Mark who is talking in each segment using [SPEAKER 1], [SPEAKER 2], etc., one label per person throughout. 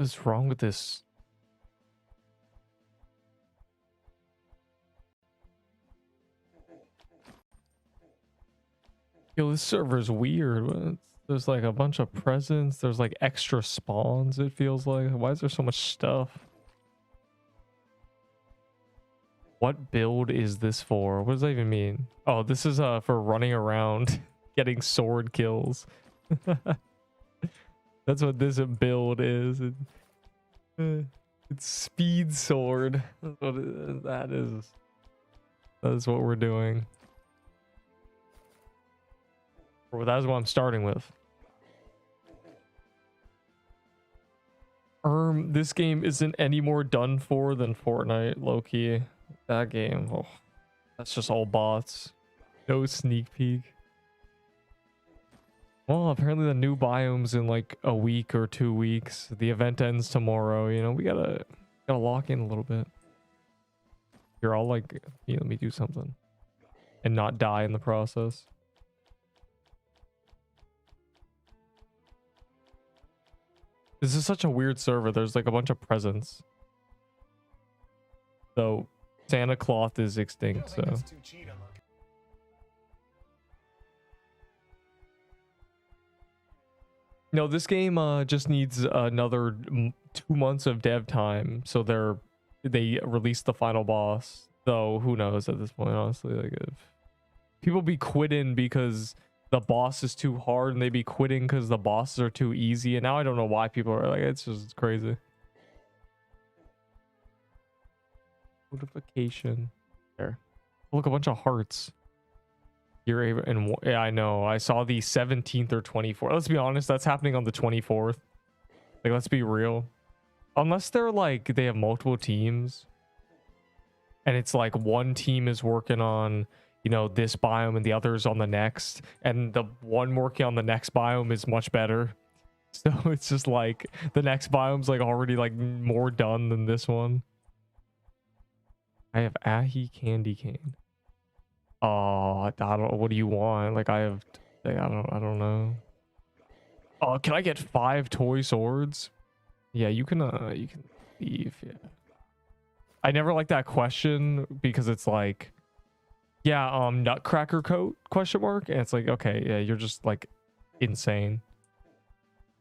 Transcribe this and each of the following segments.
[SPEAKER 1] What is wrong with this? Yo, this server is weird. There's like a bunch of presents. There's like extra spawns, it feels like. Why is there so much stuff? What build is this for? What does that even mean? Oh, this is for running around getting sword kills. That's what this build is. It's speed sword. That's what that is. That is what we're doing. Well, that's what I'm starting with. This game isn't any more done for than Fortnite, low-key. That game, oh, that's just all bots. No sneak peek. Well, apparently the new biome's in like a week or 2 weeks. The event ends tomorrow. You know, we gotta lock in a little bit. Here, I'll like, yeah, let me do something and not die in the process. This is such a weird server. There's like a bunch of presents. So Santa Claus is extinct, so. No, this game just needs another 2 months of dev time, so they released the final boss. Though who knows at this point, honestly. Like, if people be quitting because the boss is too hard, and they be quitting because the bosses are too easy, and now I don't know why people are like, it's just crazy. Notification there. Look, a bunch of hearts. You're able, and yeah, I know. I saw the 17th or 24th. Let's be honest, that's happening on the 24th. Like, let's be real. Unless they're like, they have multiple teams, and it's like one team is working on, you know, this biome and the other's on the next, and the one working on the next biome is much better. So it's just like the next biome's like already like more done than this one. I have Ahi candy cane. Oh, I don't. What do you want? Like, I have. Like, I don't know. Oh, can I get 5 toy swords? Yeah, you can. You can leave. Yeah. I never like that question because it's like, yeah, nutcracker coat ? And it's like, okay, yeah, you're just like insane.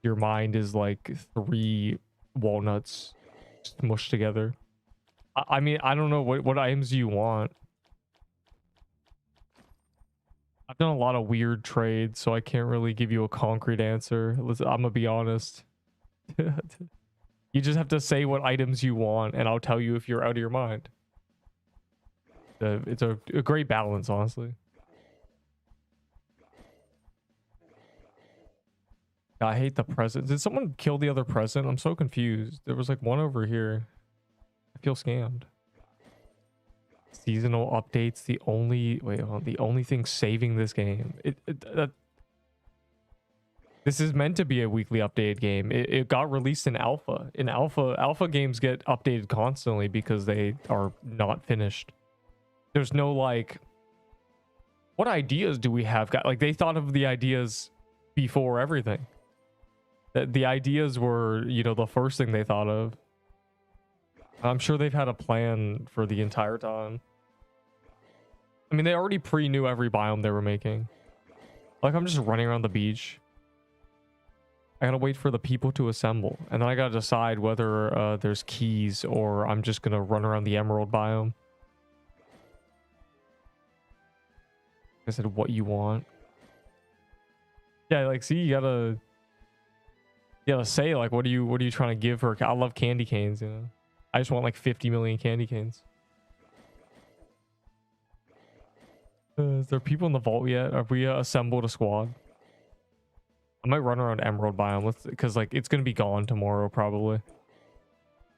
[SPEAKER 1] Your mind is like 3 walnuts smushed together. I mean, I don't know what items do you want. I've done a lot of weird trades, so I can't really give you a concrete answer. Listen, I'm gonna be honest. You just have to say what items you want, and I'll tell you if you're out of your mind. It's a great balance, honestly. I hate the present. Did someone kill the other present? I'm so confused. There was like one over here. I feel scammed. Seasonal updates, the only the only thing saving this game. This is meant to be a weekly updated game. It got released in alpha. In alpha games get updated constantly because they are not finished. There's no like, what ideas do we have got? Like, they thought of the ideas before everything. The ideas were, you know, the first thing they thought of. I'm sure they've had a plan for the entire time. I mean, they already pre-knew every biome they were making. Like, I'm just running around the beach. I gotta wait for the people to assemble. And then I gotta decide whether there's keys or I'm just gonna run around the emerald biome. I said, what you want? Yeah, like, see, you gotta say, like, what are you trying to give her? I love candy canes, you know. I just want like 50 million candy canes. Is there people in the vault yet? Have we assembled a squad? I might run around emerald biome because like it's gonna be gone tomorrow probably.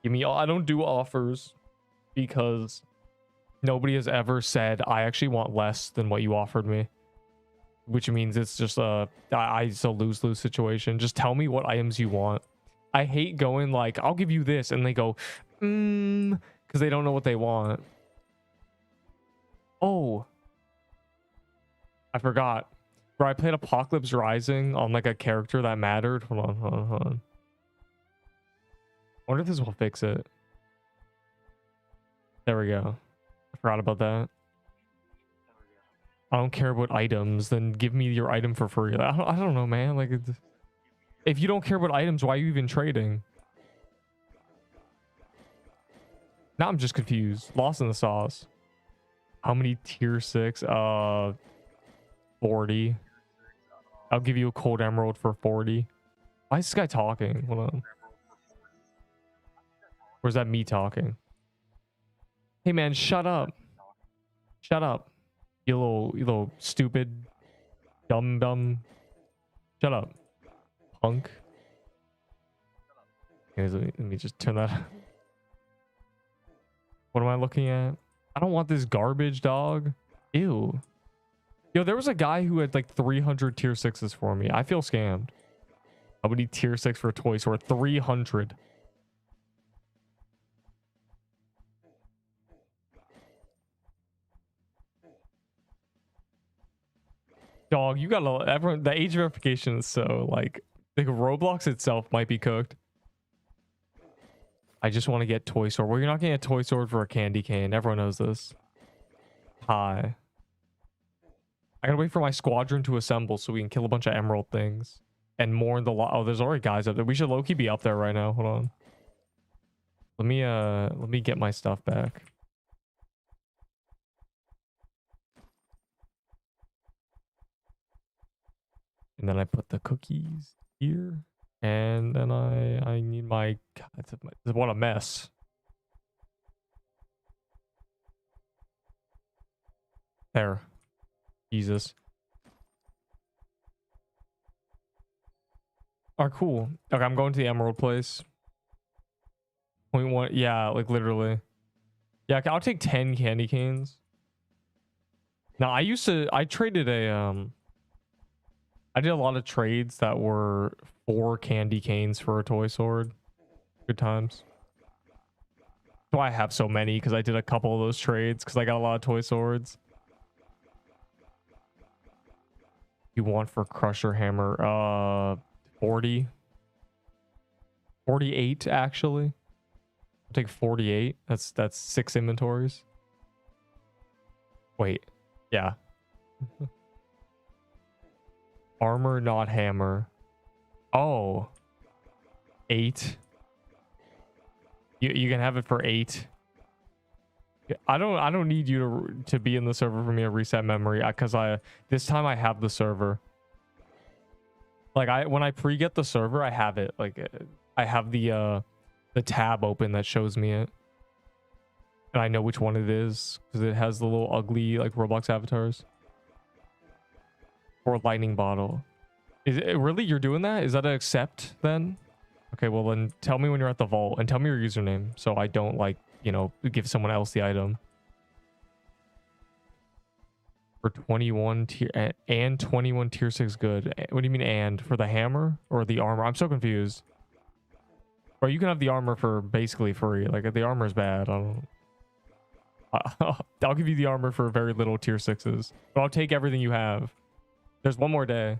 [SPEAKER 1] Give me. I don't do offers because nobody has ever said I actually want less than what you offered me, which means it's just it's a lose-lose situation. Just tell me what items you want. I hate going like, I'll give you this, and they go, because they don't know what they want. Oh, I forgot. Bro, I played Apocalypse Rising on like a character that mattered. Hold on. wonder if this will fix it. There we go. I forgot about that. I don't care about items, then give me your item for free. I don't know, man. Like, if you don't care about items, why are you even trading? Now I'm just confused. Lost in the sauce. How many tier 6? 40. I'll give you a cold emerald for 40. Why is this guy talking? Hold on. Or is that me talking? Hey man, shut up. Shut up. You little stupid dumb. Shut up. Punk. Anyways, let me just turn that. What am I looking at? I don't want this garbage, dog. Ew. Yo, there was a guy who had like 300 tier 6s for me. I feel scammed. How many tier 6 for toys for 300? Dog, you got a everyone. The age verification is so like Roblox itself might be cooked. I just want to get toy sword. Well, you're not getting a toy sword for a candy cane. Everyone knows this. Hi. I gotta wait for my squadron to assemble so we can kill a bunch of emerald things and more in the lot. Oh, there's already guys up there. We should low-key be up there right now. Hold on. Let me get my stuff back. And then I put the cookies here. And then I need my... God, what a mess. There. Jesus. Alright, cool. Okay, I'm going to the emerald place. 0.1. Yeah, like literally. Yeah, I'll take 10 candy canes. Now, I traded a... I did a lot of trades that were 4 candy canes for a toy sword. Good times. That's why I have so many, because I did a couple of those trades, because I got a lot of toy swords. You want for Crusher Hammer? 40. 48, actually. I'll take 48. That's 6 inventories. Wait. Yeah. Armor, not hammer. Oh. 8. You can have it for 8. I don't need you to be in the server for me to reset memory, because this time I have the server. Like when I pre-get the server, I have it. Like I have the tab open that shows me it. And I know which one it is because it has the little ugly like Roblox avatars. Or lightning bottle. Is it really you're doing that? Is that an accept then? Okay, well then tell me when you're at the vault and tell me your username so I don't like, you know, give someone else the item. For 21 tier and 21 tier 6 good. What do you mean and? For the hammer or the armor? I'm so confused. Or you can have the armor for basically free. Like the armor is bad. I'll give you the armor for very little tier 6s. But I'll take everything you have. There's one more day.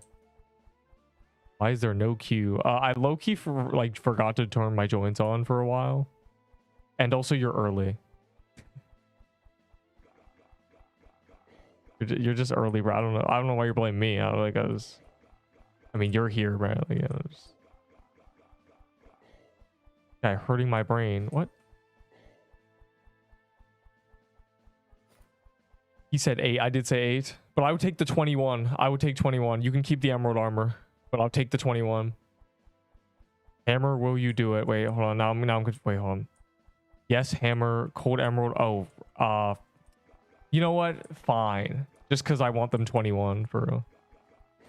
[SPEAKER 1] Why is there no queue? I low-key forgot to turn my joints on for a while. And also you're early. You're just early, bro. I don't know why you're blaming me. I mean, you're here, bro. Like, you know, guy hurting my brain. What? He said 8. I did say 8. But I would take the 21. I would take 21. You can keep the emerald armor. But I'll take the 21. Hammer, will you do it? Wait, hold on. Now I'm good. Wait, hold on. Yes, hammer, cold emerald. Oh, you know what? Fine. Just because I want them 21 for real.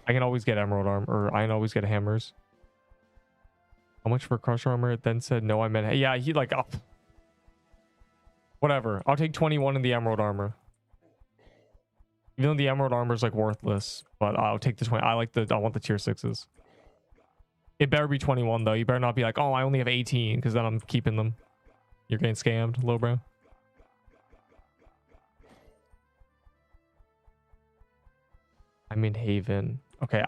[SPEAKER 1] I can always get emerald armor, or I can always get hammers. How much for crusher armor? It then said no, I meant... Yeah, he like... Oh. Whatever. I'll take 21 in the emerald armor. Even though the emerald armor is like worthless, but I'll take the 20. I want the tier 6s. It better be 21 though. You better not be like, oh, I only have 18, because then I'm keeping them. You're getting scammed, low bro. I'm in Haven. Okay,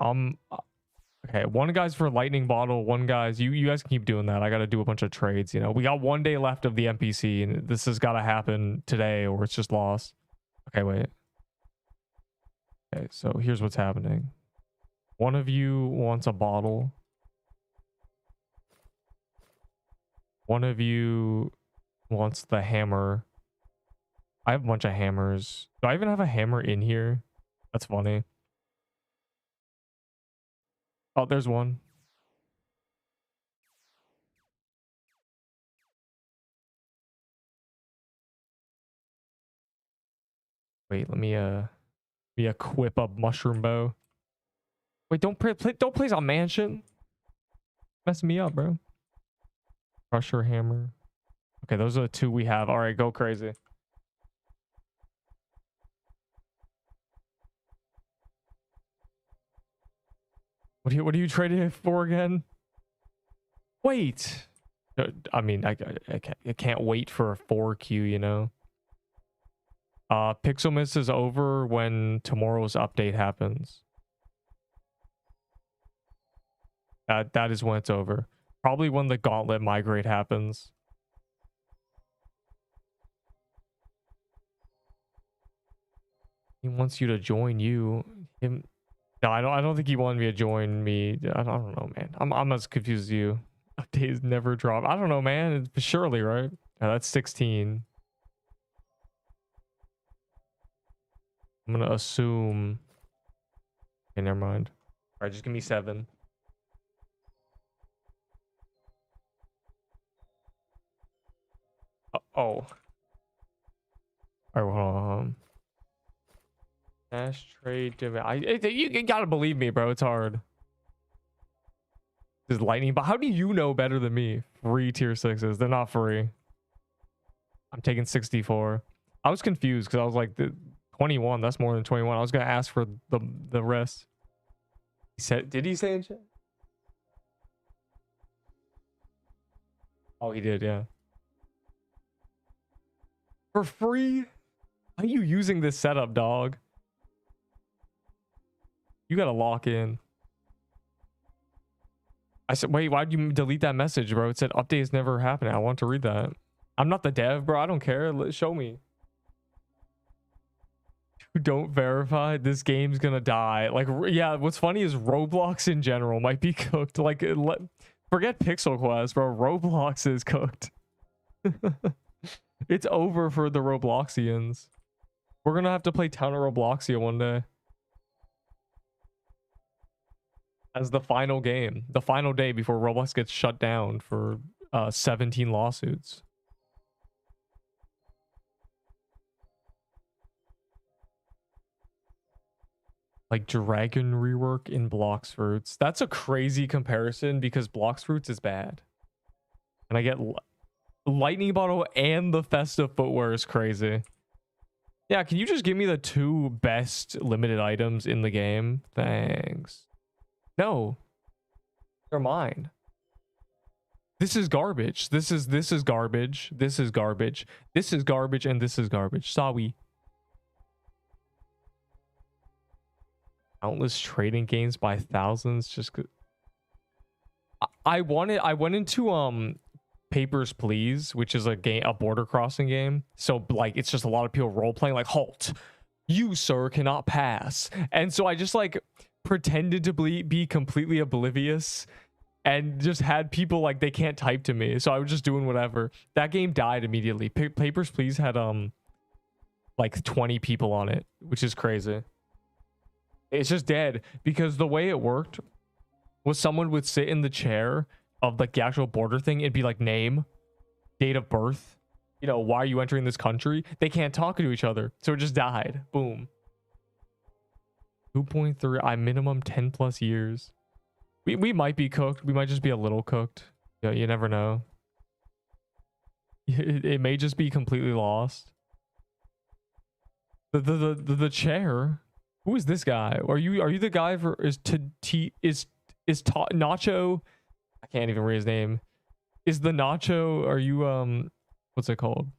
[SPEAKER 1] okay, Okay, one guy's for lightning bottle, one guy's you guys can keep doing that. I gotta do a bunch of trades, you know. We got 1 day left of the NPC, and this has gotta happen today or it's just lost. Okay, wait. Okay, so here's what's happening. One of you wants a bottle. One of you wants the hammer. I have a bunch of hammers. Do I even have a hammer in here? That's funny. Oh, there's one. Wait, let me equip a mushroom bow. Wait, don't place on mansion. Messing me up, bro. Crusher hammer. Okay, those are the 2 we have. All right, go crazy. What are you trading it for again? Wait. I mean, I can't wait for a 4Q, you know. Pixelmas is over when tomorrow's update happens. That is when it's over. Probably when the gauntlet migrate happens. He wants you to join you. Him. No, I don't think he wanted me to join me. I don't know, man. I'm as confused as you. Updates never drop. I don't know, man. It's surely, right? Yeah, that's 16. I'm gonna assume. Okay, never mind. All right, just give me 7. Oh. All right, hold on. Dash trade. You gotta believe me, bro. It's hard. This lightning, but how do you know better than me? Free tier 6s. They're not free. I'm taking 64. I was confused because I was like, 21. That's more than 21. I was gonna ask for the rest. He said, did he say in chat? Oh, he did, yeah. For free? How are you using this setup, dog? You gotta lock in. I said, wait, why'd you delete that message, bro? It said update is never happening. I want to read that. I'm not the dev, bro. I don't care. Show me. Don't verify. This game's gonna die. Like, yeah, what's funny is Roblox in general might be cooked. Like, forget Pixel Quest, bro. Roblox is cooked. It's over for the Robloxians. We're gonna have to play Town of Robloxia one day. As the final game. The final day before Roblox gets shut down for 17 lawsuits. Like Dragon rework in Blocks Fruits. That's a crazy comparison because Blocks Fruits is bad. And I get Lightning Bottle and the Festive Footwear is crazy. Yeah, can you just give me the 2 best limited items in the game? Thanks. No. They're mine. This is garbage. This is garbage. This is garbage. This is garbage and this is garbage. Sorry. Countless trading games by thousands just I went into Papers, Please, which is a border crossing game. So like it's just a lot of people role playing like halt. You sir cannot pass. And so I just like pretended to be completely oblivious and just had people like they can't type to me. So I was just doing whatever. That game died immediately. Papers, Please had like 20 people on it, which is crazy. It's just dead because the way it worked was someone would sit in the chair of like the actual border thing. It'd be like name, date of birth, you know, why are you entering this country? They can't talk to each other. So it just died. Boom. 2.3. I minimum 10 plus years. We might be cooked. We might just be a little cooked. Yeah, you never know. It may just be completely lost. The chair. Who is this guy? Are you the guy for Nacho? I can't even read his name. Is the Nacho? Are you what's it called?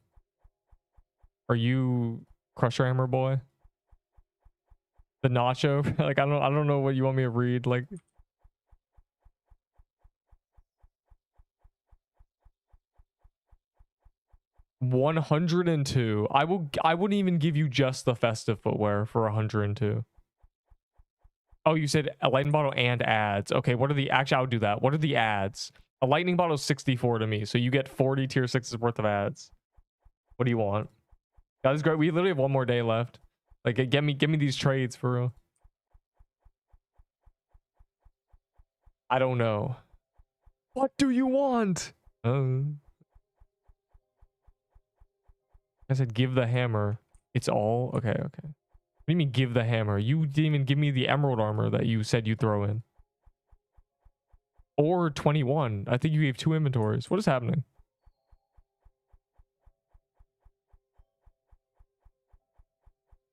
[SPEAKER 1] Are you Crusher Hammer Boy? The Nacho? Like I don't know what you want me to read. Like 102. I wouldn't even give you just the festive footwear for 102. Oh, you said a lightning bottle and ads. Okay, what are the actually I would do that. What are the ads? A lightning bottle is 64 to me, so you get 40 tier 6s worth of ads. What do you want? That is great. We literally have one more day left. Like give me these trades for real. I don't know. What do you want? I said give the hammer. It's all okay. Okay. What do you mean give the hammer? You didn't even give me the emerald armor that you said you'd throw in. Or 21. I think you gave 2 inventories. What is happening?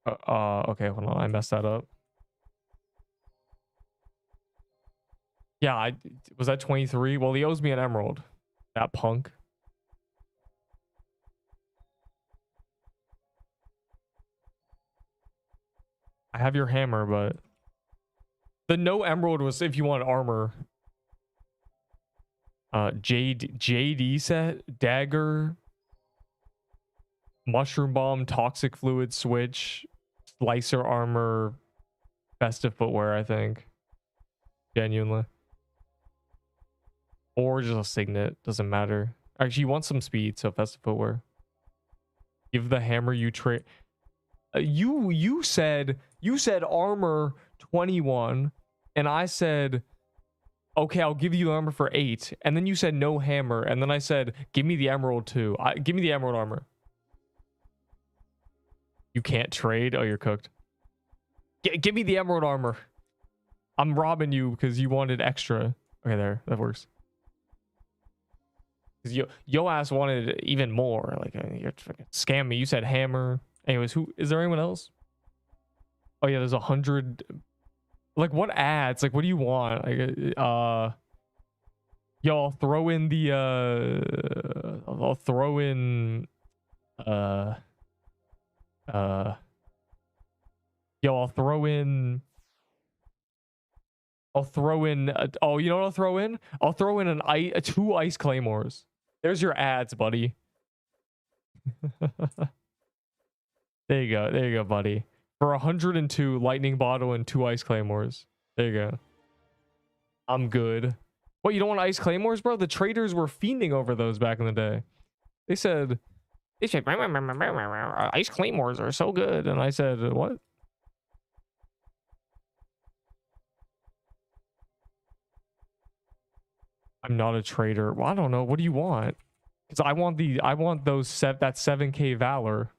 [SPEAKER 1] Okay, hold on. I messed that up. Yeah, was that 23? Well, he owes me an emerald. That punk. I have your hammer, but the no emerald was if you want armor. JD set, dagger, mushroom bomb, toxic fluid switch, slicer armor, festive footwear, I think. Genuinely. Or just a signet, doesn't matter. Actually, you want some speed, so festive footwear. Give the hammer you trade. You said armor 21, and I said, okay, I'll give you armor for 8, and then you said no hammer, and then I said, give me the emerald too. Give me the emerald armor. You can't trade. Oh, you're cooked. Give me the emerald armor. I'm robbing you because you wanted extra. Okay, there, that works. Because yo ass wanted even more. Like you're fucking scam me. You said hammer. Anyways, who is there? Anyone else? Oh yeah, there's 100. Like what ads? Like what do you want? Like yo, I'll throw in the I'll throw in yo, I'll throw in oh, you know what I'll throw in? I'll throw in 2 ice claymores. There's your ads, buddy. There you go, buddy. For 102 lightning bottle and 2 ice claymores. There you go. I'm good. What, you don't want ice claymores, bro? The traders were fiending over those back in the day. They said ice claymores are so good, and I said, what? I'm not a trader. Well, I don't know. What do you want? Because I want those that 7k valor.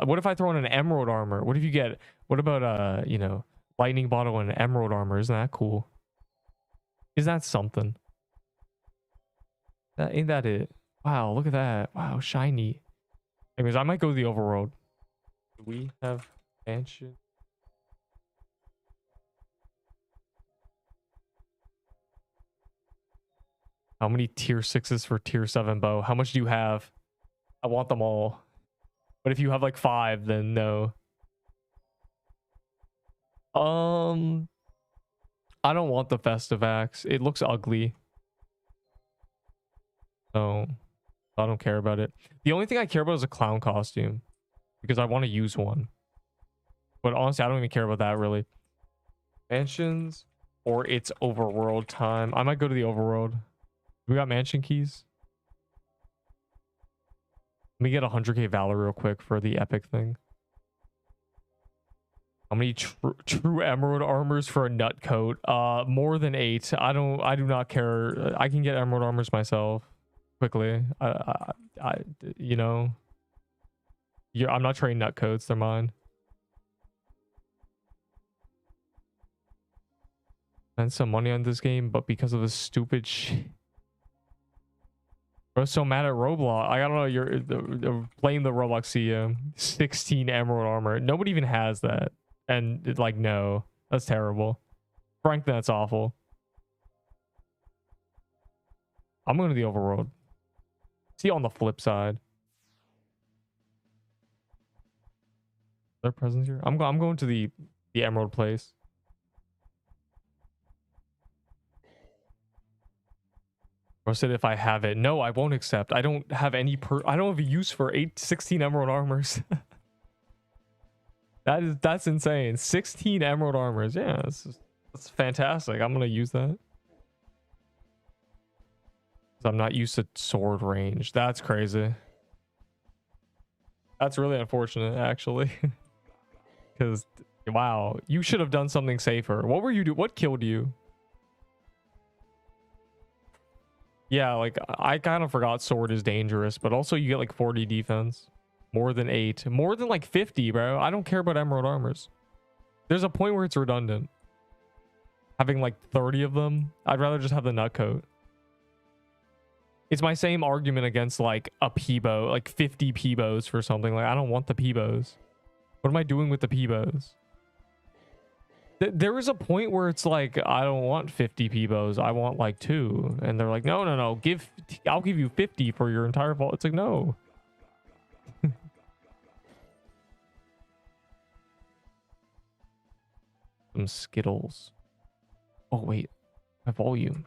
[SPEAKER 1] What if I throw in an emerald armor? What if you get? What about you know, lightning bottle and emerald armor? Isn't that cool? Is that something? Ain't that it? Wow, look at that. Wow, shiny. Anyways, I might go to the overworld. Do we have mansion? How many tier 6s for tier 7 bow? How much do you have? I want them all. But if you have like 5, then no. I don't want the festive axe. It looks ugly. So I don't care about it. The only thing I care about is a clown costume, because I want to use one. But honestly, I don't even care about that really. Mansions or it's overworld time. I might go to the overworld. We got mansion keys. Let me get 100k valor real quick for the epic thing. How many true emerald armors for a nut coat? More than 8. I do not care. I can get emerald armors myself quickly. You know, I'm not trading nut coats. They're mine. Spend some money on this game, but because of this stupid shit. Bro's so mad at Roblox. I don't know. You're playing the Roblox CEO. 16 emerald armor. Nobody even has that. And it's like, no, that's terrible. Frankly, that's awful. I'm going to the overworld. See on the flip side. Are there presents here? I'm going to the emerald place. Bro said if I have it. No, I won't accept. I don't have any I don't have a use for 16 emerald armors. That's insane. 16 emerald armors. Yeah, that's fantastic. I'm gonna use that. I'm not used to sword range. That's crazy. That's really unfortunate, actually. Because wow, you should have done something safer. What were you do? What killed you? Yeah, like I kind of forgot sword is dangerous, but also you get like 40 defense, more than 8, more than like 50, bro. I don't care about emerald armors. There's a point where it's redundant. Having like 30 of them, I'd rather just have the nut coat. It's my same argument against like a Peebo, like 50 Peebos for something. Like I don't want the Peebos. What am I doing with the Peebos? There is a point where it's like, I don't want 50 Peebos. I want like 2. And they're like, no, I'll give you 50 for your entire vault. It's like, no. Some Skittles. Oh, wait. My volume.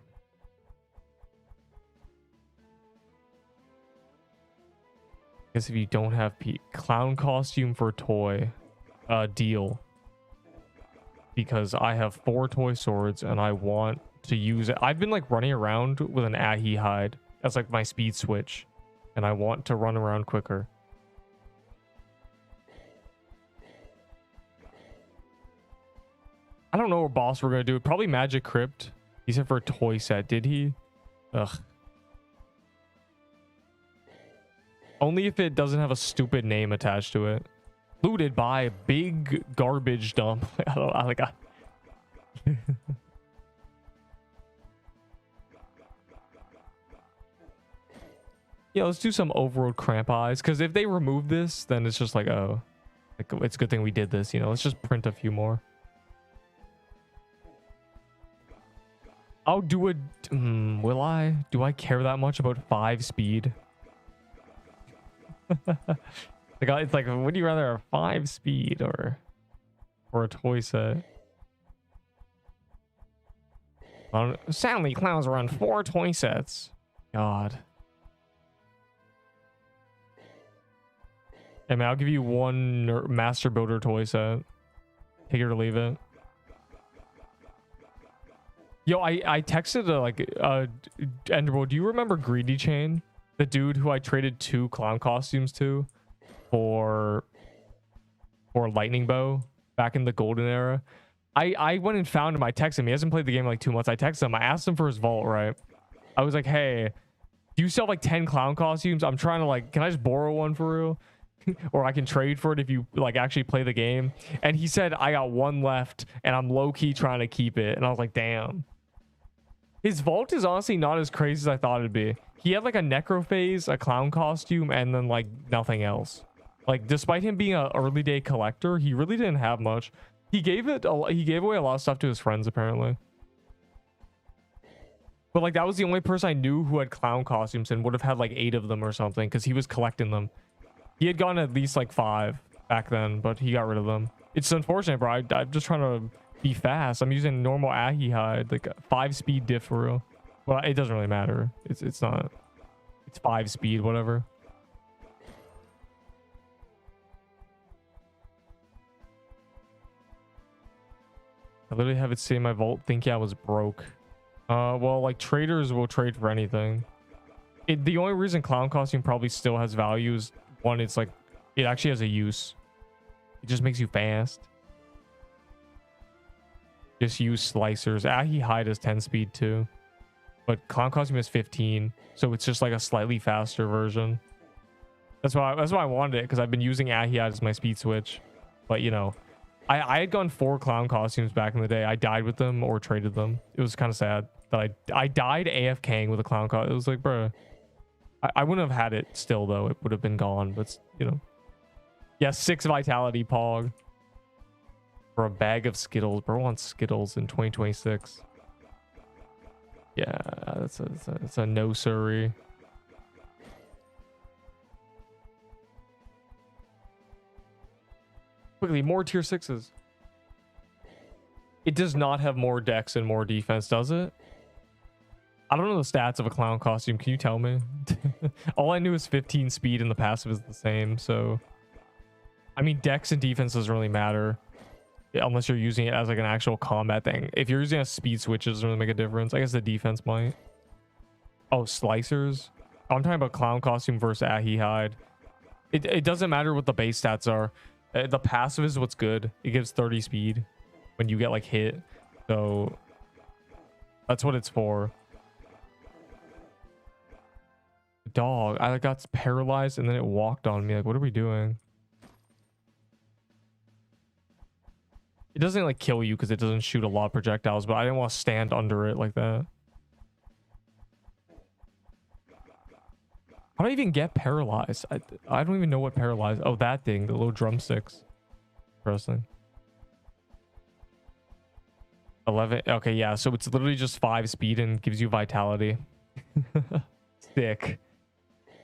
[SPEAKER 1] Guess if you don't have clown costume for toy, deal. Because I have 4 toy swords and I want to use it. I've been like running around with an Ahi hide as like my speed switch, and I want to run around quicker. I don't know what boss we're gonna do. Probably Magic Crypt. He said for a toy set. Did he? Ugh. Only if it doesn't have a stupid name attached to it. Looted by big garbage dump. I don't know. Like, yeah, let's do some overworld cramp eyes. Because if they remove this, then it's just like, oh, like it's a good thing we did this. You know, let's just print a few more. I'll do a. Will I? Do I care that much about 5 speed? It's like, would you rather a 5 speed or a toy set? Sadly, clowns run 4 toy sets. God. I mean, I'll give you 1 Master Builder toy set. Take it or leave it. Yo, I texted Enderbo. Do you remember Greedy Chain? The dude who I traded 2 clown costumes to for Lightning Bow back in the golden era. I went and found him. I texted him. He hasn't played the game in like 2 months. I texted him. I asked him for his vault, right? I was like, hey, do you sell like 10 clown costumes? I'm trying to like, can I just borrow one for real? Or I can trade for it if you like actually play the game. And he said, I got 1 left and I'm low-key trying to keep it. And I was like, damn. His vault is honestly not as crazy as I thought it'd be. He had like a necrophase, a clown costume, and then like nothing else. Like despite him being an early day collector, he really didn't have much. He gave away a lot of stuff to his friends apparently. But like that was the only person I knew who had clown costumes and would have had like 8 of them or something because he was collecting them. He had gotten at least like 5 back then, but he got rid of them. It's unfortunate, bro. I'm just trying to be fast. I'm using normal Ahi hide, like 5 speed diff for real. Well, it doesn't really matter. It's not. It's 5 speed, whatever. I literally have it say in my vault thinking I was broke. Well, like traders will trade for anything. The only reason clown costume probably still has value is one, it's like it actually has a use. It just makes you fast. Just use slicers. Ahi hide has 10 speed too, but clown costume has 15, so it's just like a slightly faster version. That's why I wanted it, because I've been using Ahi hide as my speed switch. But you know, I had gone 4 clown costumes back in the day. I died with them or traded them. It was kind of sad that I died AFKing with a clown costume. It was like, bro, I wouldn't have had it still though. It would have been gone, but you know. Yeah, 6 vitality pog. For a bag of Skittles. Bro wants Skittles in 2026. Yeah, that's a no siree. Quickly, more tier 6s. It does not have more dex and more defense, does it? I don't know the stats of a clown costume. Can you tell me? All I knew is 15 speed and the passive is the same. So, I mean, dex and defense doesn't really matter unless you're using it as like an actual combat thing. If you're using a speed switch, it doesn't really make a difference. I guess the defense might. Oh, slicers. I'm talking about clown costume versus Ahi hide. It doesn't matter what the base stats are. The passive is what's good. It gives 30 speed when you get like hit. So that's what it's for. Dog, I got paralyzed and then it walked on me. Like, what are we doing? It doesn't like kill you because it doesn't shoot a lot of projectiles, but I didn't want to stand under it like that. How do I even get paralyzed? I don't even know what paralyzed. Oh, that thing, the little drumsticks. Interesting. 11. Okay, yeah. So it's literally just 5 speed and gives you vitality. Sick.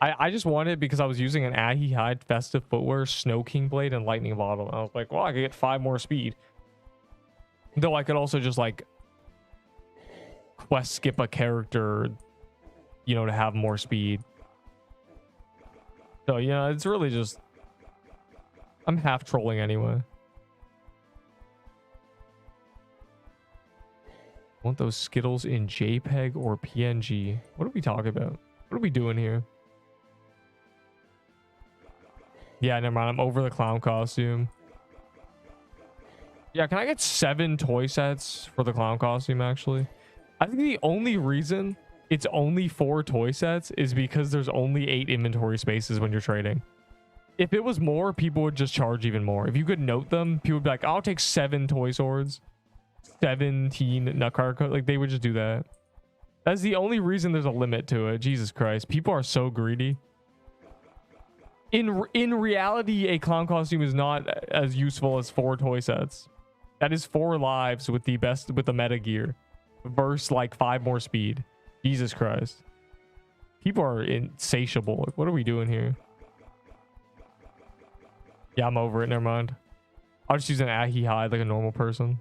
[SPEAKER 1] I just wanted it because I was using an Ahi hide, festive footwear, snow king blade, and lightning bottle. I was like, well, I could get 5 more speed. Though I could also just like quest skip a character, you know, to have more speed. So yeah, it's really just, I'm half trolling anyway. I want those Skittles in JPEG or PNG. What are we talking about? What are we doing here? Yeah, never mind. I'm over the clown costume. Yeah, can I get 7 toy sets for the clown costume, actually? I think the only reason it's only 4 toy sets is because there's only 8 inventory spaces when you're trading. If it was more, people would just charge even more. If you could note them, people would be like, I'll take 7 toy swords, 17 nutcracker. Like, they would just do that. That's the only reason there's a limit to it. Jesus Christ. People are so greedy. In reality, a clown costume is not as useful as 4 toy sets. That is 4 lives with the best, with the meta gear. Versus like 5 more speed. Jesus Christ. People are insatiable. Like, what are we doing here? Yeah, I'm over it. Never mind. I'll just use an Ahi hide like a normal person.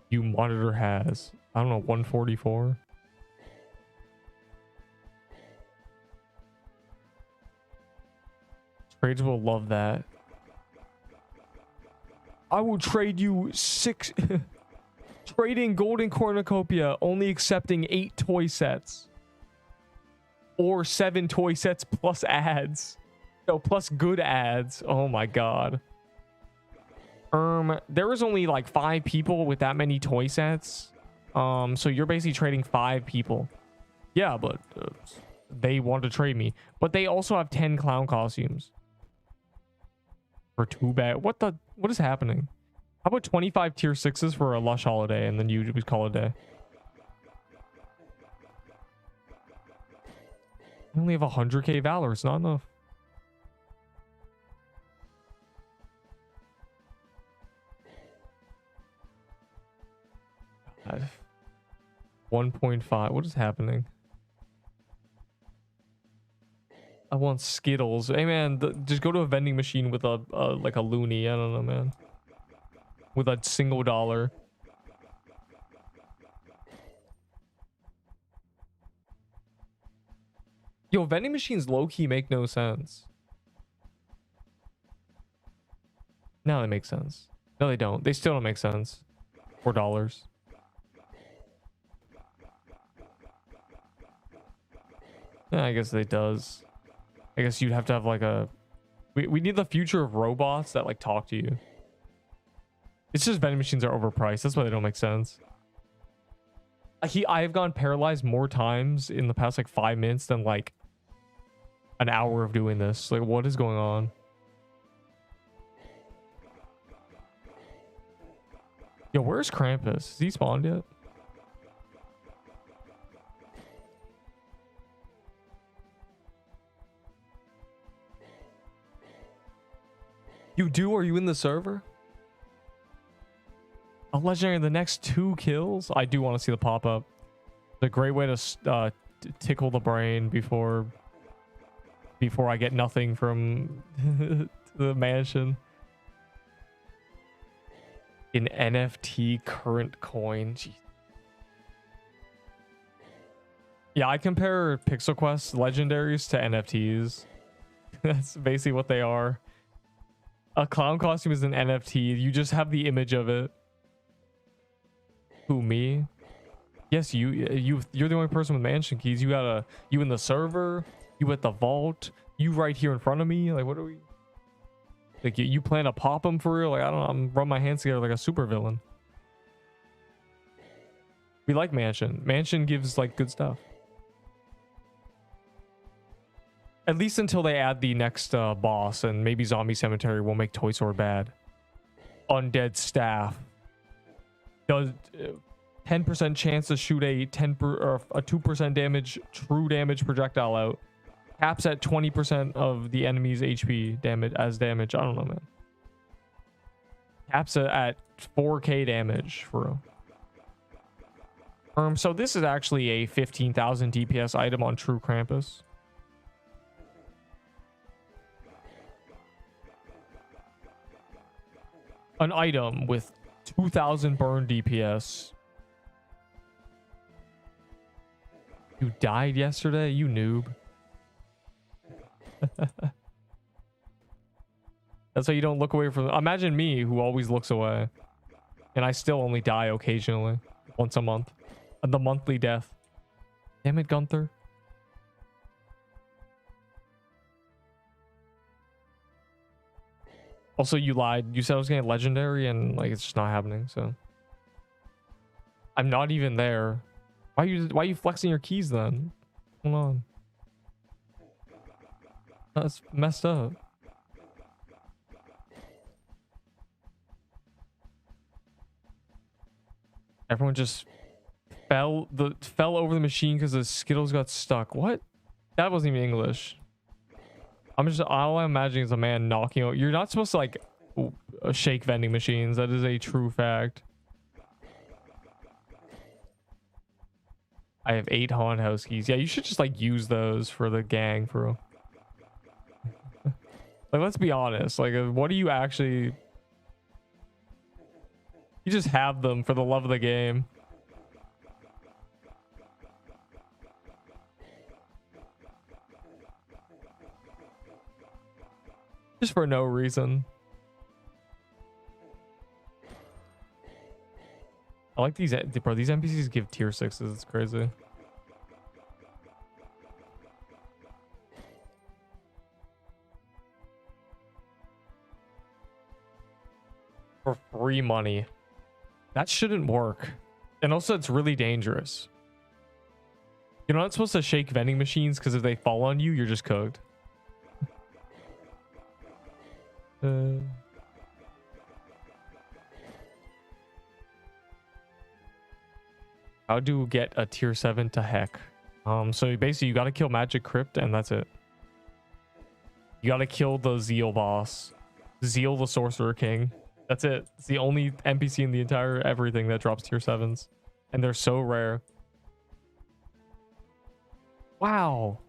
[SPEAKER 1] You monitor has, I don't know, 144. Traders will love that. I will trade you 6 trading golden cornucopia, only accepting 8 toy sets or 7 toy sets plus ads. No, plus good ads. Oh my god. There was only like 5 people with that many toy sets. So you're basically trading 5 people. Yeah, but they want to trade me, but they also have 10 clown costumes. For 2 bad. What is happening? How about 25 tier 6s for a lush holiday and then you just call it a day? I only have 100k valor. It's not enough. God. 1.5. What is happening? I want Skittles. Hey man, just go to a vending machine with a like a loony. I don't know, man. With a single dollar. Yo, vending machines low-key make no sense. No, they make sense. No, they don't. They still don't make sense. $4. Yeah, I guess it does. I guess you'd have to have like a... We need the future of robots that like talk to you. It's just vending machines are overpriced. That's why they don't make sense. I have gone paralyzed more times in the past like 5 minutes than like an hour of doing this. Like, what is going on? Yo, where's Krampus? Is he spawned yet? You do? Are you in the server? A legendary in the next 2 kills? I do want to see the pop-up. It's a great way to tickle the brain before I get nothing from the mansion. An NFT current coin. Jeez. Yeah, I compare Pixel Quest legendaries to NFTs. That's basically what they are. A clown costume is an NFT. You just have the image of it. Who, me? Yes, you're the only person with mansion keys. You got you in the server, you at the vault, you right here in front of me. Like, what are we? Like, you plan to pop them for real? Like, I don't know. I'm run my hands together like a super villain. We like mansion. Mansion gives like good stuff. At least until they add the next boss, and maybe Zombie Cemetery will make Toy Sword bad. Undead staff does 10% chance to shoot a 2% damage true damage projectile out. Caps at 20% of the enemy's HP damage as damage. I don't know, man. Caps at 4k damage for real. So this is actually a 15,000 DPS item on True Krampus. An item with 2,000 burn DPS. You died yesterday, you noob. That's why you don't look away from. Imagine me, who always looks away, and I still only die occasionally, once a month. The monthly death. Damn it, Gunther. Also, you lied. You said I was getting legendary, and like it's just not happening. So I'm not even there. Why are you flexing your keys then? Hold on. That's messed up. Everyone just fell over the machine because the Skittles got stuck. What? That wasn't even English. All I'm imagining is a man knocking out. You're not supposed to like shake vending machines. That is a true fact. I have 8 haunted house keys. Yeah, you should just like use those for the gang, for real. Like, let's be honest. Like, what do you actually? You just have them for the love of the game. Just for no reason. I like these, bro. These NPCs give tier 6s. It's crazy. For free money. That shouldn't work. And also, it's really dangerous. You're not supposed to shake vending machines because if they fall on you, you're just cooked. How do get a tier 7 to heck? So basically you gotta kill Magic Crypt and that's it. You gotta kill the Zeal boss. Zeal the Sorcerer King. That's it. It's the only NPC in the entire everything that drops tier 7s. And they're so rare. Wow.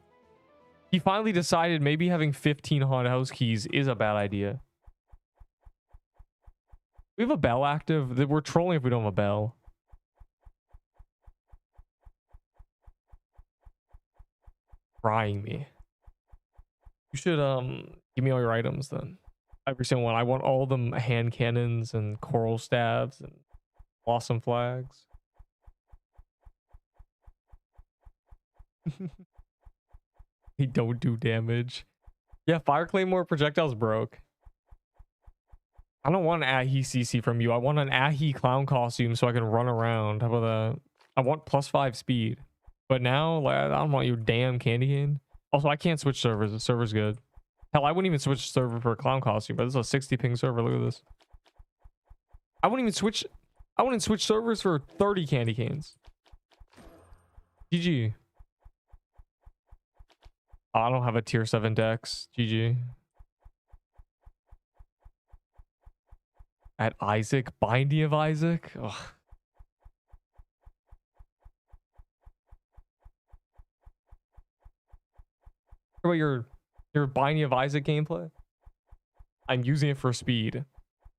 [SPEAKER 1] He finally decided maybe having 15 haunted house keys is a bad idea. We have a bell active. We're trolling if we don't have a bell. Frying me. You should give me all your items then. Every single one. I want all them hand cannons and coral stabs and blossom flags. They don't do damage. Yeah, Fire Claymore projectiles broke. I don't want an Ahi CC from you. I want an Ahi clown costume so I can run around. How about that? I want +5 speed. But now, like, I don't want your damn candy cane. Also, I can't switch servers. The server's good. Hell, I wouldn't even switch server for a clown costume, but this is a 60 ping server. Look at this. I wouldn't switch servers for 30 candy canes. GG. Oh, I don't have a tier 7 dex. GG. At Isaac, Binding of Isaac. Ugh. What about your Binding of Isaac gameplay? I'm using it for speed.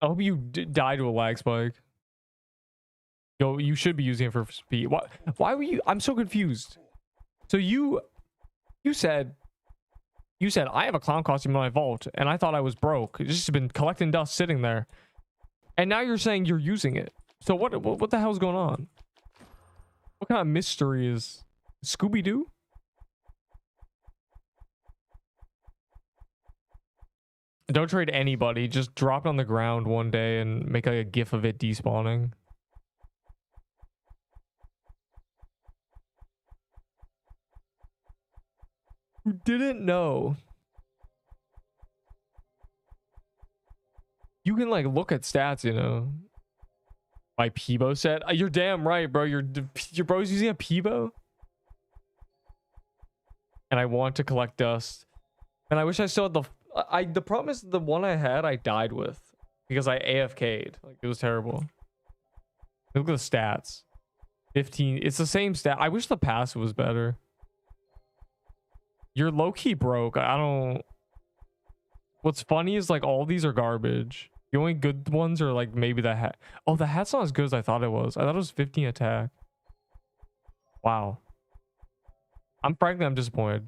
[SPEAKER 1] I hope you die to a lag spike. Yo, you should be using it for speed. Why were you? I'm so confused. So you said I have a clown costume in my vault, and I thought I was broke. It's just been collecting dust sitting there, and now you're saying you're using it. So what the hell's going on? What kind of mystery is Scooby-Doo? Don't trade anybody. Just drop it on the ground one day and make like a gif of it despawning. Who didn't know? You can like look at stats, you know. My Peebo set. You're damn right, bro. Your bro's using a Peebo. And I want to collect dust. And I wish I still had the problem is the one I had I died with because I AFK'd. Like it was terrible. Look at the stats. 15. It's the same stat. I wish the passive was better. You're low-key broke. I don't. What's funny is like all these are garbage. The only good ones are like maybe the hat. Oh, the hat's not as good as I thought it was. I thought it was 15 attack. Wow. I'm disappointed.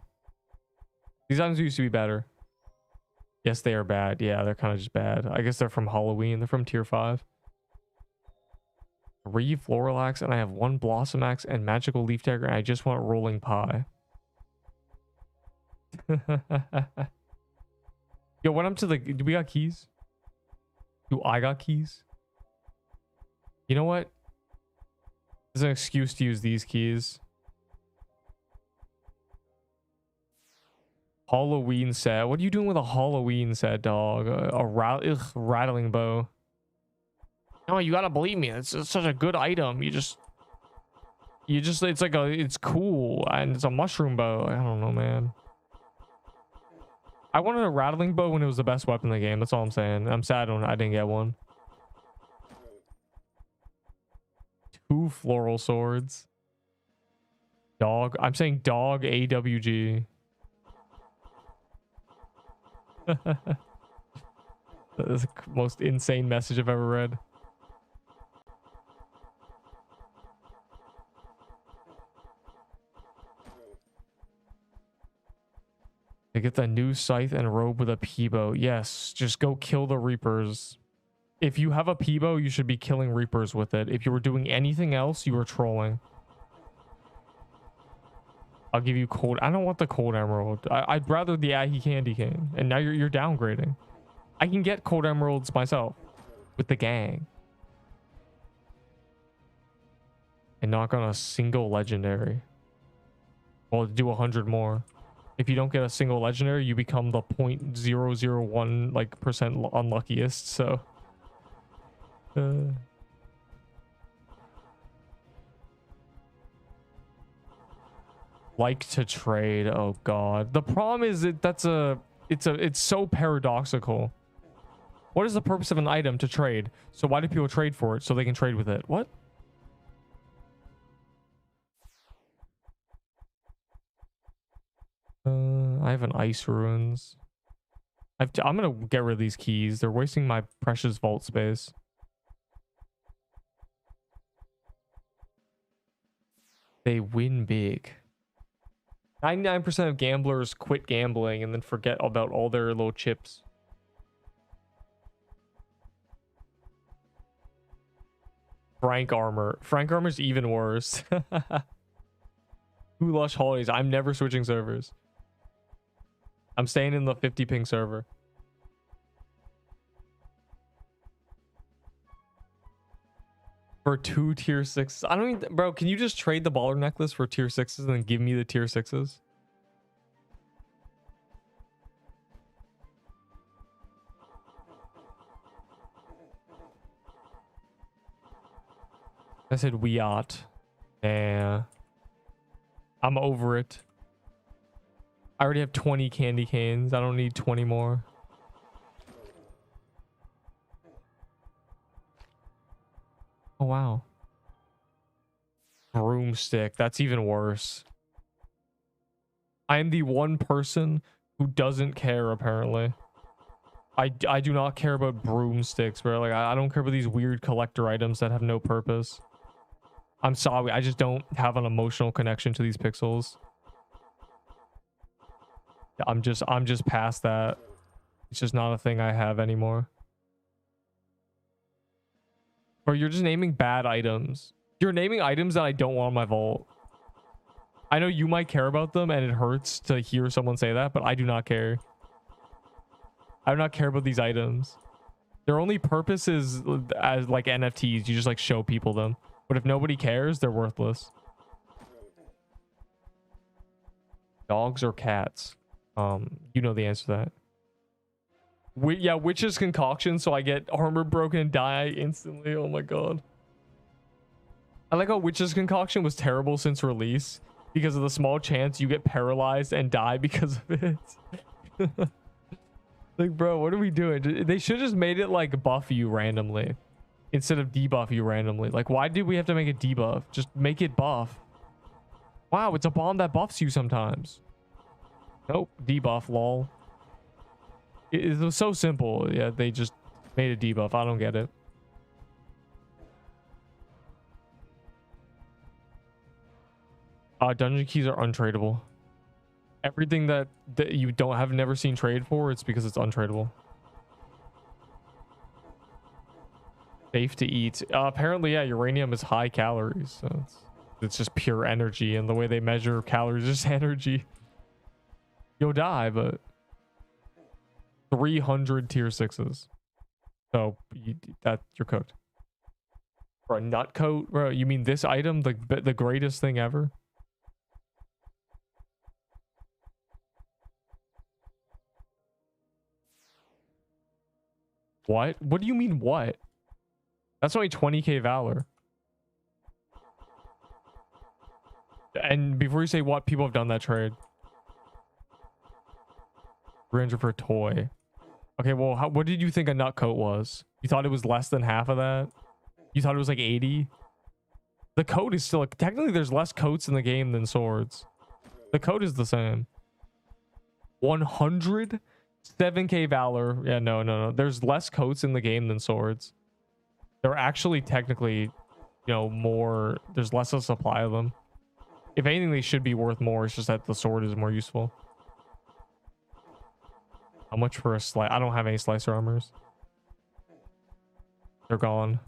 [SPEAKER 1] These items used to be better. Yes, they are bad. Yeah, they're kind of just bad. I guess they're from Halloween. They're from tier 5. 3 Floral Axe, and I have 1 Blossom Axe and Magical Leaf Dagger, and I just want Rolling Pie. Yo, went up to the... Do we got keys? Do I got keys? You know what? There's an excuse to use these keys. Halloween set. What are you doing with a Halloween set, dog? Rattling bow. No, you gotta believe me. It's such a good item. You just it's like it's cool and it's a mushroom bow. I don't know, man. I wanted a rattling bow when it was the best weapon in the game. That's all I'm saying. I'm sad I didn't get one. 2 floral swords. Dog. I'm saying dog AWG. That is the most insane message I've ever read. I get the new scythe and robe with a Peebo. Yes, just go kill the Reapers. If you have a Peebo, you should be killing Reapers with it. If you were doing anything else, you were trolling. I'll give you cold. I don't want the cold emerald. I'd rather the Ahi candy cane. And now you're downgrading. I can get cold emeralds myself with the gang. And knock on a single legendary. Well, do 100 more. If you don't get a single legendary, you become the 0.001 like percent unluckiest. So, like to trade. Oh God. The problem is it's so paradoxical. What is the purpose of an item to trade? So why do people trade for it? So they can trade with it. What? I have an ice ruins. I'm gonna get rid of these keys. They're wasting my precious vault space. They win big. 99% of gamblers quit gambling and then forget about all their little chips. Frank armor. Frank armor's even worse. Who lush holidays? I'm never switching servers. I'm staying in the 50 ping server. For 2 tier 6s. I don't even... Bro, can you just trade the baller necklace for tier 6s and then give me the tier 6s? I said we ought. Yeah. I'm over it. I already have 20 candy canes. I don't need 20 more. Oh, wow. Broomstick. That's even worse. I am the one person who doesn't care, apparently. I do not care about broomsticks, bro. Like I don't care about these weird collector items that have no purpose. I'm sorry, I just don't have an emotional connection to these pixels. I'm just past that. It's just not a thing I have anymore. Or you're just naming bad items. You're naming items that I don't want in my vault. I know you might care about them and it hurts to hear someone say that, but I do not care. I do not care about these items. Their only purpose is as like NFTs. You just like show people them. But if nobody cares, they're worthless. Dogs or cats? You know the answer to that. Yeah, witch's concoction, so I get armor broken and die instantly. Oh my god. I like how witch's concoction was terrible since release because of the small chance you get paralyzed and die because of it. Like, bro, what are we doing? They should just made it like buff you randomly instead of debuff you randomly. Like, why did we have to make it debuff? Just make it buff. Wow, it's a bomb that buffs you sometimes. Nope, debuff, lol. It was so simple. Yeah, they just made a debuff. I don't get it. Dungeon keys are untradeable. Everything that you have never seen trade for, it's because it's untradeable. Safe to eat. Apparently, yeah, uranium is high calories. So it's just pure energy, and the way they measure calories is just energy. You'll die, but 300 tier 6s. So you're cooked. For a nut coat, bro, you mean this item, the greatest thing ever? What? What do you mean what? That's only 20k valor. And before you say what, people have done that trade. 300 for a toy. Okay, well, what did you think a nut coat was? You thought it was less than half of that? You thought it was like 80? The coat is still... Technically, there's less coats in the game than swords. The coat is the same. 100? 7k valor. Yeah, no. There's less coats in the game than swords. They're actually technically, you know, more... There's less of a supply of them. If anything, they should be worth more. It's just that the sword is more useful. How much for a slice? I don't have any slicer armors. They're gone.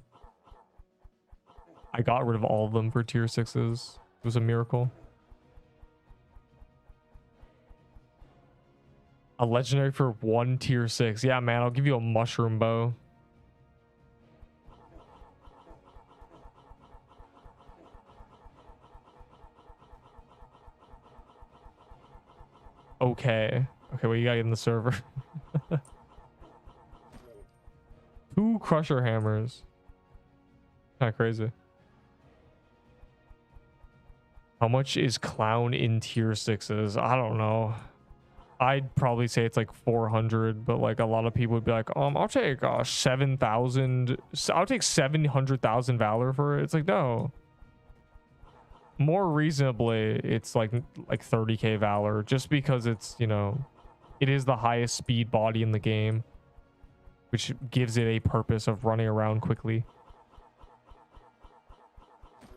[SPEAKER 1] I got rid of all of them for tier 6s. It was a miracle. A legendary for one tier 6. Yeah, man, I'll give you a mushroom bow. Okay. Okay, what you got in the server? 2 crusher hammers. Kind of crazy. How much is clown in tier 6s? I don't know. I'd probably say it's like 400, but like a lot of people would be like, I'll take 7,000. I'll take 700,000 valor for it. It's like, no. More reasonably, it's like 30k valor, just because it's, you know, it is the highest speed body in the game, which gives it a purpose of running around quickly.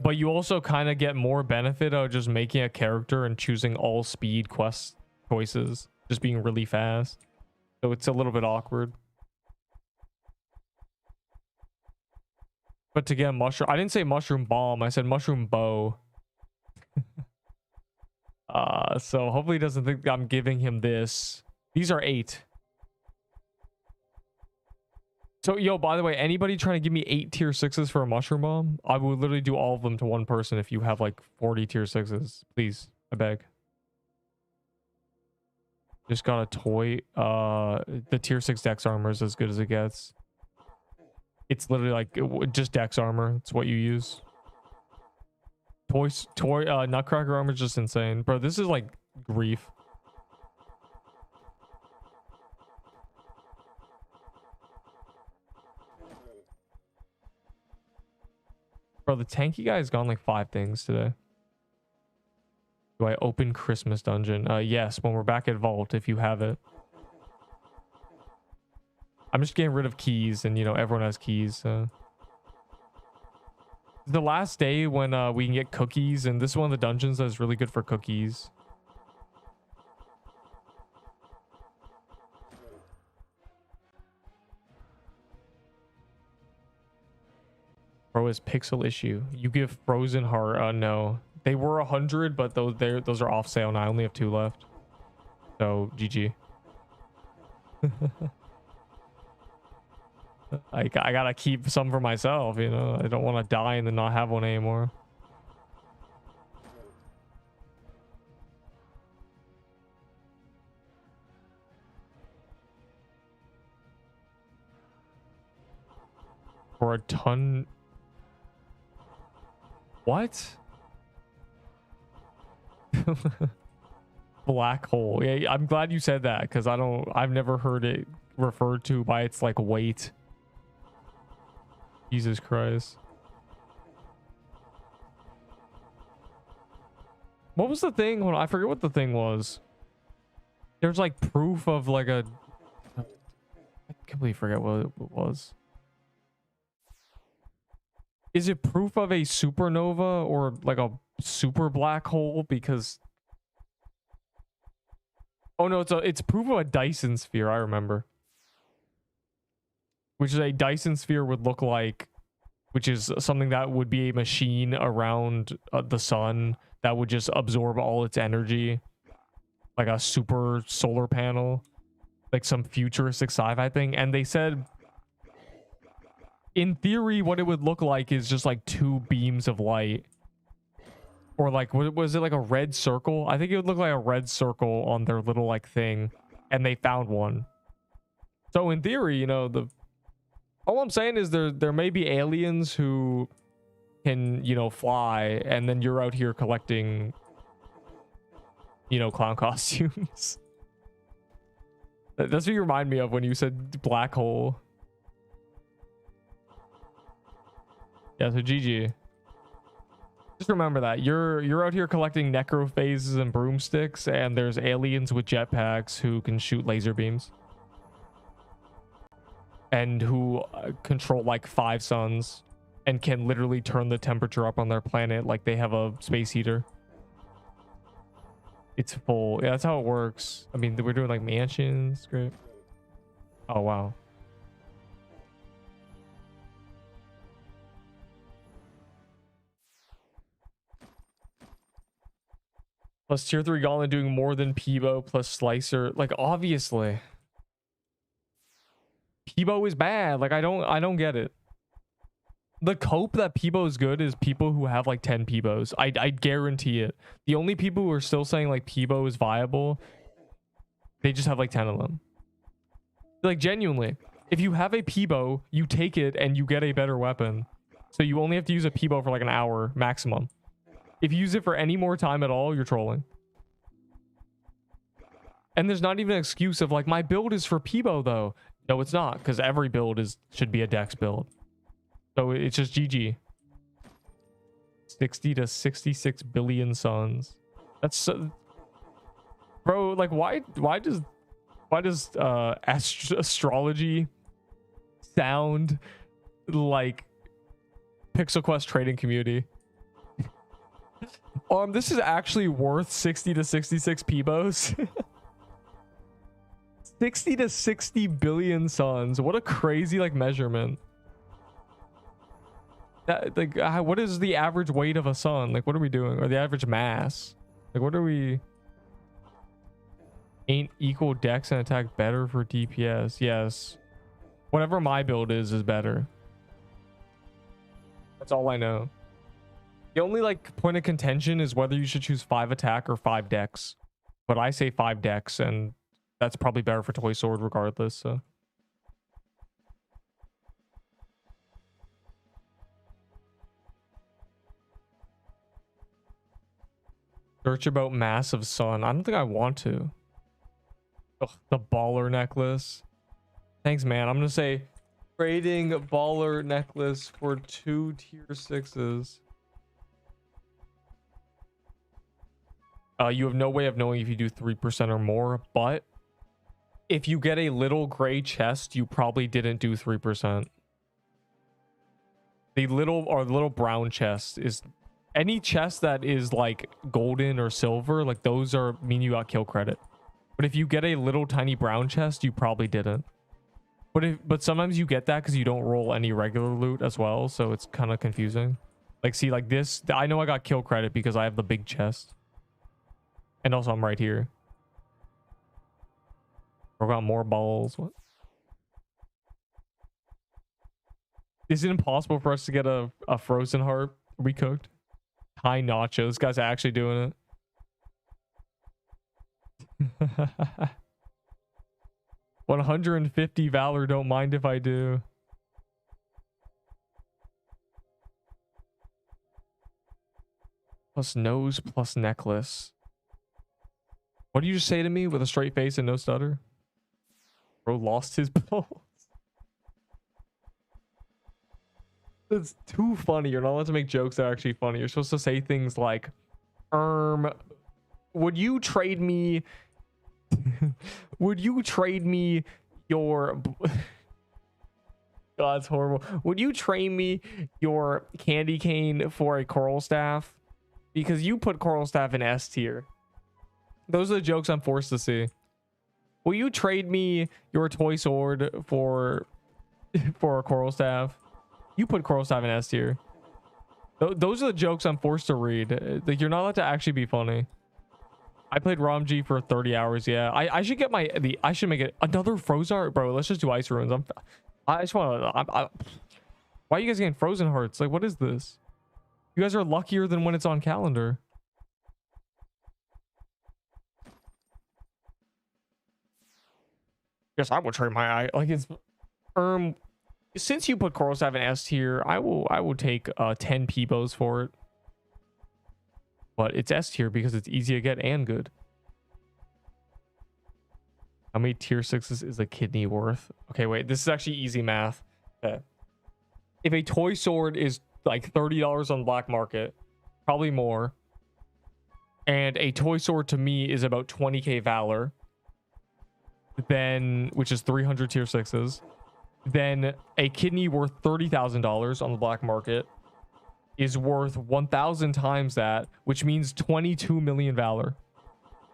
[SPEAKER 1] But you also kind of get more benefit of just making a character and choosing all speed quest choices, just being really fast. So it's a little bit awkward. But to get a mushroom, I didn't say mushroom bomb, I said mushroom bow. So hopefully he doesn't think I'm giving him this. These are 8. So, yo, by the way, anybody trying to give me 8 tier 6s for a mushroom bomb? I would literally do all of them to one person if you have like 40 tier 6s. Please, I beg. Just got a toy. The tier 6 dex armor is as good as it gets. It's literally like just dex armor. It's what you use. Nutcracker armor is just insane. Bro, this is like grief. Bro, the tanky guy has gone like 5 things today. Do I open Christmas dungeon? Yes, when we're back at Vault, if you have it. I'm just getting rid of keys, and you know everyone has keys. So. The last day when we can get cookies, and this is one of the dungeons that is really good for cookies. Bro, is pixel issue. You give frozen heart. No, they were 100, but those are off sale now. I only have 2 left. So GG. I gotta keep some for myself, you know. I don't want to die and then not have one anymore. For a ton. What? Black hole. Yeah, I'm glad you said that, because I've never heard it referred to by its like weight. Jesus Christ. What was the thing? Hold on, I forget what the thing was. There's like proof of like a... I completely forget what it was. Is it proof of a supernova or like a super black hole? Because... Oh no, it's proof of a Dyson sphere, I remember. Which is a Dyson sphere would look like, which is something that would be a machine around the sun that would just absorb all its energy. Like a super solar panel. Like some futuristic sci-fi thing. And they said, in theory, what it would look like is just like 2 beams of light. Or like, was it like a red circle? I think it would look like a red circle on their little like thing. And they found one. So in theory, you know, all I'm saying is there may be aliens who can, you know, fly, and then you're out here collecting, you know, clown costumes. That's what you remind me of when you said black hole. Yeah, so GG. Just remember that you're out here collecting necrophases and broomsticks, and there's aliens with jetpacks who can shoot laser beams. And who control like 5 suns and can literally turn the temperature up on their planet like they have a space heater. It's full. Yeah, that's how it works. I mean, we're doing like mansions. Great. Oh, wow. Plus tier 3 Gauntlet doing more than Peebo plus Slicer. Like, obviously. Peebo is bad. Like, I don't get it. The cope that Peebo is good is people who have like 10 Peebos. I guarantee it. The only people who are still saying like Peebo is viable, they just have like 10 of them. Like, genuinely, if you have a Peebo, you take it and you get a better weapon. So you only have to use a Peebo for like an hour maximum. If you use it for any more time at all, you're trolling. And there's not even an excuse of like, my build is for Peebo though. No, it's not, because every build should be a Dex build. So it's just GG. 60 to 66 billion suns. That's so... Bro, like, why does astrology sound like Pixel Quest trading community? This is actually worth 60 to 66 Peebos. 60 to 60 billion suns. What a crazy like measurement. That, like, what is the average weight of a sun? Like, what are we doing? Or the average mass? Like, what are we? Ain't equal dex and attack better for DPS? Yes. Whatever my build is better. That's all I know. The only like point of contention is whether you should choose 5 attack or 5 dex. But I say 5 dex, and that's probably better for Toy Sword regardless. So. Search about massive sun. I don't think I want to. Ugh, the baller necklace. Thanks, man. I'm gonna say trading baller necklace for 2 tier 6s. You have no way of knowing if you do 3% or more, but if you get a little gray chest, you probably didn't do 3%. The little brown chest is any chest that is like golden or silver, like those are mean you got kill credit. But if you get a little tiny brown chest, you probably didn't. But sometimes you get that because you don't roll any regular loot as well, so it's kind of confusing. Like, see, like this, I know I got kill credit because I have the big chest. And also I'm right here. I got more balls. What? Is it impossible for us to get a frozen heart recooked? High nacho. This guy's actually doing it. 150 valor. Don't mind if I do. Plus nose plus necklace. What did you just say to me with a straight face and no stutter? Bro lost his balls. It's too funny. You're not allowed to make jokes that are actually funny. You're supposed to say things like, would you trade me would you trade me your God, it's horrible. Would you trade me your candy cane for a coral staff? Because you put coral staff in S tier. Those are the jokes I'm forced to see. Will you trade me your toy sword for a coral staff? You put coral staff in S tier. Those are the jokes I'm forced to read. Like, you're not allowed to actually be funny. I played ROMG for 30 hours. Yeah, I should get I should make it another frozen heart, bro. Let's just do ice runes. I just want to. Why are you guys getting frozen hearts? Like, what is this? You guys are luckier than when it's on calendar. Yes, I will trade my eye. Like, it's since you put coral staff in S tier, I will take 10 Peebos for it. But it's S tier because it's easy to get and good. How many tier 6s is a kidney worth? Okay, wait, this is actually easy math. Okay. If a toy sword is like $30 on the black market, probably more, and a toy sword to me is about 20k valor, then, which is 300 tier 6s, then a kidney worth $30,000 on the black market is worth 1,000 times that, which means 22 million valor.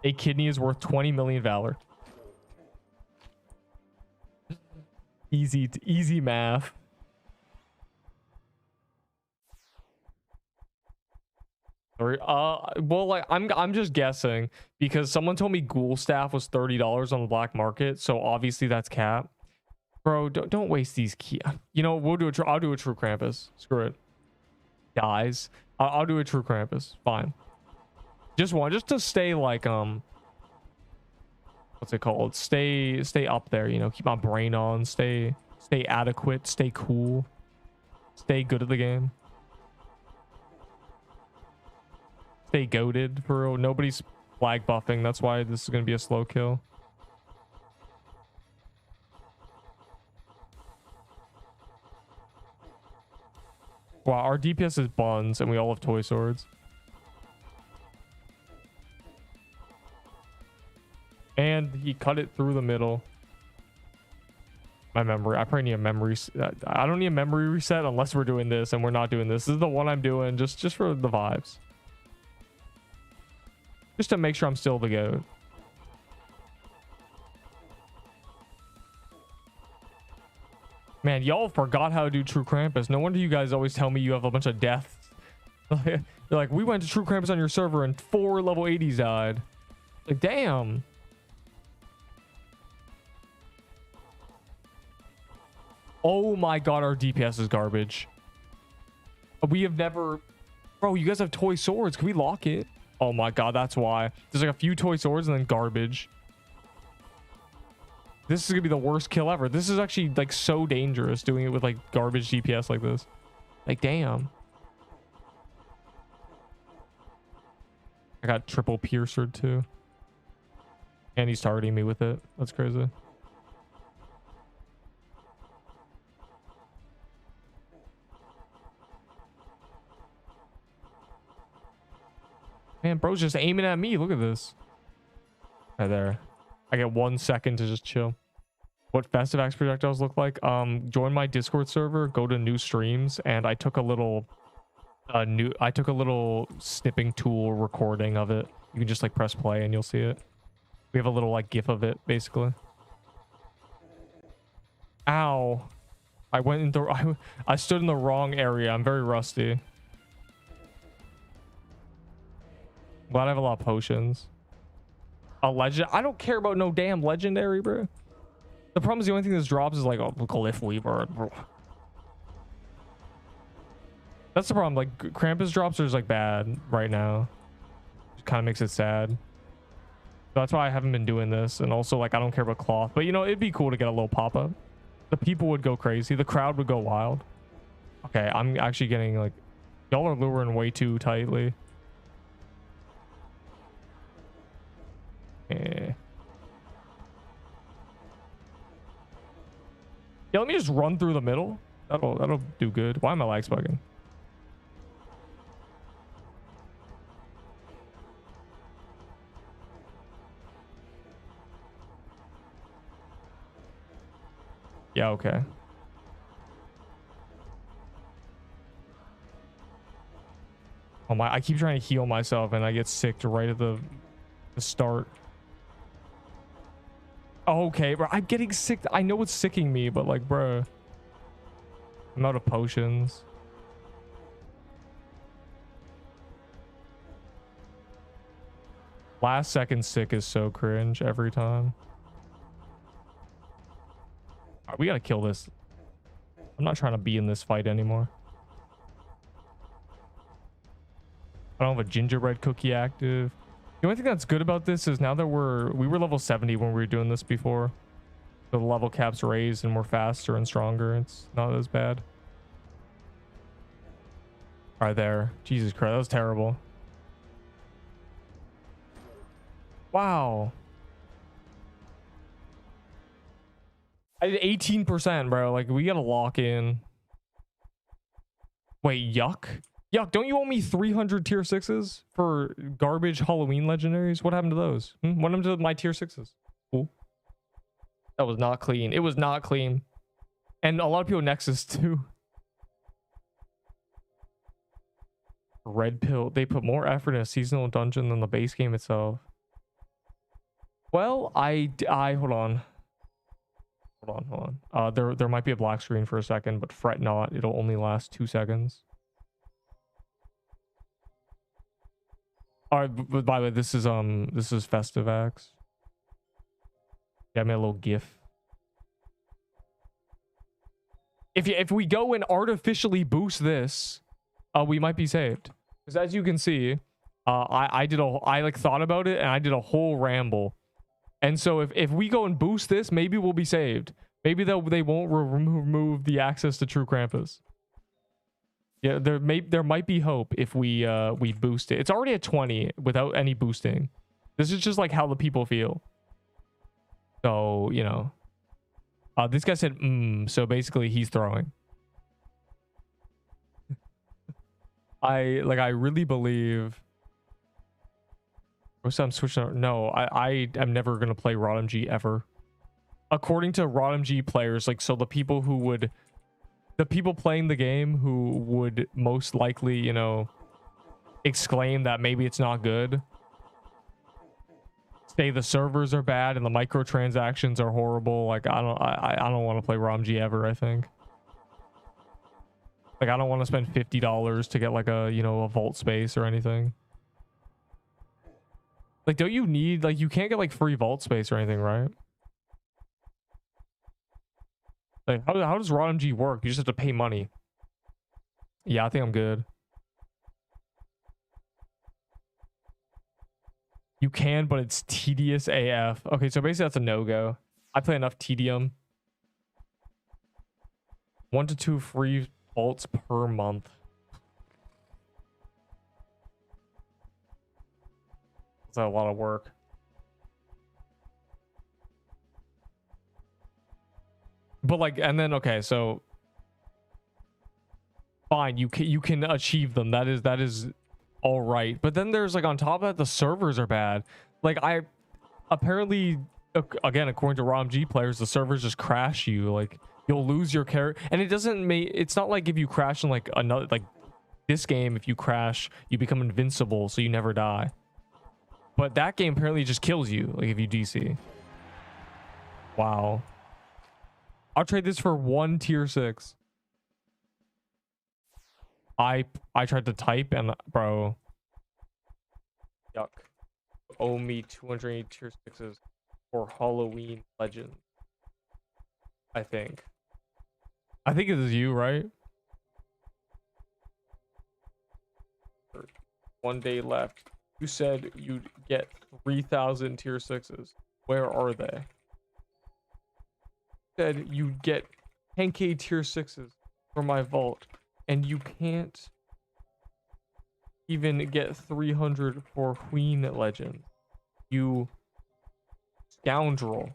[SPEAKER 1] A kidney is worth 20 million valor. Easy math. Well, like I'm just guessing because someone told me ghoul staff was $30 on the black market, so obviously that's cap. Bro, don't waste these key. You know, I'll do a true Krampus. Screw it. Dies. I'll do a true Krampus. Fine. Just to stay like what's it called? Stay up there, you know, keep my brain on, stay adequate, stay cool, stay good at the game. Stay goated for real. Nobody's flag buffing. That's why this is gonna be a slow kill. Wow, our DPS is buns and we all have toy swords. And he cut it through the middle. My memory. I probably need a memory. I don't need a memory reset unless we're doing this, and we're not doing this. This is the one I'm doing just for the vibes. Just to make sure I'm still the GOAT. Man, y'all forgot how to do True Krampus. No wonder you guys always tell me you have a bunch of deaths. You're like, we went to True Krampus on your server and 4 level 80s died. Like, damn. Oh my god, our DPS is garbage. We have never... Bro, you guys have toy swords. Can we lock it? Oh my god, that's why. There's like a few toy swords and then garbage. This is gonna be the worst kill ever. This is actually like so dangerous doing it with like garbage DPS like this. Like, damn. I got triple piercered too. And he's targeting me with it. That's crazy. Man, bro's just aiming at me. Look at this. Right there. I get 1 second to just chill. What festive axe projectiles look like? Join my Discord server, go to new streams, and I took a little snipping tool recording of it. You can just like press play and you'll see it. We have a little like gif of it basically. Ow. I went into I stood in the wrong area. I'm very rusty. Glad I have a lot of potions. A legend. I don't care about no damn legendary, bro. The problem is the only thing that drops is like a glyph weaver. That's the problem. Like Krampus drops are just like bad right now. It kind of makes it sad. So that's why I haven't been doing this. And also like I don't care about cloth, but you know, it'd be cool to get a little pop-up. The people would go crazy. The crowd would go wild. Okay, I'm actually getting like, y'all are luring way too tightly. Yeah, let me just run through the middle. That'll do good. Why am I lag spugging? Yeah, okay. Oh my, I keep trying to heal myself and I get sick right at the start. Okay, bro, I'm getting sick. I know it's sicking me, but like, bro, I'm out of potions. Last second sick is so cringe every time. All right, we gotta kill this. I'm not trying to be in this fight anymore. I don't have a gingerbread cookie active. The only thing that's good about this is now that we were level 70 when we were doing this before. So the level cap's raised and we're faster and stronger. It's not as bad. All right, there. Jesus Christ, that was terrible. Wow. I did 18%, bro. Like, we gotta lock in. Wait, yuck? Yuck, don't you owe me 300 tier 6s for garbage Halloween legendaries? What happened to those? What happened to my tier 6s? Cool. That was not clean. It was not clean. And a lot of people Nexus too. Red pill. They put more effort in a seasonal dungeon than the base game itself. Well, hold on. Hold on. There might be a black screen for a second, but fret not. It'll only last 2 seconds. All right, but by the way, this is Festive Axe. Got me a little GIF. If we go and artificially boost this, we might be saved. Because as you can see, I like thought about it and I did a whole ramble. And so if we go and boost this, maybe we'll be saved. Maybe they won't remove the access to True Krampus. Yeah, there might be hope if we boost it. It's already at 20 without any boosting. This is just like how the people feel. So, you know. This guy said, so basically he's throwing. I really believe. I'm switching. No, I am never gonna play ROTMG ever. According to ROTMG players, like, so the people playing the game who would most likely, you know, exclaim that maybe it's not good, say the servers are bad and the microtransactions are horrible. Like, I don't want to play ROTMG ever. I think, like, I don't want to spend $50 to get like a, you know, a vault space or anything. Like, don't you need, like, you can't get like free vault space or anything, right? Like, how does ROTMG work? You just have to pay money. Yeah, I think I'm good. You can, but it's tedious AF. Okay, so basically that's a no-go. I play enough tedium. 1 to 2 free vaults per month. That's a lot of work. But like, and then, okay, so fine, you can achieve them. That is all right. But then there's like, on top of that, the servers are bad. Like, apparently again, according to ROMG players, the servers just crash you. Like, you'll lose your character, and it doesn't make. It's not like if you crash in like another, like this game, if you crash, you become invincible, so you never die. But that game apparently just kills you, like if you DC. Wow. I'll trade this for one tier 6. I tried to type and bro. Yuck. Owe me 280 tier 6s for Halloween Legend. I think it is you, right? 1 day left. You said you'd get 3,000 tier 6s. Where are they? Said you'd get 10k tier 6s for my vault, and you can't even get 300 for Queen Legend. You scoundrel.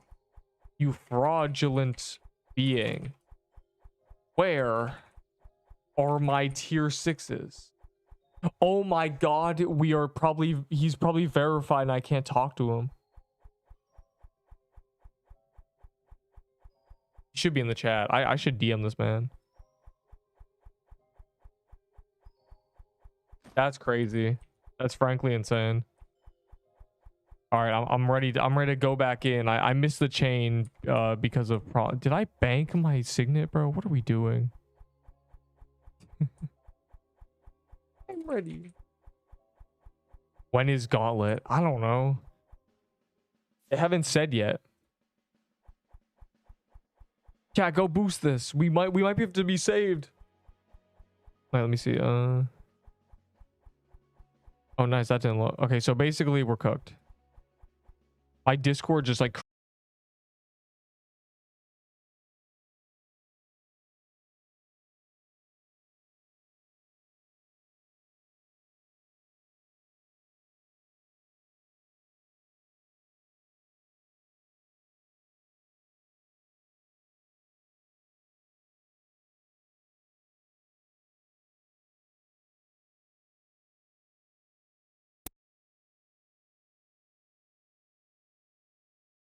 [SPEAKER 1] You fraudulent being. Where are my tier 6s? Oh my god, he's probably verified and I can't talk to him. He should be in the chat. I should DM this man. That's crazy. That's frankly insane. All right, I'm ready. I'm ready to go back in. I missed the chain because of did I bank my signet, bro? What are we doing? I'm ready. When is Gauntlet? I don't know. They haven't said yet. Chat, go boost this. We might be able to be saved. Wait, let me see. Oh, nice. That didn't look. Okay, so basically we're cooked. My Discord just like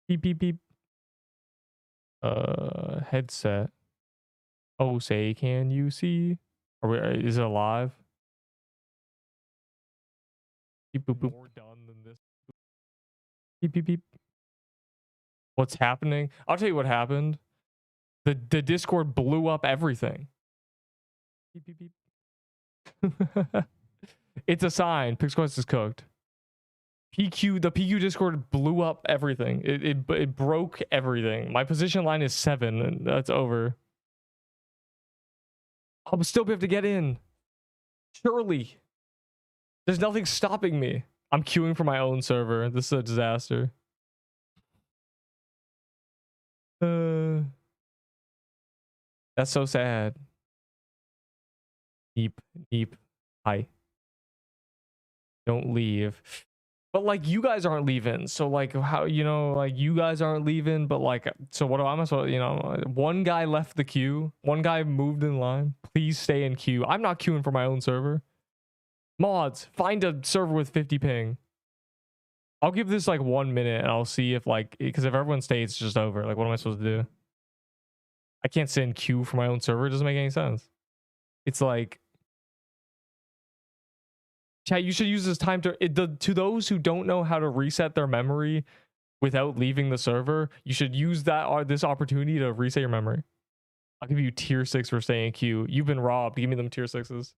[SPEAKER 1] beep beep beep. Headset. Oh, say, can you see? Is it alive? Beep boop boop. More done than this. Beep beep beep. What's happening? I'll tell you what happened. The Discord blew up everything. Beep beep beep. It's a sign. Pixelmas is cooked. The PQ Discord blew up everything. It broke everything. My position line is 7, and that's over. I'll still be able to get in. Surely. There's nothing stopping me. I'm queuing for my own server. This is a disaster. That's so sad. Deep. Hi. Don't leave. But like, you guys aren't leaving. So like, how, you know, like you guys aren't leaving, but like, so what am I supposed, you know, one guy left the queue. One guy moved in line. Please stay in queue. I'm not queuing for my own server. Mods, find a server with 50 ping. I'll give this like 1 minute and I'll see if like, because if everyone stays, it's just over. Like, what am I supposed to do? I can't sit in queue for my own server. It doesn't make any sense. It's like, chat, you should use this time to those who don't know how to reset their memory without leaving the server, you should use this opportunity to reset your memory. I'll give you tier 6 for staying in queue. You've been robbed. Give me them tier 6s.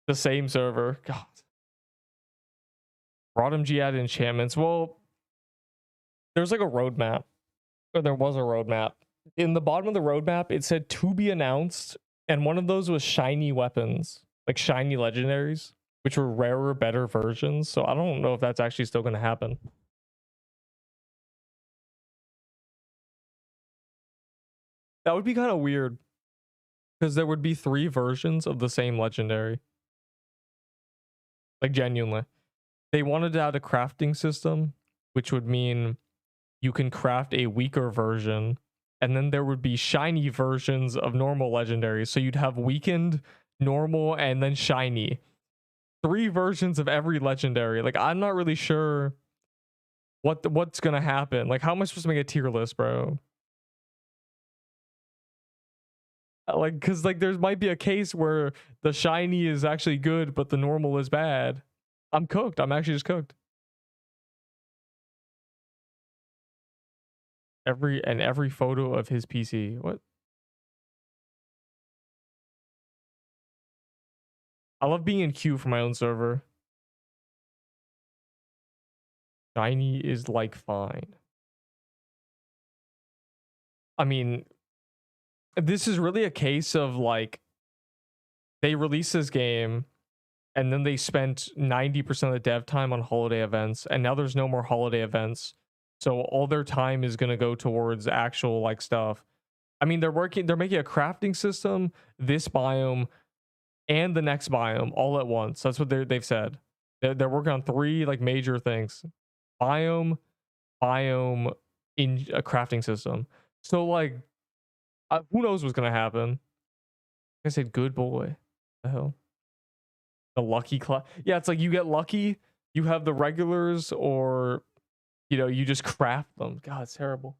[SPEAKER 1] The same server. God. ROMG added enchantments. Well, there's like a roadmap. Or there was a roadmap. In the bottom of the roadmap, it said to be announced, and one of those was shiny weapons. Like shiny legendaries, which were rarer, better versions. So I don't know if that's actually still going to happen. That would be kind of weird, because there would be 3 versions of the same legendary. Like, genuinely. They wanted to add a crafting system, which would mean you can craft a weaker version, and then there would be shiny versions of normal legendaries. So you'd have weakened, normal, and then shiny. 3 versions of every legendary. Like, I'm not really sure what's gonna happen? Like, how am I supposed to make a tier list, bro? Like, because like there might be a case where the shiny is actually good, but the normal is bad. I'm cooked. I'm actually just cooked. Every photo of his PC. What? I love being in queue for my own server. Shiny is like fine. I mean, this is really a case of like they released this game and then they spent 90% of the dev time on holiday events, and now there's no more holiday events. So all their time is going to go towards actual like stuff. I mean, they're making a crafting system, this biome, and the next biome all at once. That's what they've said. They're working on 3 like major things: biome, in a crafting system. So like, who knows what's gonna happen? I said, good boy. The hell, the lucky class. Yeah, it's like you get lucky. You have the regulars, or you just craft them. God, it's terrible.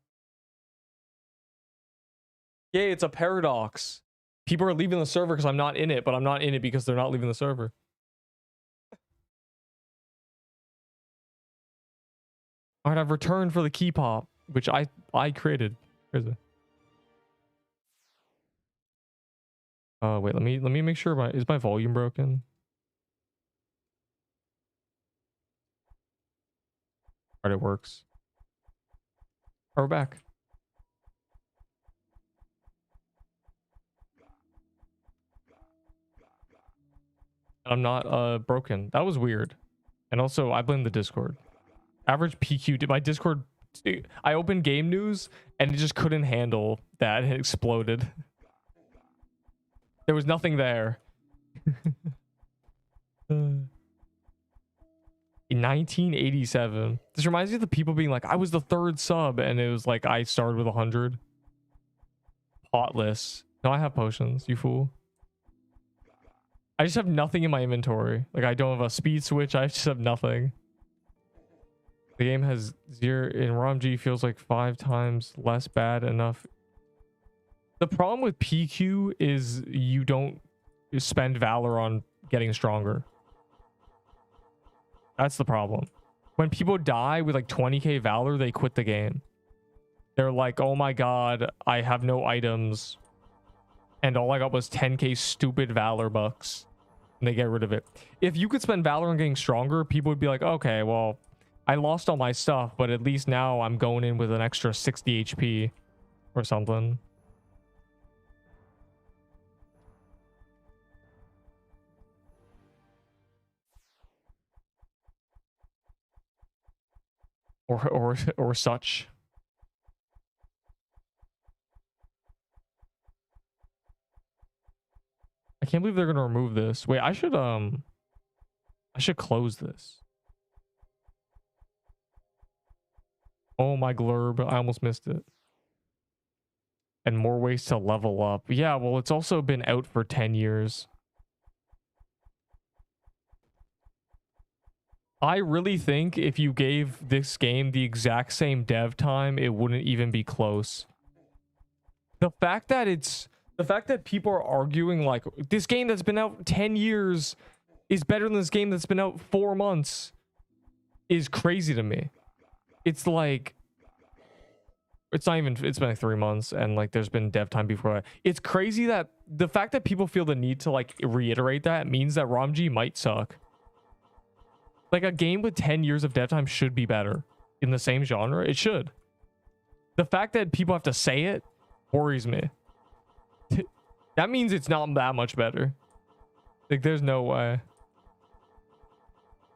[SPEAKER 1] Yeah, it's a paradox. People are leaving the server because I'm not in it, but I'm not in it because they're not leaving the server. All right, I've returned for the key pop, which I created. Where's it? Wait, let me make sure is my volume broken? All right, it works. We're back. I'm not broken. That was weird. And also, I blame the Discord. Average PQ. Did my Discord? I opened game news and it just couldn't handle that. It exploded. There was nothing there. In 1987. This reminds me of the people being like, I was the 3rd sub, and it was like I started with 100. Potless. No, I have potions, you fool. I just have nothing in my inventory. Like, I don't have a speed switch. I just have nothing. The game has 0 in ROMG, feels like 5 times less bad enough. The problem with PQ is you don't spend Valor on getting stronger. That's the problem. When people die with like 20k Valor, they quit the game. They're like, oh my god, I have no items. And all I got was 10k stupid Valor bucks. And they get rid of it. If you could spend Valor on getting stronger, people would be like, okay, well, I lost all my stuff, but at least now I'm going in with an extra 60 HP or something. Or such. I can't believe they're gonna remove this. Wait, I should close this. Oh my glurb, I almost missed it. And more ways to level up. Yeah, well, it's also been out for 10 years. I really think if you gave this game the exact same dev time, it wouldn't even be close. The fact that people are arguing like this game that's been out 10 years is better than this game that's been out 4 months is crazy to me. It's like, it's been like 3 months, and like there's been dev time before that. It's crazy that the fact that people feel the need to like reiterate that means that ROMG might suck. Like, a game with 10 years of dev time should be better in the same genre. It should. The fact that people have to say it worries me. That means it's not that much better. Like, there's no way.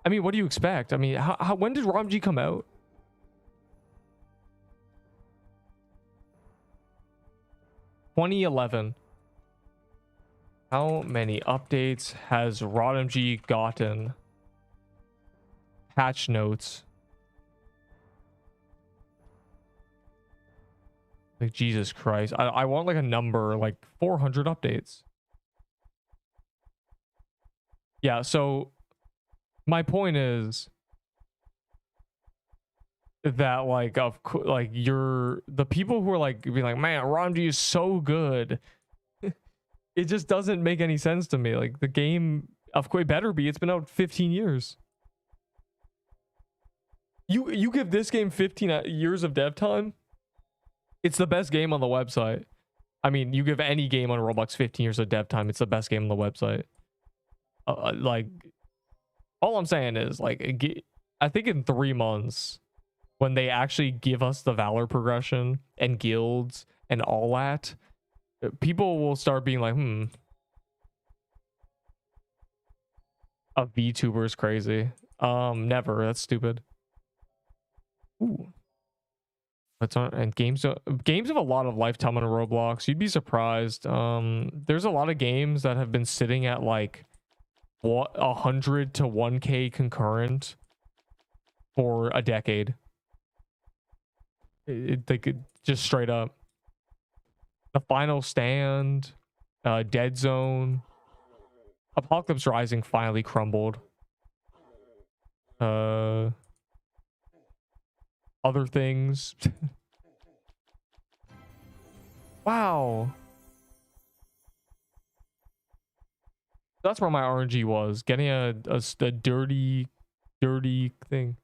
[SPEAKER 1] I mean, what do you expect? I mean, when did ROMG come out? (2011). How many updates has ROMG gotten? Patch notes. Like, Jesus Christ. I want like a number, like 400 updates. Yeah, so my point is, that like like you're the people who are like being like, man, ROMG is so good. It just doesn't make any sense to me. Like the game, of course, it better be. It's been out 15 years. You give this game 15 years of dev time, it's the best game on the website. I mean, you give any game on Roblox 15 years of dev time, it's the best game on the website. Like, all I'm saying is, like, I think in 3 months, when they actually give us the Valor progression and guilds and all that, people will start being like, a VTuber is crazy. Never. That's stupid. Ooh. That's on, and games have a lot of lifetime on Roblox. You'd be surprised. There's a lot of games that have been sitting at like 100 to 1K concurrent for a decade. They could just straight up. The Final Stand, Dead Zone, Apocalypse Rising finally crumbled. Other things. Wow. That's where my RNG was. Getting a dirty thing.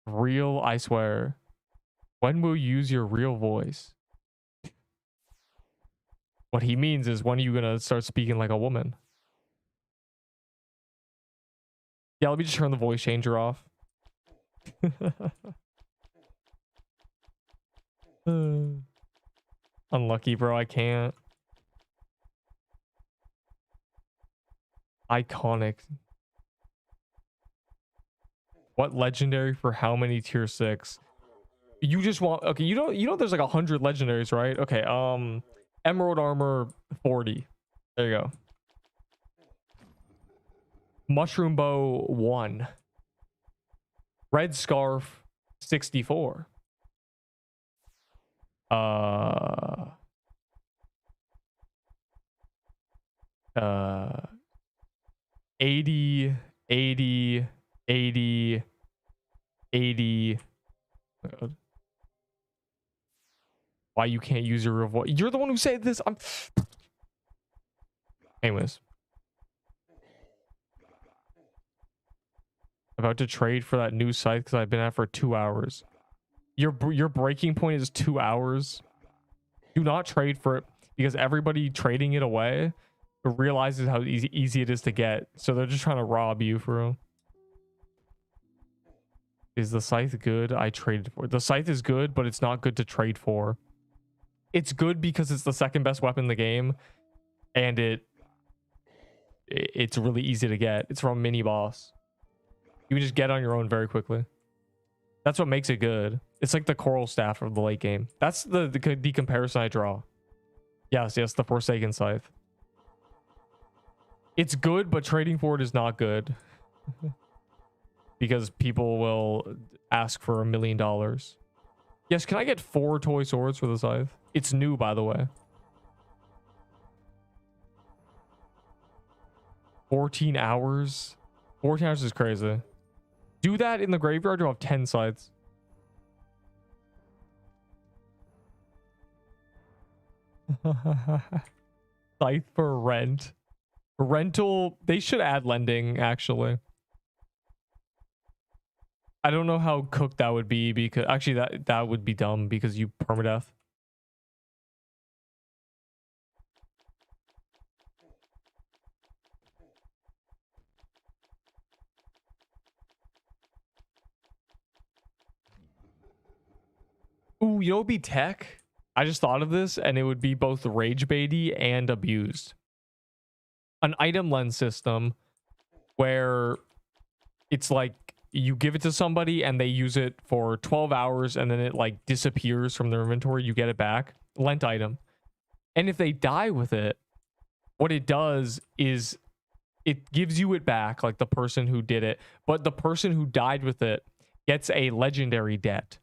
[SPEAKER 1] Real, I swear. When will you use your real voice? What he means is, when are you gonna start speaking like a woman? Yeah, let me just turn the voice changer off. Unlucky, bro. I can't. Iconic. What legendary for how many tier 6? You just want, okay, you know there's like 100 legendaries, right? Okay, Emerald Armor 40. There you go. Mushroom Bow 1. Red Scarf 64. 80 80 80 80. Why you can't use your real voice? You're the one who said this. Anyways, about to trade for that new site because I've been at for 2 hours. Your breaking point is 2 hours. Do not trade for it, because everybody trading it away realizes how easy it is to get. So they're just trying to rob you for real. Is the scythe good? I traded for it. The scythe is good, but it's not good to trade for. It's good because it's the second best weapon in the game, and it's really easy to get. It's from a mini boss. You can just get on your own very quickly. That's what makes it good. It's like the coral staff of the late game. That's the comparison I draw. Yes, the Forsaken Scythe. It's good, but trading for it is not good. Because people will ask for $1 million. Yes, can I get 4 toy swords for the scythe? It's new, by the way. 14 hours? 14 hours is crazy. Do that in the graveyard, you'll have 10 scythes. Scythe for rent. Rental, they should add lending, actually. I don't know how cooked that would be, because actually that would be dumb because you permadeath. Ooh, you know, it'd be tech. I just thought of this, and it would be both rage baity and abused. An item lens system where it's like you give it to somebody and they use it for 12 hours and then it like disappears from their inventory. You get it back. Lent item. And if they die with it, what it does is it gives you it back, like the person who did it, but the person who died with it gets a legendary debt.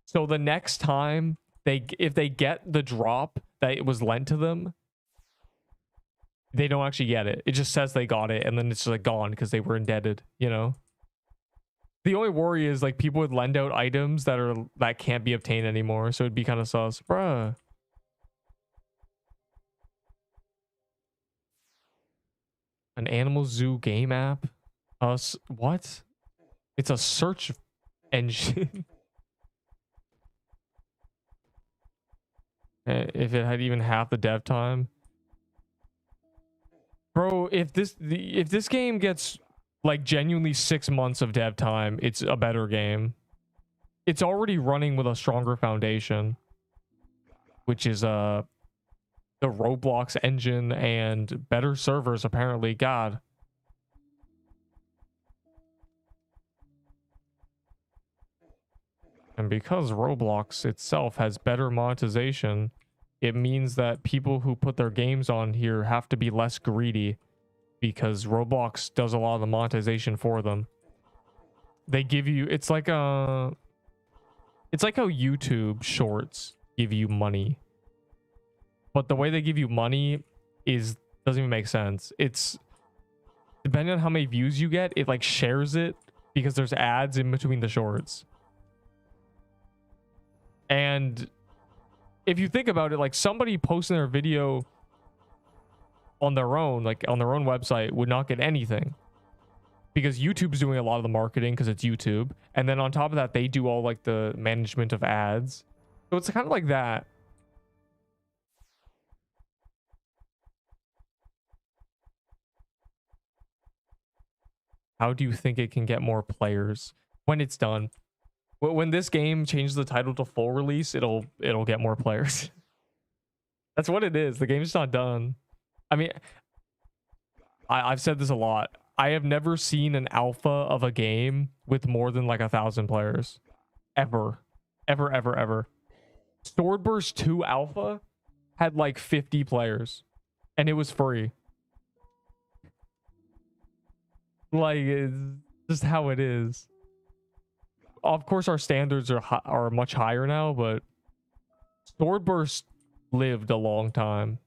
[SPEAKER 1] So the next time if they get the drop that it was lent to them, they don't actually get it. It just says they got it, and then it's just like gone because they were indebted, you know? The only worry is like people would lend out items that can't be obtained anymore, so it'd be kind of sus, bruh. An animal zoo game app? Us? What? It's a search engine. If it had even half the dev time, bro. If this game gets like genuinely 6 months of dev time, it's a better game. It's already running with a stronger foundation, which is the Roblox engine and better servers apparently. God. And because Roblox itself has better monetization, it means that people who put their games on here have to be less greedy because Roblox does a lot of the monetization for them. They give you, it's like how YouTube shorts give you money. But the way they give you money doesn't even make sense. It's depending on how many views you get, it like shares it because there's ads in between the shorts. And if you think about it, like somebody posting their video on their own, like on their own website, would not get anything because YouTube's doing a lot of the marketing because it's YouTube. And then on top of that, they do all like the management of ads. So it's kind of like that. How do you think it can get more players when it's done? When this game changes the title to full release, it'll get more players. That's what it is. The game's not done. I mean, I've said this a lot. I have never seen an alpha of a game with more than like 1,000 players. Ever. Swordburst 2 alpha had like 50 players. And it was free. Like, it's just how it is. Of course, our standards are much higher now, but Swordburst lived a long time.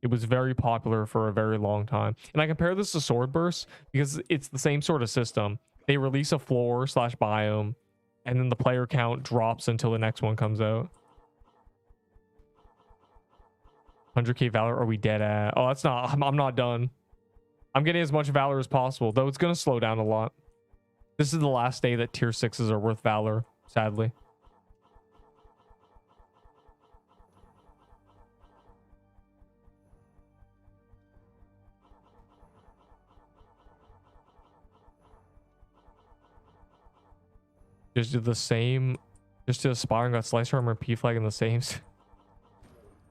[SPEAKER 1] It was very popular for a very long time. And I compare this to Swordburst because it's the same sort of system. They release a floor / biome, and then the player count drops until the next one comes out. 100k Valor, are we dead at? Oh, that's not, I'm not done. I'm getting as much Valor as possible, though it's going to slow down a lot. This is the last day that tier 6s are worth Valor, sadly. Just do the same. Just do Aspire and got Slicer Armor and P-Flag in the same.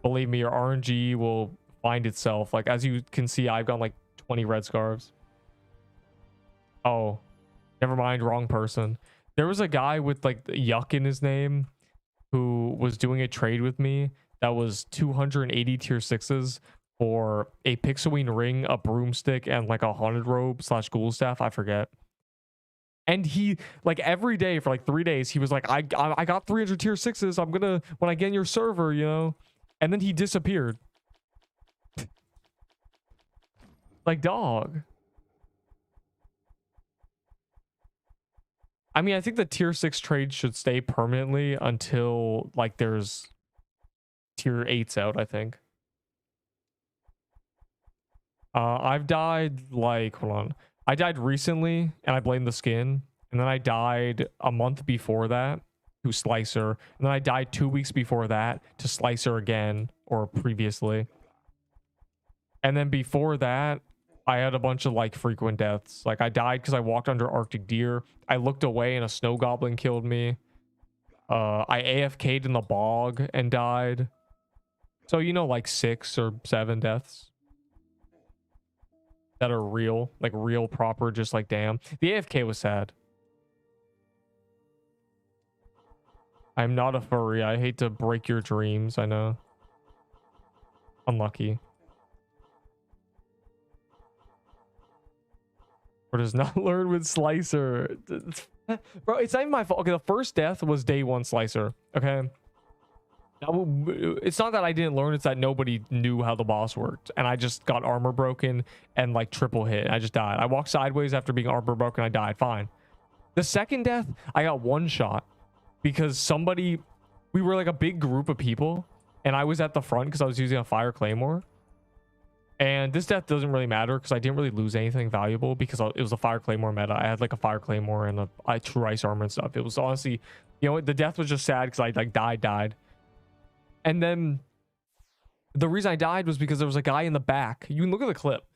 [SPEAKER 1] Believe me, your RNG will find itself. Like, as you can see, I've got like 20 red scarves. Oh. Never mind, wrong person. There was a guy with like Yuck in his name who was doing a trade with me that was 280 tier 6s for a Pixelween ring, a broomstick, and like a haunted robe / ghoul staff. I forget. And he, like, every day for like 3 days, he was like, I got 300 tier 6s. I'm gonna, when I get in your server, you know. And then he disappeared. Like, dog. I mean, I think the tier 6 trade should stay permanently until like there's tier 8s out, I think. I've died like, hold on. I died recently and I blamed the skin. And then I died a month before that to Slicer. And then I died 2 weeks before that to Slicer again, or previously. And then before that, I had a bunch of like frequent deaths. Like I died because I walked under Arctic Deer. I looked away and a snow goblin killed me. I AFK'd in the bog and died. So, you know, like 6 or 7 deaths that are real, like real proper, just like damn. The AFK was sad. I'm not a furry. I hate to break your dreams. I know. Unlucky. Or does not learn with Slicer. Bro, it's not even my fault. Okay, the first death was day 1 Slicer. Okay. It's not that I didn't learn, it's that nobody knew how the boss worked. And I just got armor broken and like triple hit. I just died. I walked sideways after being armor broken. I died. Fine. The second death, I got one shot because somebody, we were like a big group of people and I was at the front because I was using a fire claymore. And this death doesn't really matter because I didn't really lose anything valuable because it was a fire claymore meta. I had like a fire claymore and a true ice armor and stuff. It was honestly, you know, the death was just sad because I like died. And then the reason I died was because there was a guy in the back. You can look at the clip.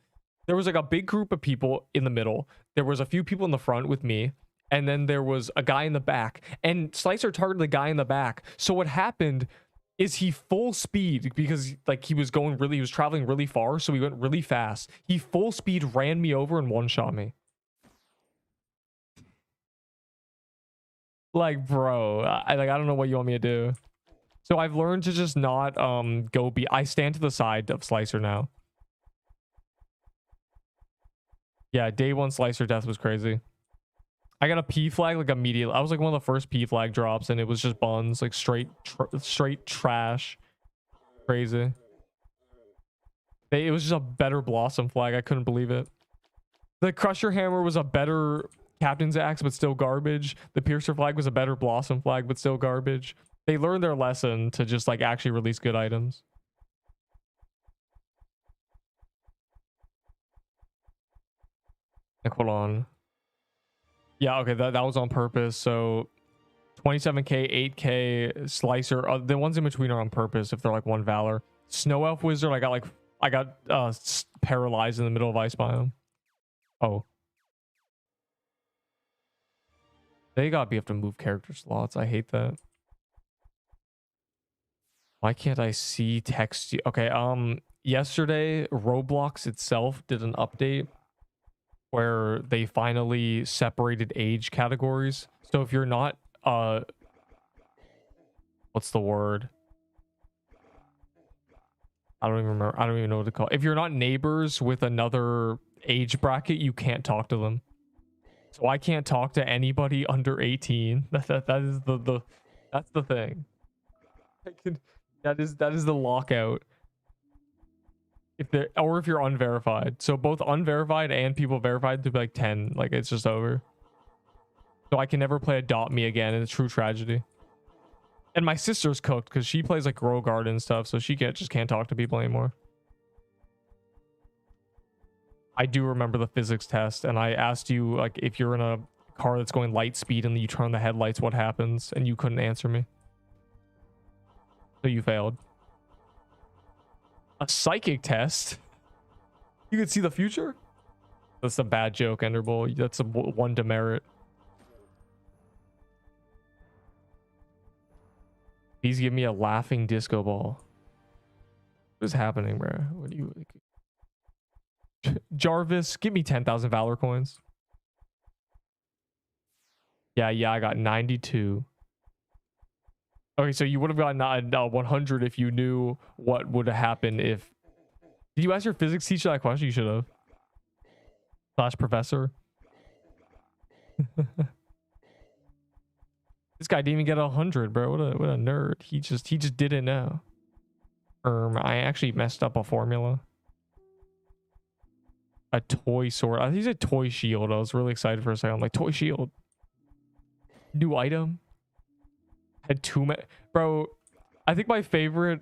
[SPEAKER 1] There was like a big group of people in the middle. There was a few people in the front with me. And then there was a guy in the back. And Slicer targeted the guy in the back. So what happened is he full speed, because like he was traveling really far. So he went really fast. He full speed ran me over and one-shot me. Like, bro, I don't know what you want me to do. So I've learned to just not I stand to the side of Slicer now. Yeah, day one Slicer death was crazy. I got a P flag like immediately. I was like one of the first P flag drops and it was just buns, like straight trash. Crazy. It was just a better Blossom flag. I couldn't believe it. The Crusher Hammer was a better Captain's Axe, but still garbage. The Piercer flag was a better Blossom flag, but still garbage. They learned their lesson to just like actually release good items. Like, hold on. Yeah, okay, that was on purpose. So 27k, 8k, Slicer. The ones in between are on purpose if they're like one Valor. Snow Elf Wizard, I got paralyzed in the middle of Ice Biome. Oh. They got me have to move character slots. I hate that. Why can't I see text? Okay, yesterday Roblox itself did an update where they finally separated age categories. So if you're not what's the word? I don't even remember. I don't even know what to call it. If you're not neighbors with another age bracket, you can't talk to them. So I can't talk to anybody under 18. That is that's the thing. That is the lockout. If you're unverified. So both unverified and people verified to be like 10, like it's just over. So I can never play Adopt Me again, and it's true tragedy. And my sister's cooked because she plays like Grow Garden and stuff, so she just can't talk to people anymore. I do remember the physics test, and I asked you like if you're in a car that's going light speed and you turn on the headlights, what happens? And you couldn't answer me. So you failed. A psychic test? You could see the future? That's a bad joke, Enderbull. That's one demerit. Please give me a laughing disco ball. What is happening, bro? What do you... Jarvis, give me 10,000 Valor coins. Yeah, I got 92. Okay, so you would have gotten 100 if you knew what would have happened if... Did you ask your physics teacher that question? You should have. / professor. This guy didn't even get 100, bro. What a nerd. He just did it now. I actually messed up a formula. A toy sword. I think he said toy shield. I was really excited for a second. I'm like, toy shield. New item. Had too many. Bro, I think my favorite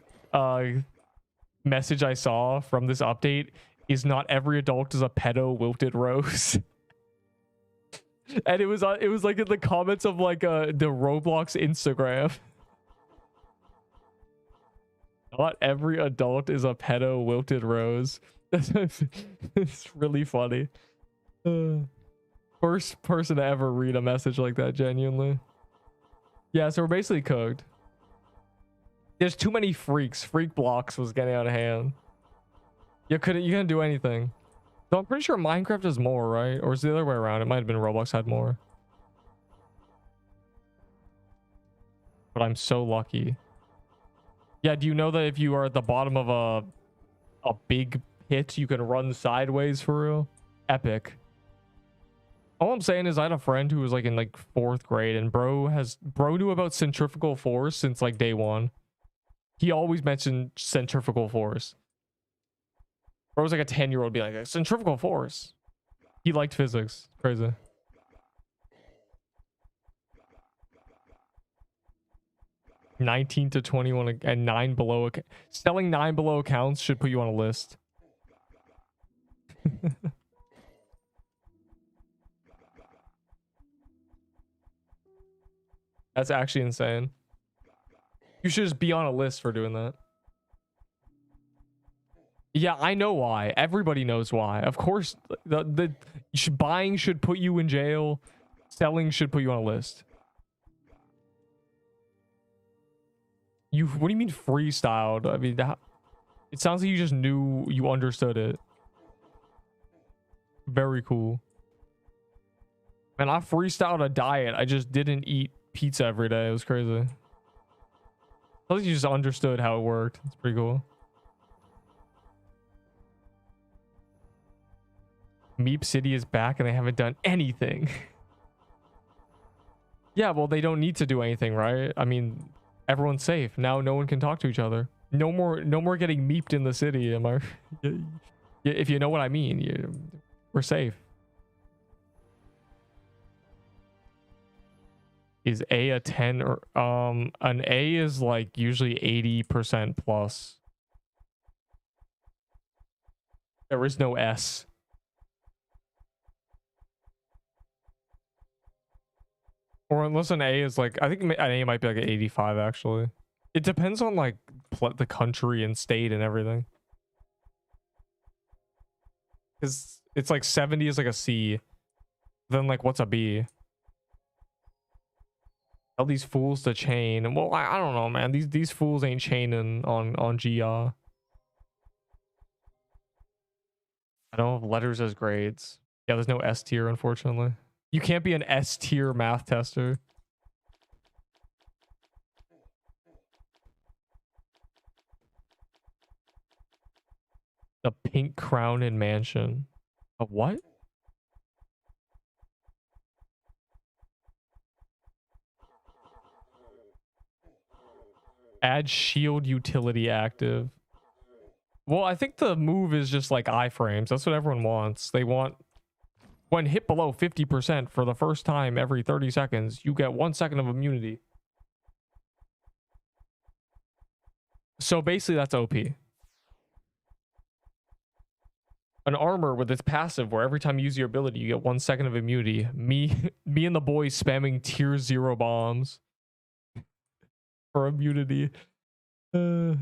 [SPEAKER 1] message I saw from this update is not every adult is a pedo wilted rose. And it was like in the comments of like the Roblox Instagram. Not every adult is a pedo wilted rose. It's really funny. First person to ever read a message like that, genuinely. Yeah, so we're basically cooked. There's too many freaks. Freak blocks was getting out of hand. You couldn't do anything. So I'm pretty sure Minecraft has more, right? Or is it the other way around? It might have been Roblox had more. But I'm so lucky. Yeah, do you know that if you are at the bottom of a big pit, you can run sideways for real? Epic. All I'm saying is I had a friend who was like in like 4th grade, and bro knew about centrifugal force since like day 1. He always mentioned centrifugal force. Bro was like a 10-year-old being like, centrifugal force. He liked physics. Crazy. 19 to 21 and 9 below. Selling 9 below accounts should put you on a list. That's actually insane. You should just be on a list for doing that. Yeah, I know why. Everybody knows why. Of course, buying should put you in jail. Selling should put you on a list. What do you mean freestyled? I mean, it sounds like you just knew, you understood it. Very cool. Man, I freestyled a diet. I just didn't eat pizza every day. It was crazy. I think you just understood how it worked. It's pretty cool. Meep City is back and they haven't done anything. Yeah, well, they don't need to do anything, right? I mean, everyone's safe. Now no one can talk to each other. No more getting meeped in the city. Am I? If you know what I mean, we're safe. Is A 10 or an A is like usually 80% plus. There is no S. Or unless an A is like, I think an A might be like an 85 actually. It depends on like the country and state and everything. Because it's like 70 is like a C. Then like what's a B? Tell these fools to chain. Well, I don't know, man. These fools ain't chaining on GR. I don't have letters as grades. Yeah, there's no S tier, unfortunately. You can't be an S tier math tester. The pink crown and mansion. A what? Add shield utility active. Well, I think the move is just like iframes. That's what everyone wants. They want, when hit below 50% for the first time every 30 seconds, you get 1 second of immunity. So basically that's OP. An armor with its passive where every time you use your ability, you get 1 second of immunity. Me and the boys spamming tier 0 bombs for immunity. Yeah,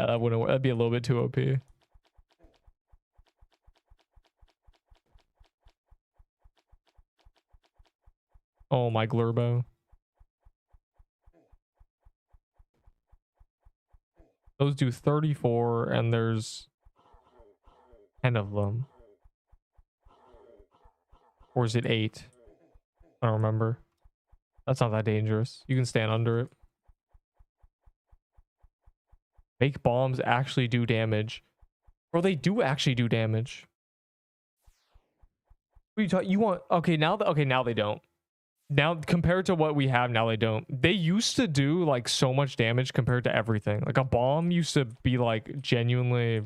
[SPEAKER 1] that'd be a little bit too OP. Oh my glurbo. Those do 34 and there's 10 of them. Or is it 8? I don't remember. That's not that dangerous. You can stand under it. Fake bombs actually do damage. Bro, they do actually do damage. What are you talking? You want? Okay, now they don't. Now compared to what we have now, they don't. They used to do like so much damage compared to everything. Like a bomb used to be like genuinely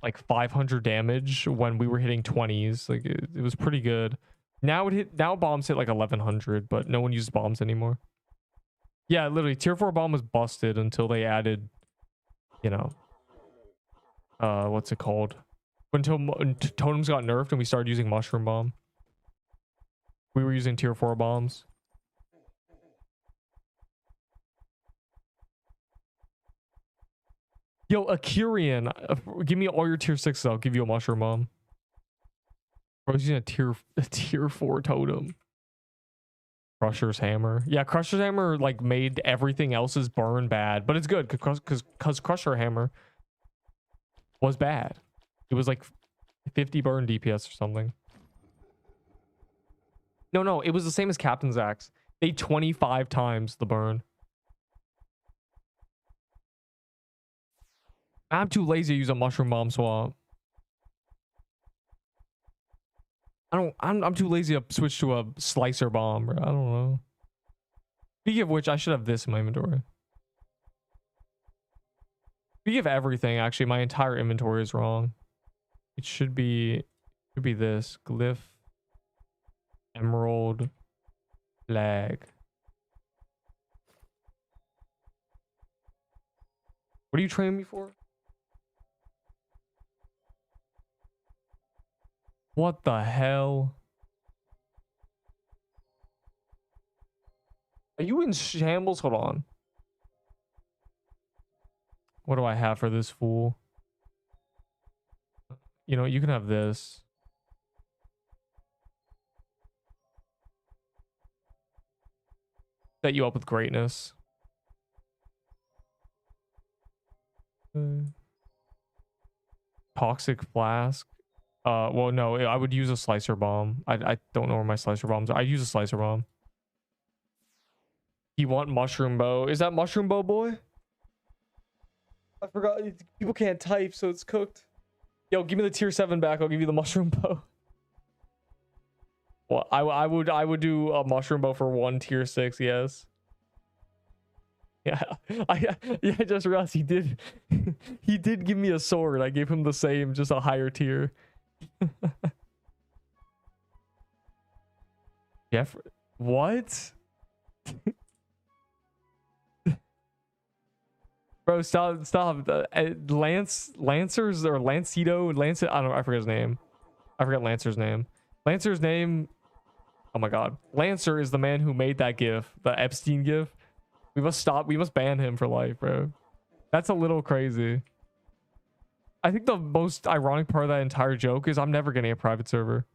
[SPEAKER 1] like 500 damage when we were hitting 20s. Like it was pretty good. Now bombs hit like 1100, but no one uses bombs anymore. Yeah, literally tier 4 bomb was busted until they added, you know, what's it called? Until totems got nerfed and we started using mushroom bomb. We were using tier 4 bombs. Yo, Akirian, give me all your tier 6s. I'll give you a mushroom bomb. I was using a tier 4 totem. Crusher's hammer. Yeah, Crusher's hammer like made everything else's burn bad, but it's good because Crusher hammer was bad. It was like 50 burn DPS or something. No, it was the same as Captain's Axe. They 25 times the burn. I'm too lazy to use a mushroom bomb swap. I'm too lazy to switch to a slicer bomb. I don't know. Speaking of which, I should have this in my inventory. Speaking of everything, actually, my entire inventory is wrong. It should be this glyph, emerald, flag. What are you training me for? What the hell? Are you in shambles? Hold on. What do I have for this fool? You know, you can have this. Set you up with greatness. Toxic flask. Well, no, I would use a slicer bomb. I don't know where my slicer bombs are. I use a slicer bomb. You want mushroom bow? Is that mushroom bow, boy? I forgot. People can't type, so it's cooked. Yo, give me the tier 7 back. I'll give you the mushroom bow. Well, I would do a mushroom bow for 1 tier 6. Yes. Yeah, I just realized he did give me a sword. I gave him the same, just a higher tier. Jeff, what? Bro, stop. Lancers or Lancito, I forget his name. I forget Lancer's name. Lancer's name. Oh my god. Lancer is the man who made that GIF, the Epstein GIF. We must stop. We must ban him for life, bro. That's a little crazy. I think the most ironic part of that entire joke is I'm never getting a private server.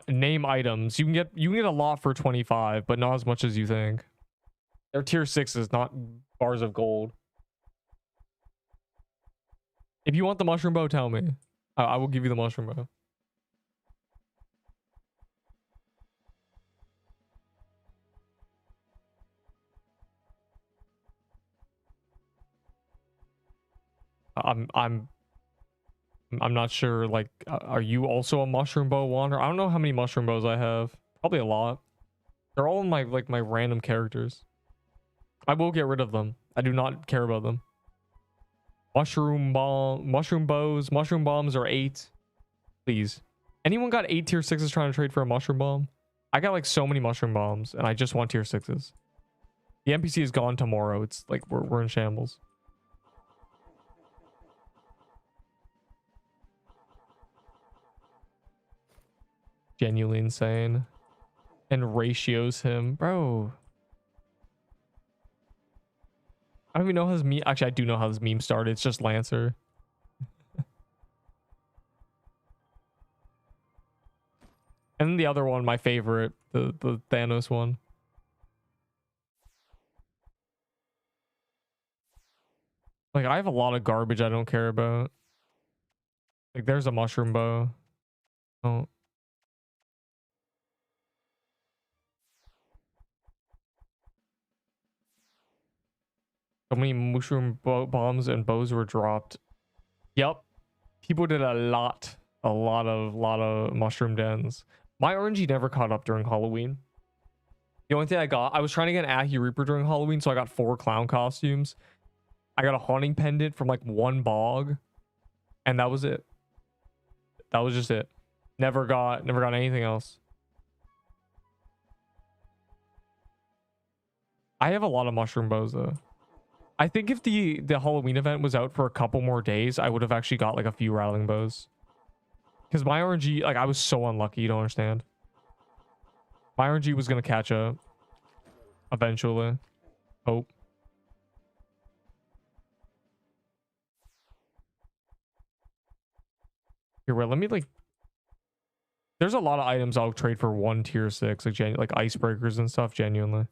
[SPEAKER 1] Name items. You can get a lot for 25, but not as much as you think. They're tier 6s, not bars of gold. If you want the mushroom bow, tell me. I will give you the mushroom bow. I'm not sure. Like, are you also a mushroom bow wanderer? I don't know how many mushroom bows I have. Probably a lot. They're all in my my random characters. I will get rid of them. I do not care about them. Mushroom bows, mushroom bombs are 8. Please. Anyone got 8 tier 6s trying to trade for a mushroom bomb? I got like so many mushroom bombs and I just want tier 6s. The NPC is gone tomorrow. It's like we're in shambles. Genuinely insane. And ratios him. Bro. I don't even know how this meme... Actually, I do know how this meme started. It's just Lancer. And then the other one, my favorite. The Thanos one. Like, I have a lot of garbage I don't care about. Like, there's a mushroom bow. Oh. So many mushroom bombs and bows were dropped. Yep. People did a lot of mushroom dens. My RNG never caught up during Halloween. The only thing I got, I was trying to get an Ahi Reaper during Halloween, so I got 4 clown costumes. I got a haunting pendant from like 1 bog, and that was it. That was just it. Never got anything else. I have a lot of mushroom bows though. I think if the Halloween event was out for a couple more days, I would have actually got like a few rattling bows. Because my RNG, like, I was so unlucky, you don't understand. My RNG was going to catch up. Eventually. Hope. Here, wait, let me, like... There's a lot of items I'll trade for 1 tier 6, like icebreakers and stuff, genuinely.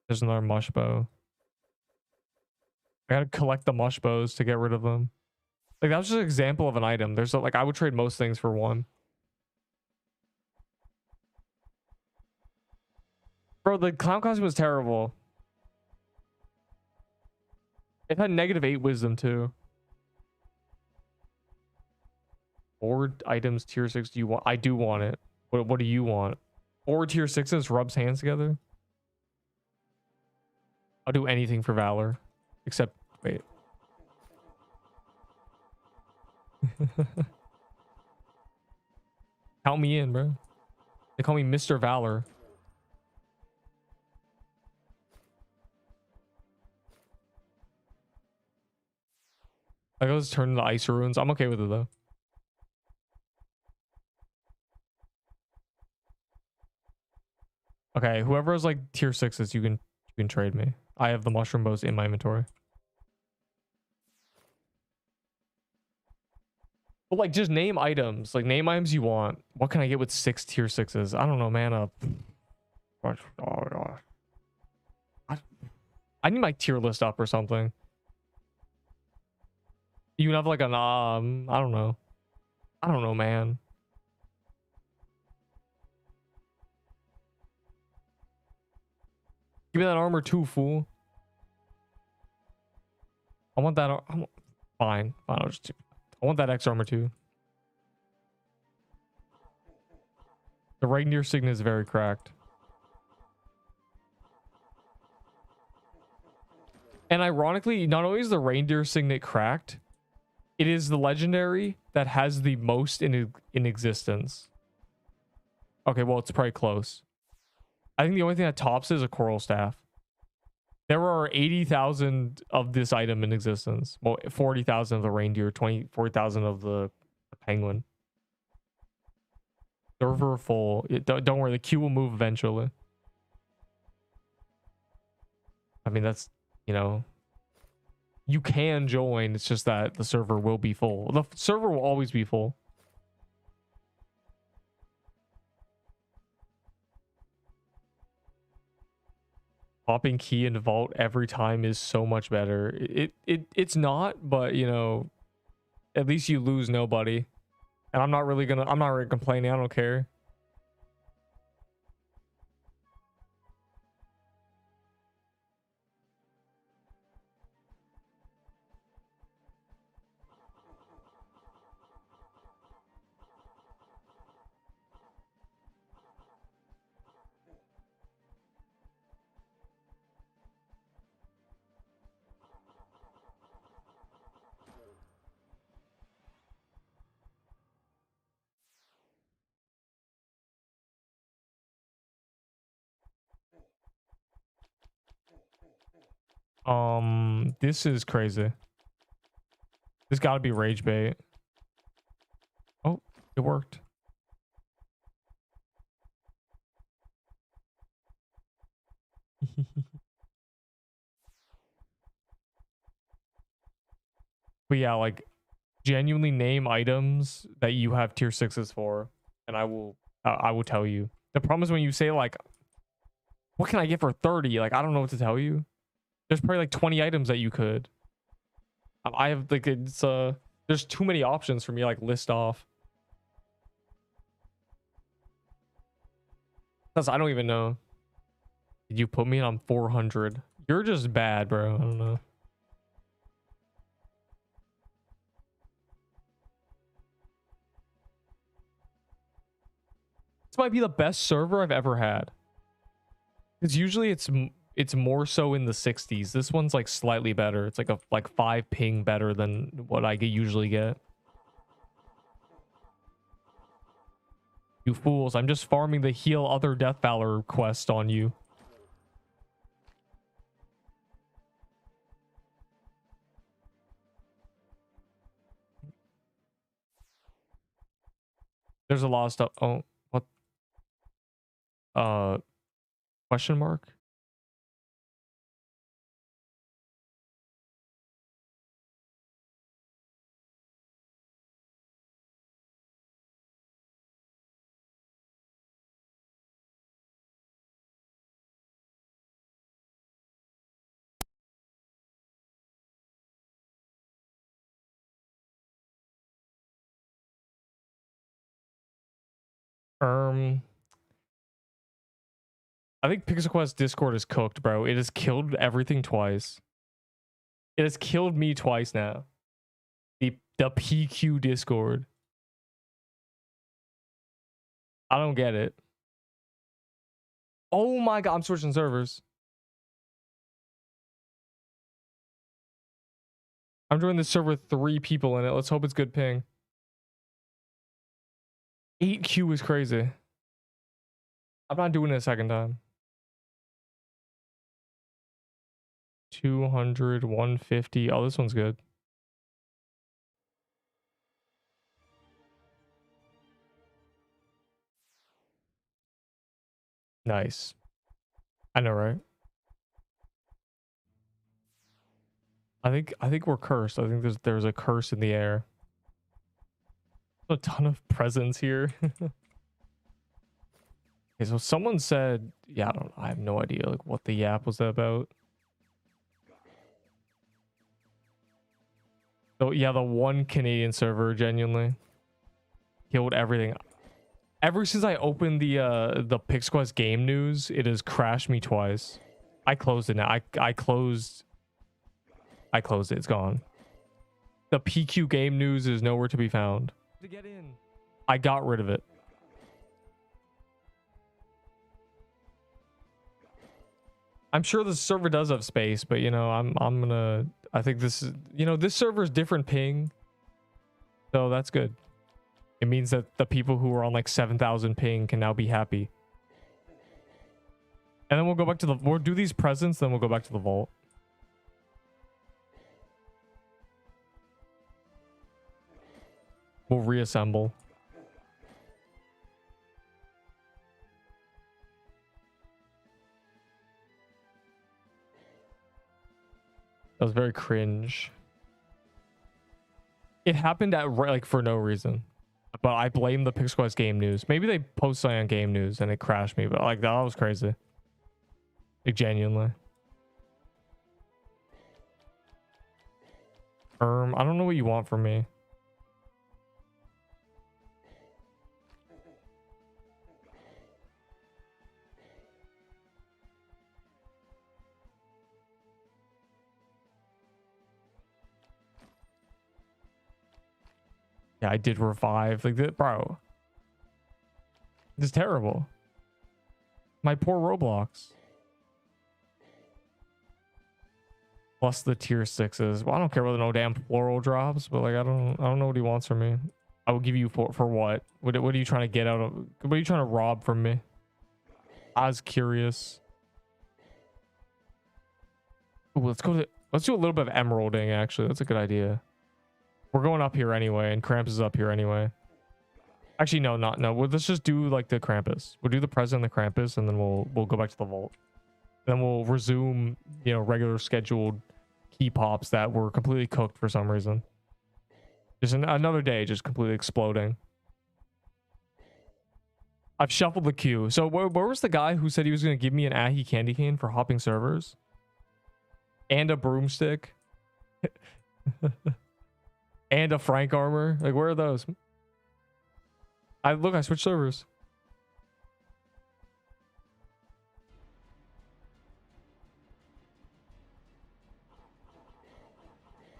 [SPEAKER 1] There's another mush bow. I gotta collect the mush bows to get rid of them. Like, that was just an example of an item. There's like, I would trade most things for 1. Bro, the clown costume was terrible. It had -8 wisdom too. Board items tier 6. Do you want? I do want it. What do you want? 4 tier 6s rubs hands together. I'll do anything for Valor. Except, wait. Count me in, bro. They call me Mr. Valor. I go turn into ice ruins. I'm okay with it though. Okay, whoever has like tier 6s, you can trade me. I have the mushroom bows in my inventory. But like, just name items. Like, name items you want. What can I get with 6 tier 6s? I don't know, man. Oh, God. I need my tier list up or something. You can have like an I don't know. I don't know, man. Give me that armor too, fool. I want that. Fine. I'll just. I want that X armor too. The reindeer signet is very cracked. And ironically, not only is the reindeer signet cracked, it is the legendary that has the most in existence. Okay, well, it's probably close. I think the only thing that tops it is a coral staff. There are 80,000 of this item in existence. Well, 40,000 of the reindeer, 40,000 of the penguin. Server full. Don't worry, the queue will move eventually. I mean, that's, you know, you can join. It's just that the server will be full. The server will always be full. Popping key in vault every time is so much better. It's not, but you know, at least you lose nobody. And I'm not really complaining. I don't care. This is crazy. This got to be rage bait. Oh, it worked. But yeah, like, genuinely name items that you have tier 6s for, and I will tell you. The problem is when you say like, what can I get for 30? Like, I don't know what to tell you. There's probably like 20 items that you could. I have like, it's there's too many options for me to like list off. Because I don't even know. Did you put me on 400? You're just bad, bro. I don't know. This might be the best server I've ever had. Because usually it's more so in the 60s. This one's like slightly better. It's like a 5 ping better than what I usually get. You fools, I'm just farming the heal other Death Valor quest on you. There's a lot of stuff. Oh, what? Question mark? I think PixelQuest Discord is cooked, bro. It has killed everything twice. It has killed me twice now. The PQ Discord. I don't get it. Oh my god, I'm switching servers. I'm joining this server with 3 people in it. Let's hope it's good ping. 8Q is crazy. I'm not doing it a second time. 200, 150. Oh, this one's good. Nice. I know, right? I think we're cursed. I think there's a curse in the air. A ton of presents here. Okay, so someone said, yeah, I have no idea like what the yap was about. So yeah, the one Canadian server genuinely killed everything. Ever since I opened the Pixelmas game news, it has crashed me twice. I closed it now. I closed it. It's gone. The PQ game news is nowhere to be found. To get in, I got rid of it. I'm sure the server does have space, but you know, I think this is, you know, this server is different ping. So that's good. It means that the people who are on like 7,000 ping can now be happy. And then we'll go back to we'll do these presents, then we'll go back to the vault. We'll reassemble. That was very cringe. It happened at like for no reason. But I blame the Pixelmas game news. Maybe they post something on game news and it crashed me, but like that was crazy. Like genuinely. I don't know what you want from me. Yeah, I did revive. Like that, bro. This is terrible. My poor Roblox. Plus the tier 6s. Well, I don't care whether no damn floral drops, but like I don't know what he wants from me. I will give you for what? What are you trying to get out of? What are you trying to rob from me? I was curious. Ooh, let's do a little bit of emeralding actually. That's a good idea. We're going up here anyway, and Krampus is up here anyway. Actually, no. Well, let's just do like the Krampus. We'll do the present and the Krampus, and then we'll go back to the vault. Then we'll resume, you know, regular scheduled key pops that were completely cooked for some reason. Just another day, just completely exploding. I've shuffled the queue. So where was the guy who said he was going to give me an Ahi candy cane for hopping servers? And a broomstick? And a Frank armor? Like, where are those? I switched servers.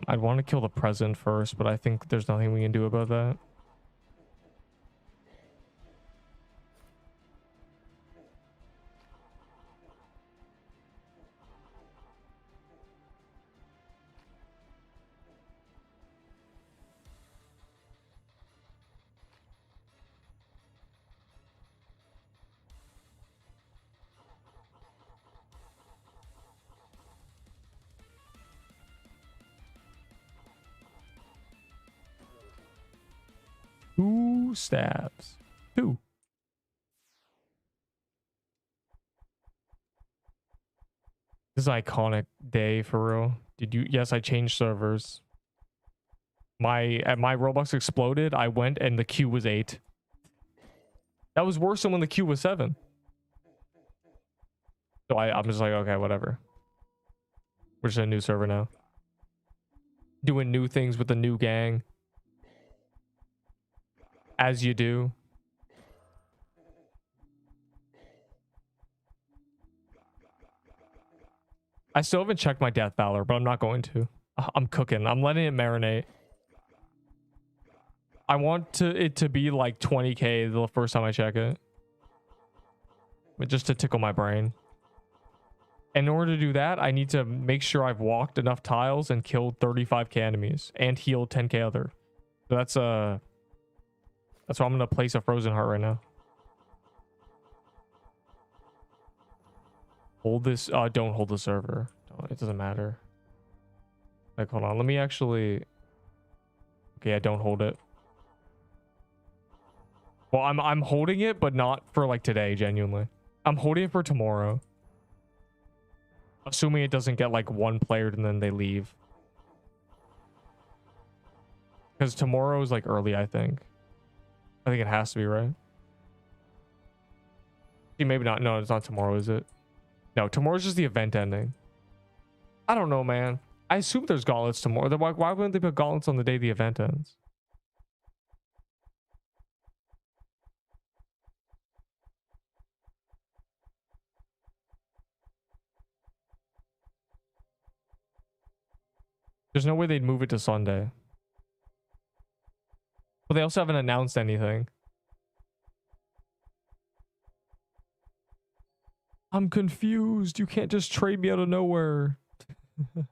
[SPEAKER 1] I'd want to kill the present first, but I think there's nothing we can do about that. Two stabs. Two. This is an iconic day for real. Did you? Yes, I changed servers. My Roblox exploded. I went and the queue was 8. That was worse than when the queue was 7. So I'm just like, okay, whatever. We're just a new server now. Doing new things with the new gang. As you do. I still haven't checked my Death Valor, but I'm not going to. I'm cooking. I'm letting it marinate. I want it to be like 20k the first time I check it. But just to tickle my brain. In order to do that, I need to make sure I've walked enough tiles and killed 35k enemies and healed 10k other. So that's why I'm gonna place a frozen heart right now. Hold this. Don't hold the server. It doesn't matter. Like, hold on. Let me actually. Okay, I don't hold it. Well, I'm holding it, but not for like today. Genuinely, I'm holding it for tomorrow. Assuming it doesn't get like one player and then they leave. Because tomorrow is like early, I think. I think it has to be, right? See, maybe not. No, it's not tomorrow, is it? No, tomorrow's just the event ending. I don't know, man. I assume there's gauntlets tomorrow. Then why wouldn't they put gauntlets on the day the event ends? There's no way they'd move it to Sunday. But they also haven't announced anything. I'm confused. You can't just trade me out of nowhere. All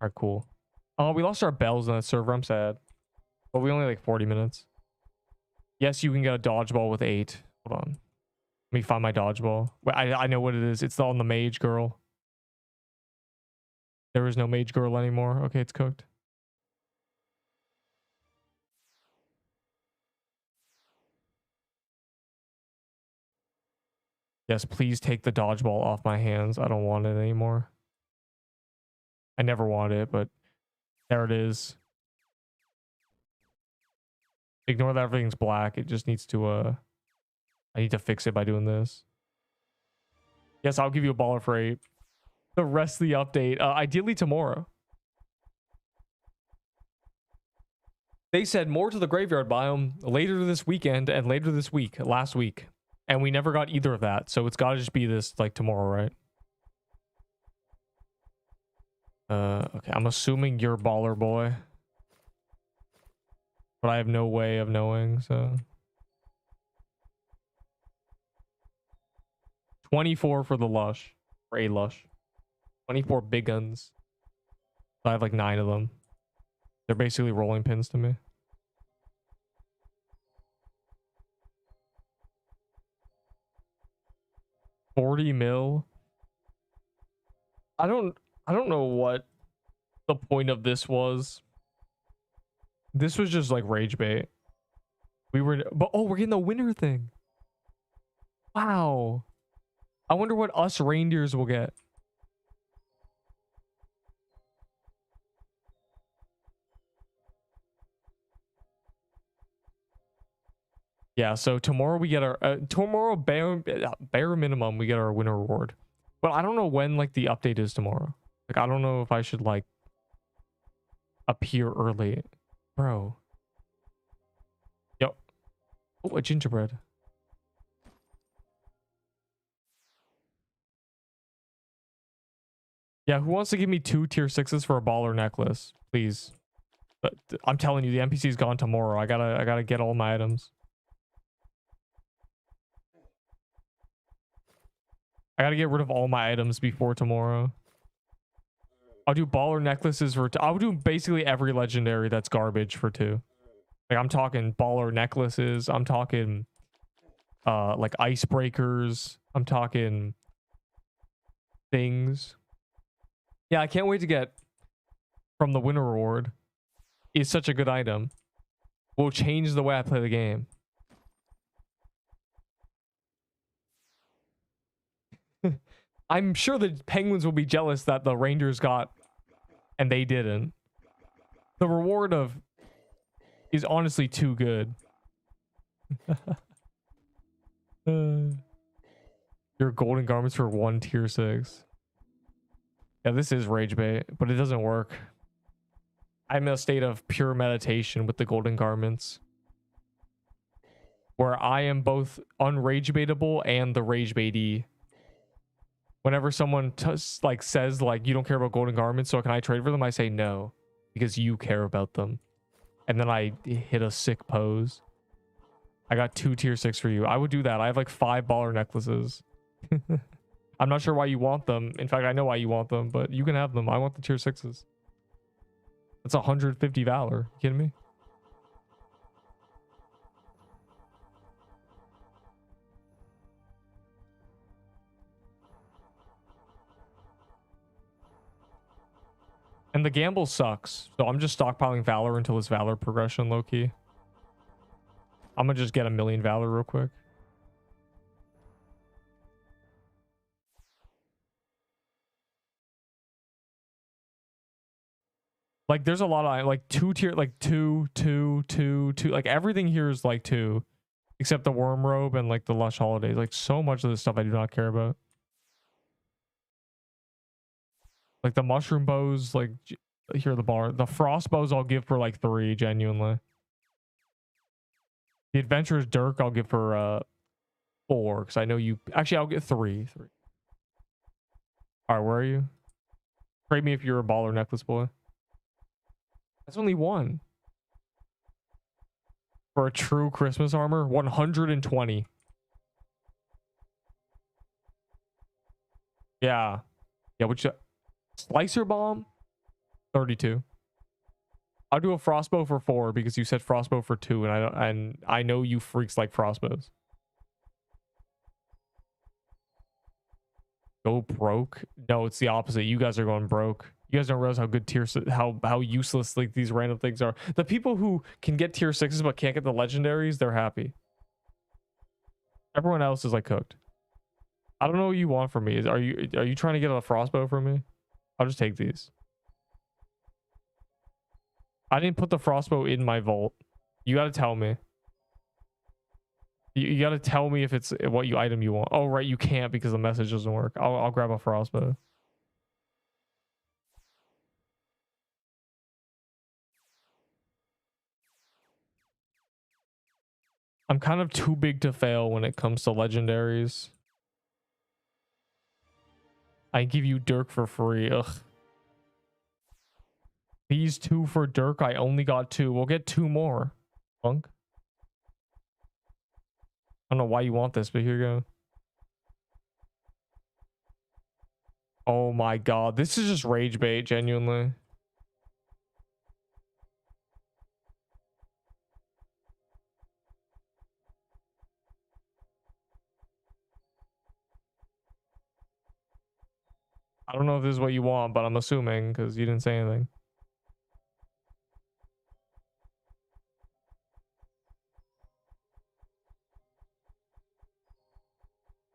[SPEAKER 1] right, cool. Oh, we lost our bells on that server. I'm sad. But we only like 40 minutes. Yes, you can get a dodgeball with 8. Hold on. Let me find my dodgeball. Wait, I know what it is. It's on the mage girl. There is no mage girl anymore. Okay, it's cooked. Yes, please take the dodgeball off my hands. I don't want it anymore. I never wanted it, but there it is. Ignore that everything's black. It just needs to, I need to fix it by doing this. Yes, I'll give you a baller for 8. The rest of the update, ideally tomorrow. They said more to the graveyard biome later this weekend and later this week, last week. And we never got either of that. So it's got to just be this like tomorrow, right? Okay, I'm assuming you're baller boy. But I have no way of knowing, so. 24 for the lush. For a lush. 24 big guns. I have like 9 of them. They're basically rolling pins to me. $40 mil. I don't know what the point of this was. This was just like rage bait. But oh, we're getting the winner thing. Wow. I wonder what us reindeers will get. Yeah, so tomorrow we get our tomorrow bare minimum we get our winner reward. But I don't know when like the update is tomorrow. Like I don't know if I should like appear early. Bro. Yep. Oh, a gingerbread. Yeah, who wants to give me 2 tier 6s for a baller necklace? Please. But I'm telling you, the NPC's gone tomorrow. I gotta get all my items. I gotta get rid of all my items before tomorrow. I'll do baller necklaces for I'll do basically every legendary that's garbage for 2. Like I'm talking baller necklaces. I'm talking like icebreakers. I'm talking things. Yeah, I can't wait to get from the winner reward. Is such a good item. Will change the way I play the game. I'm sure the penguins will be jealous that the reindeers got and they didn't. The reward of is honestly too good. Your golden garments for 1 tier 6. Yeah, this is rage bait, but it doesn't work. I'm in a state of pure meditation with the golden garments. Where I am both unrage baitable and the rage baitee. Whenever someone like says like you don't care about golden garments, so can I trade for them? I say no, because you care about them. And then I hit a sick pose. I got 2 tier 6 for you. I would do that. I have like 5 baller necklaces. I'm not sure why you want them. In fact, I know why you want them, but you can have them. I want the tier 6s. That's 150 valor. You kidding me? And the gamble sucks. So I'm just stockpiling valor until it's valor progression low-key. I'm gonna just get a million valor real quick. Like there's a lot of like 2 tier, like 2, 2, 2, 2. Like everything here is like 2, except the worm robe and like the lush holidays. Like so much of this stuff I do not care about. Like the mushroom bows, like here the bar. The frost bows I'll give for like 3 genuinely. The adventurer's dirk I'll give for 4 because I know you. Actually, I'll get 3. All right, where are you? Trade me if you're a baller necklace boy. That's only 1 for a true Christmas armor. 120. Yeah, which slicer bomb 32. I'll do a frostbow for 4 because you said frostbow for 2, and I know you freaks like frostbows. Go broke? No, it's the opposite. You guys are going broke. You guys don't realize how good how useless like these random things are. The people who can get tier 6s but can't get the legendaries, they're happy. Everyone else is like cooked. I don't know what you want from me. Are you trying to get a frostbow from me? I'll just take these. I didn't put the frostbow in my vault. You got to tell me. You got to tell me if it's what item you want. Oh, right. You can't because the message doesn't work. I'll grab a frostbow. I'm kind of too big to fail when it comes to legendaries. I give you Dirk for free. Ugh. These 2 for Dirk. I only got 2. We'll get 2 more. Punk. I don't know why you want this, but here you go. Oh my god. This is just rage bait, genuinely. I don't know if this is what you want, but I'm assuming because you didn't say anything.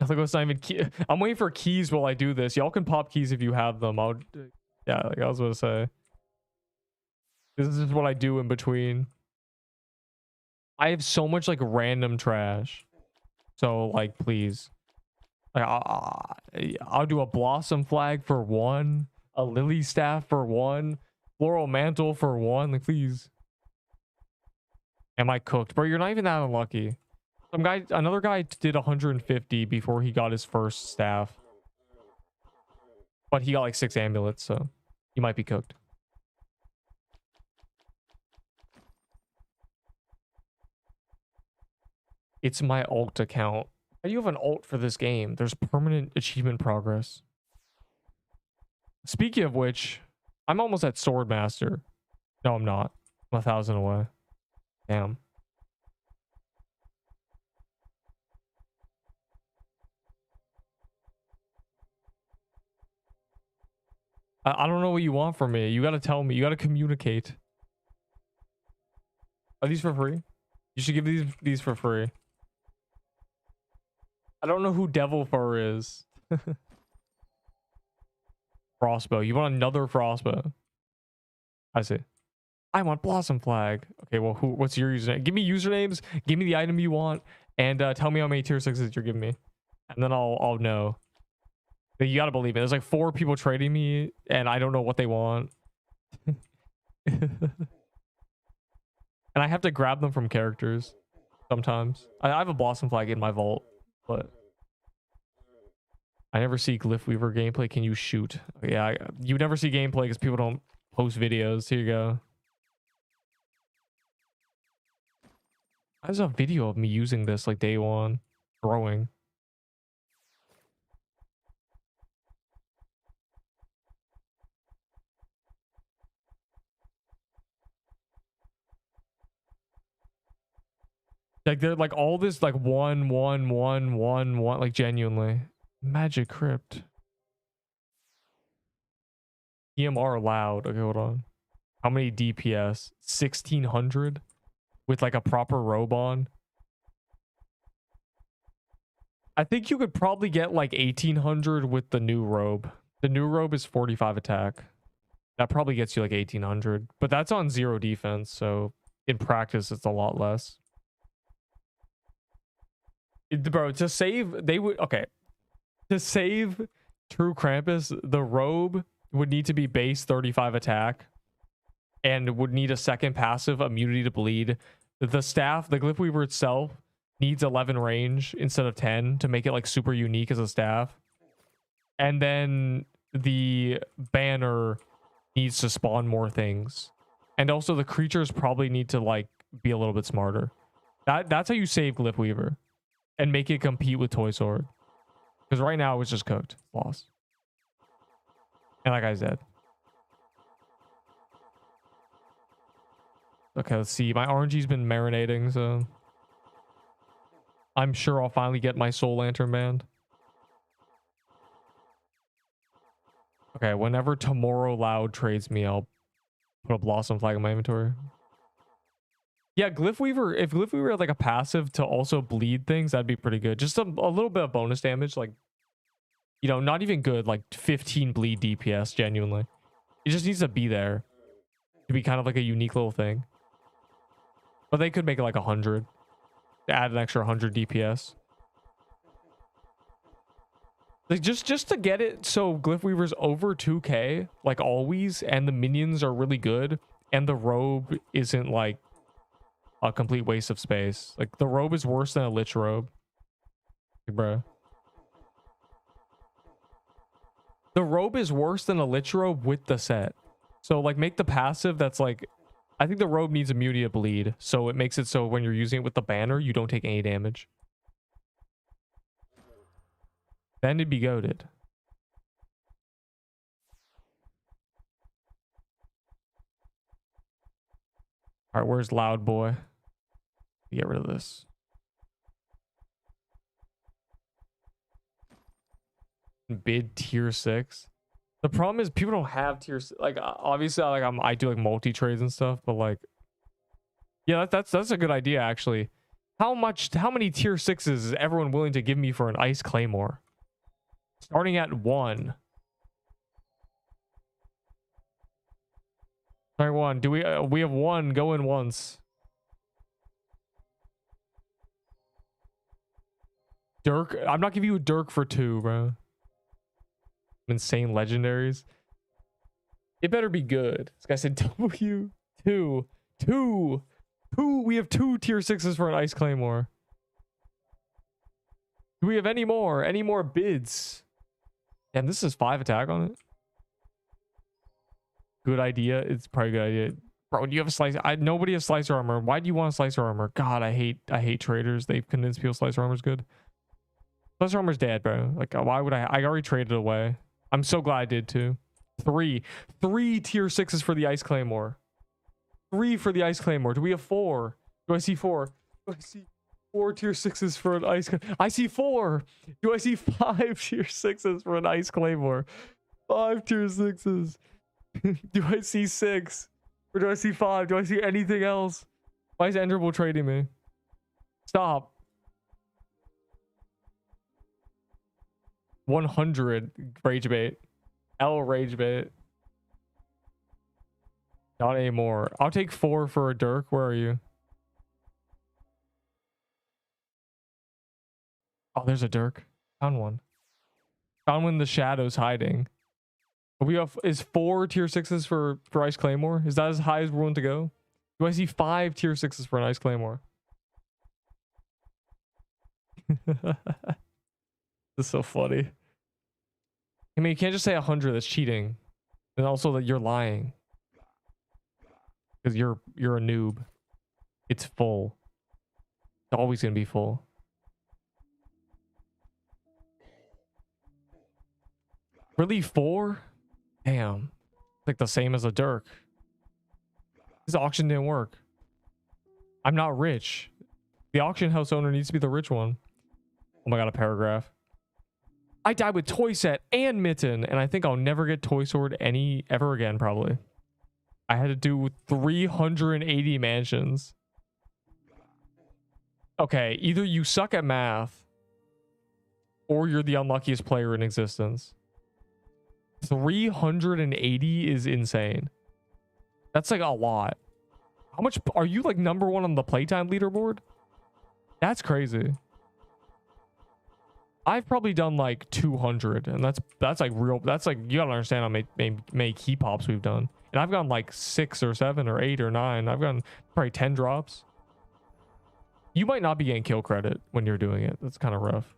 [SPEAKER 1] I think it's not even key. I'm waiting for keys while I do this. Y'all can pop keys if you have them. Yeah, like I was gonna say. This is just what I do in between. I have so much like random trash. So like, please. Like, I'll do a blossom flag for 1, a lily staff for 1, floral mantle for 1. Like, please. Am I cooked, bro? You're not even that unlucky. Another guy did 150 before he got his first staff, but he got like 6 amulets, so you might be cooked. It's my alt account. How do you have an alt for this game? There's permanent achievement progress. Speaking of which, I'm almost at sword master. No, I'm not. I'm 1,000 away. Damn. I don't know what you want from me. You gotta tell me. You gotta communicate. Are these for free? You should give these for free. I don't know who Devil Fur is. Frostbow. You want another frostbow? I see. I want Blossom Flag. Okay, well, what's your username? Give me usernames. Give me the item you want, and tell me how many tier 6s you're giving me, and then I'll know. But you gotta believe it. There's like 4 people trading me, and I don't know what they want. And I have to grab them from characters sometimes. I have a Blossom Flag in my vault, but I never see Glyph Weaver gameplay. Can you shoot? Yeah, you never see gameplay because people don't post videos. Here you go. There's a video of me using this like day 1, throwing. Like they're like all this like 1, 1, 1, 1, 1, like genuinely. Magic Crypt. EMR loud. Okay, hold on. How many DPS? 1600 with like a proper robe on. I think you could probably get like 1800 with the new robe. The new robe is 45 attack. That probably gets you like 1800, but that's on 0 defense, so in practice it's a lot less. Bro, to save, they would, okay. To save True Krampus, the robe would need to be base 35 attack and would need a second passive, immunity to bleed. The staff, the Glyph Weaver itself, needs 11 range instead of 10 to make it like super unique as a staff. And then the banner needs to spawn more things. And also the creatures probably need to like be a little bit smarter. That's how you save Glyph Weaver and make it compete with Toy Sword. Because right now it's just cooked. Lost. And like I said. Okay, let's see. My RNG's been marinating, so I'm sure I'll finally get my Soul Lantern band. Okay, whenever Tomorrow Loud trades me, I'll put a Blossom Flag in my inventory. Yeah, Glyph Weaver, if Glyph Weaver had like a passive to also bleed things, that'd be pretty good. Just a little bit of bonus damage, like, you know, not even good, like 15 bleed DPS, genuinely. It just needs to be there to be kind of like a unique little thing. But they could make it like 100. Add an extra 100 DPS. Like just to get it so Glyph Weaver's over 2k, like always, and the minions are really good, and the robe isn't like a complete waste of space. Like the robe is worse than a Lich robe. Like, bro. The robe is worse than a Lich robe with the set. So like make the passive that's like, I think the robe needs immunity to bleed. So it makes it so when you're using it with the banner, you don't take any damage. Then it'd be goated. All right, where's Loud Boy? Get rid of this. Bid tier 6. The problem is people don't have tier 6. Like obviously like I do like multi trades and stuff, but like yeah, that's a good idea actually. How many tier 6s is everyone willing to give me for an Ice Claymore? Starting at 1. All right, 1. Do we have 1 going once? Dirk, I'm not giving you a Dirk for 2, bro. Insane legendaries. It better be good. This guy said W 2. We have 2 tier 6s for an Ice Claymore. Do we have any more? Any more bids? Damn, this is 5 attack on it. Good idea. It's probably a good idea. Bro, do you have a slicer? Nobody has slicer armor. Why do you want a slicer armor? God, I hate traders. They've convinced people slicer armor's good. Slicer armor's dead, bro. Like, why would I already traded it away. I'm so glad I did too. 3 tier 6s for the Ice Claymore. 3 for the Ice Claymore. Do we have 4? Do I see 4? Do I see 4 tier 6s for an Ice Claymore? I see 4. Do I see 5 tier 6s for an Ice Claymore? 5 tier 6s. Do I see 6? Or do I see 5? Do I see anything else? Why is Enderable trading me? Stop. 100 rage bait. L rage bait. Not anymore. I'll take 4 for a Dirk. Where are you? Oh, there's a Dirk. Found one. Found one in the shadows hiding. We have is 4 tier 6s for Ice Claymore. Is that as high as we're willing to go? Do I see 5 tier 6s for an Ice Claymore? This is so funny. I mean, you can't just say 100. That's cheating. And also that you're lying. Because you're a noob. It's full. It's always gonna be full. Really 4? Damn. It's like the same as a Dirk. This auction didn't work. I'm not rich. The auction house owner needs to be the rich one. Oh my god, a paragraph. I died with Toy Set and Mitten, and I think I'll never get Toy Sword ever again, probably. I had to do 380 mansions. Okay, either you suck at math, or you're the unluckiest player in existence. 380 is insane. That's like a lot. How much are you like number one on the playtime leaderboard? That's crazy. I've probably done like 200, and that's like real. That's like, you gotta understand how many key pops we've done, and I've gone like 6 or 7 or 8 or 9. I've gotten probably 10 drops. You might not be getting kill credit when you're doing it. That's kind of rough.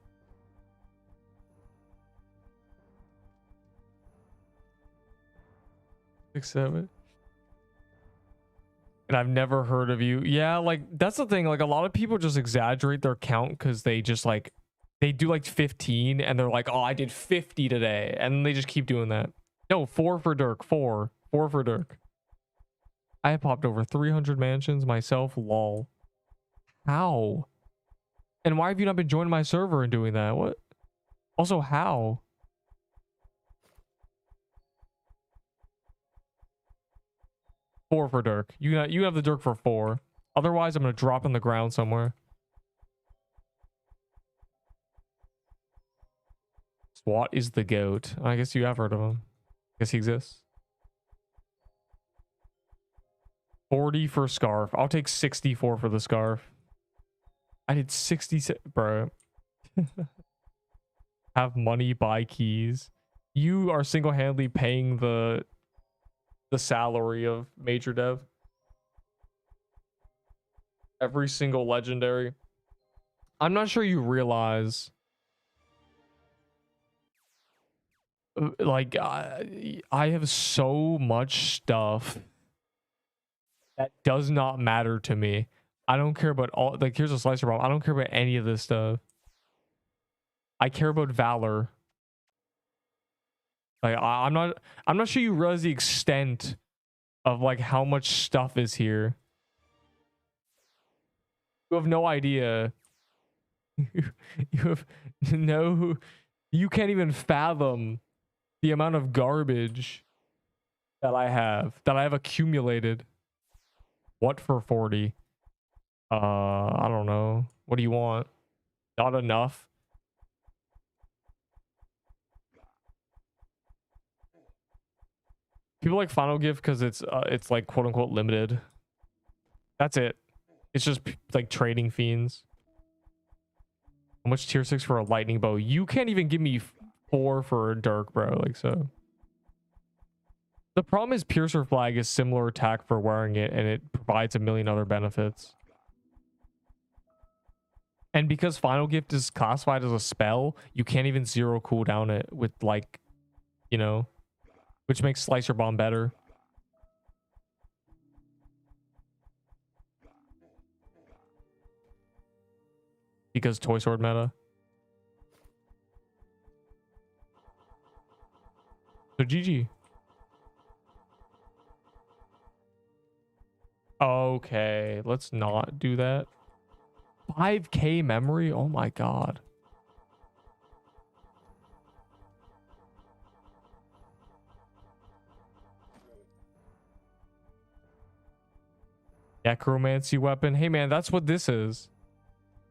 [SPEAKER 1] 6, 7. And I've never heard of you. Yeah, like that's the thing. Like a lot of people just exaggerate their count because they just like they do like 15 and they're like, oh, I did 50 today, and they just keep doing that. No, 4 for Dirk. 4 for Dirk. I have popped over 300 mansions myself. Lol. How? And why have you not been joining my server and doing that? What? Also, how? Four for Dirk. You have the Dirk for 4. Otherwise, I'm gonna drop on the ground somewhere. SWAT is the GOAT. I guess you have heard of him. I guess he exists. 40 for Scarf. I'll take 64 for the Scarf. I did 66, bro. Have money, buy keys. You are single-handedly paying the salary of Major Dev. Every single legendary. I'm not sure you realize, like, I have so much stuff that does not matter to me. I don't care about all, like, here's a slicer bomb. I don't care about any of this stuff. I care about Valor. Like, I'm not sure you realize the extent of like how much stuff is here. You have no idea. You have no, you can't even fathom the amount of garbage that I have accumulated. What for 40? I don't know. What do you want? Not enough. People like Final Gift because it's like quote unquote limited. That's it. It's just like trading fiends. How much tier 6 for a lightning bow? You can't even give me 4 for a Dirk, bro. Like, so. The problem is Piercer Flag is similar attack for wearing it, and it provides a million other benefits. And because Final Gift is classified as a spell, you can't even 0 cooldown it with, like, you know, which makes Slicer Bomb better. Because Toy Sword meta. So GG. Okay, let's not do that. 5K memory? Oh my god. Necromancy weapon. Hey man, that's what this is.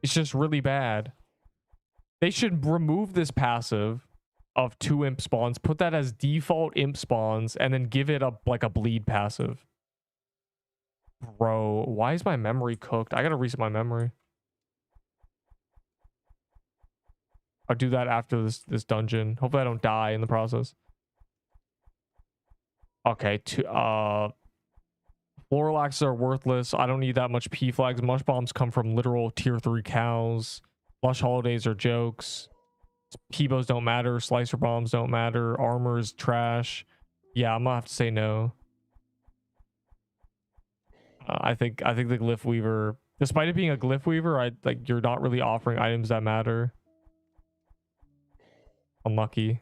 [SPEAKER 1] It's just really bad. They should remove this passive of 2 imp spawns, put that as default imp spawns, and then give it a like a bleed passive. Bro, why is my memory cooked? I gotta reset my memory. I'll do that after this dungeon. Hopefully I don't die in the process. Okay, Floralaxes are worthless. I don't need that much P flags. Mush bombs come from literal tier 3 cows. Lush holidays are jokes. Peebos don't matter. Slicer bombs don't matter. Armor is trash. Yeah, I'm gonna have to say no. I think the Glyph Weaver, despite it being a Glyph Weaver, you're not really offering items that matter. Unlucky.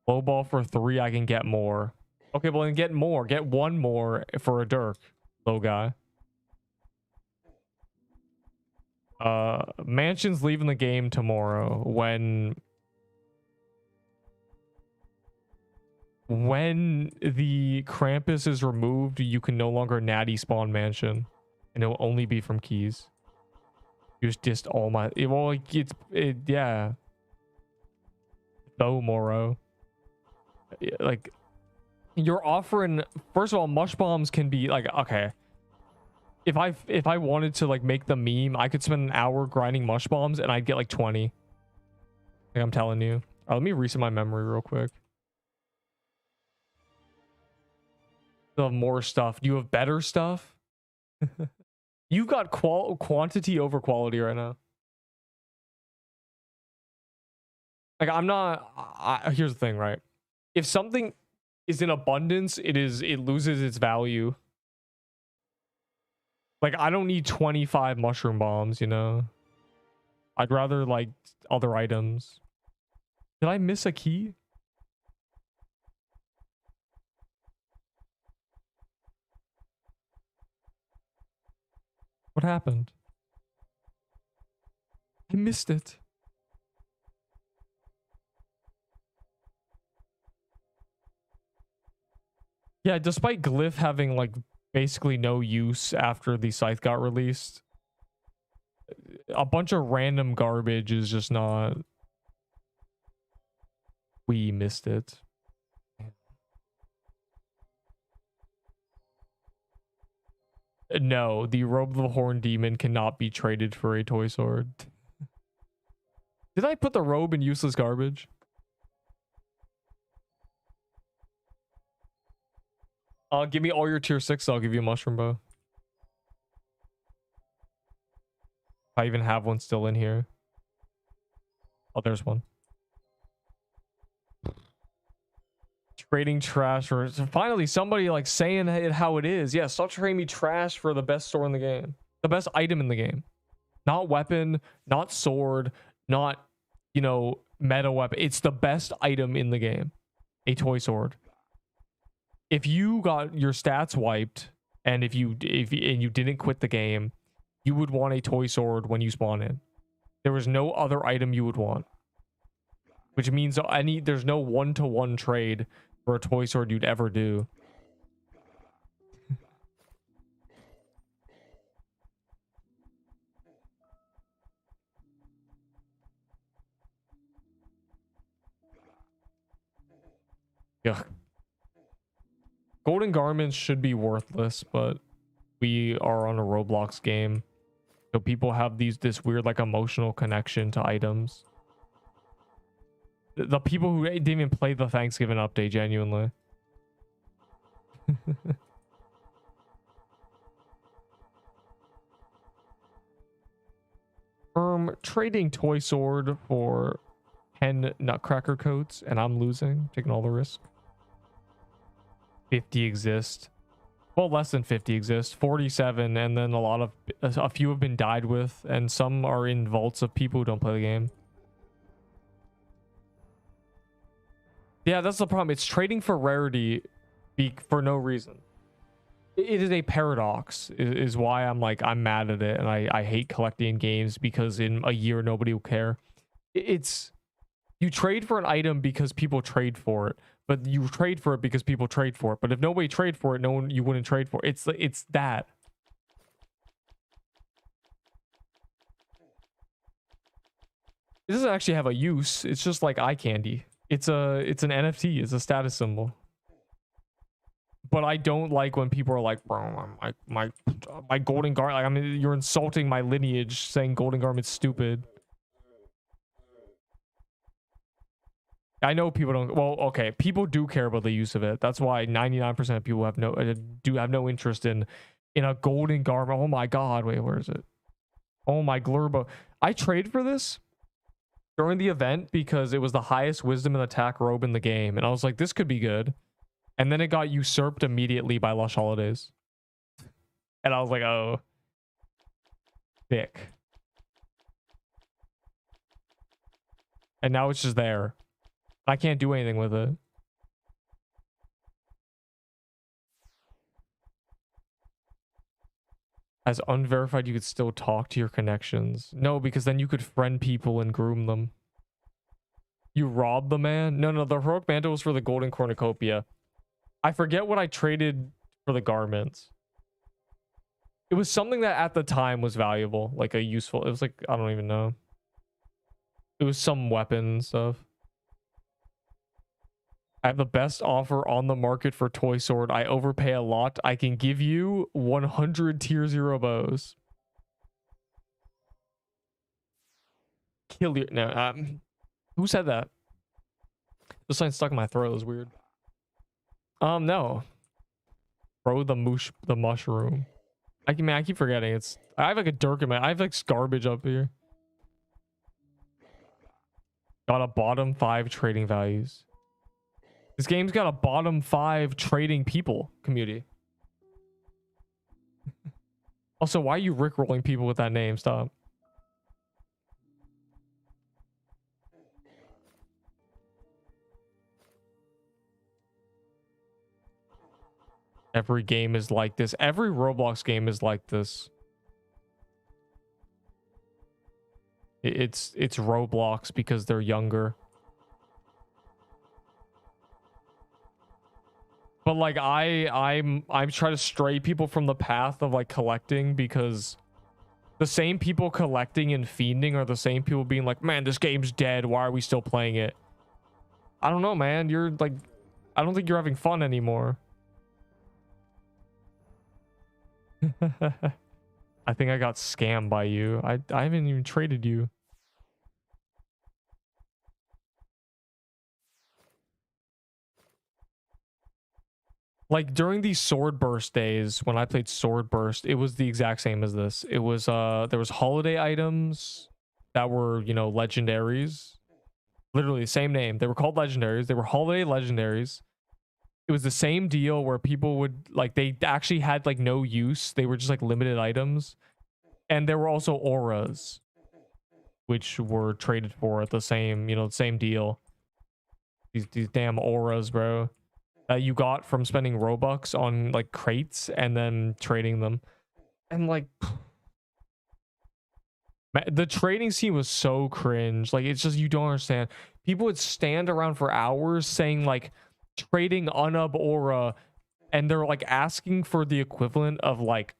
[SPEAKER 1] Low ball for 3, I can get more. Okay, well then get more. Get 1 more for a Dirk, low guy. Mansion's leaving the game tomorrow. When the Krampus is removed, you can no longer natty spawn Mansion, and it will only be from keys. Just all my well, yeah. So Moro. Like you're offering, first of all, mush bombs can be like, okay, if I wanted to like make the meme, I could spend an hour grinding mush bombs and I'd get like 20. Like I'm telling you. Let me reset my memory real quick. You have more stuff. Do you have better stuff? You got quantity over quality right now. Like I'm not. Here's the thing, right? If something is in abundance, it loses its value. Like I don't need 25 mushroom bombs, you know. I'd rather like other items. Did I miss a key? What happened? I missed it. Yeah, despite Glyph having like basically no use after the scythe got released, a bunch of random garbage is just not. We missed it. No, the Robe of the Horn Demon cannot be traded for a toy sword. Did I put the robe in useless garbage? Give me all your tier 6, I'll give you a mushroom bow. I even have one still in here. Oh, there's one. Trading trash, or finally somebody like saying it how it is. Yeah, stop trading me trash for the best sword in the game. The best item in the game. Not weapon, not sword, not, you know, meta weapon. It's the best item in the game. A toy sword. If you got your stats wiped and if you didn't quit the game, you would want a toy sword when you spawn in. There was no other item you would want. Which means there's no one-to-one trade for a toy sword you'd ever do. Yeah. Golden garments should be worthless, but we are on a Roblox game. So people have this weird like emotional connection to items. The people who didn't even play the Thanksgiving update, genuinely. Trading toy sword for 10 nutcracker coats, and I'm losing, taking all the risk. 50 exist. Well, less than 50 exist. 47, and then a few have been died with, and some are in vaults of people who don't play the game. Yeah, that's the problem. It's trading for rarity for no reason. It is a paradox, is why I'm mad at it, and I hate collecting games, because in a year nobody will care. It's, you trade for an item because people trade for it, but you trade for it because people trade for it. But if nobody trade for it, you wouldn't trade for it. It's that. It doesn't actually have a use. It's just like eye candy. It's an NFT. It's a status symbol. But I don't like when people are like, bro, my golden garment. Like, I mean, you're insulting my lineage, saying golden garment's stupid. I know people don't. Well, okay, people do care about the use of it. That's why 99% of people have no interest in a golden garment. Oh my god, wait, where is it? Oh my glurbo. I traded for this during the event because it was the highest wisdom and attack robe in the game, and I was like, this could be good. And then it got usurped immediately by Lush Holidays. And I was like, oh. Thick. And now it's just there. I can't do anything with it. As unverified, you could still talk to your connections. No, because then you could friend people and groom them. You robbed the man? No, the heroic mantle was for the golden cornucopia. I forget what I traded for the garments. It was something that at the time was valuable, like a useful. It was like, I don't even know. It was some weapon stuff. I have the best offer on the market for toy sword. I overpay a lot. I can give you 100 tier 0 bows. Kill your no. Who said that? The sign stuck in my throat. It was weird. No. Throw the mushroom. I keep forgetting. I have like a dirk in my. I have like garbage up here. Got a bottom 5 trading values. This game's got a bottom 5 trading people community. Also, why are you rickrolling people with that name? Stop. Every game is like this. Every Roblox game is like this. It's Roblox because they're younger. But like I'm trying to stray people from the path of like collecting, because the same people collecting and fiending are the same people being like, man, this game's dead. Why are we still playing it? I don't know, man. You're like, I don't think you're having fun anymore. I think I got scammed by you. I haven't even traded you. Like during these sword burst days, when I played sword burst, it was the exact same as this. It was there was holiday items that were, you know, legendaries. Literally the same name. They were called legendaries. They were holiday legendaries. It was the same deal where people would like, they actually had like no use. They were just like limited items. And there were also auras, which were traded for at the same, you know, same deal. These damn auras, bro, that you got from spending Robux on like crates and then trading them. And like, the trading scene was so cringe. Like, it's just, you don't understand. People would stand around for hours saying like trading unub aura, and they're like asking for the equivalent of like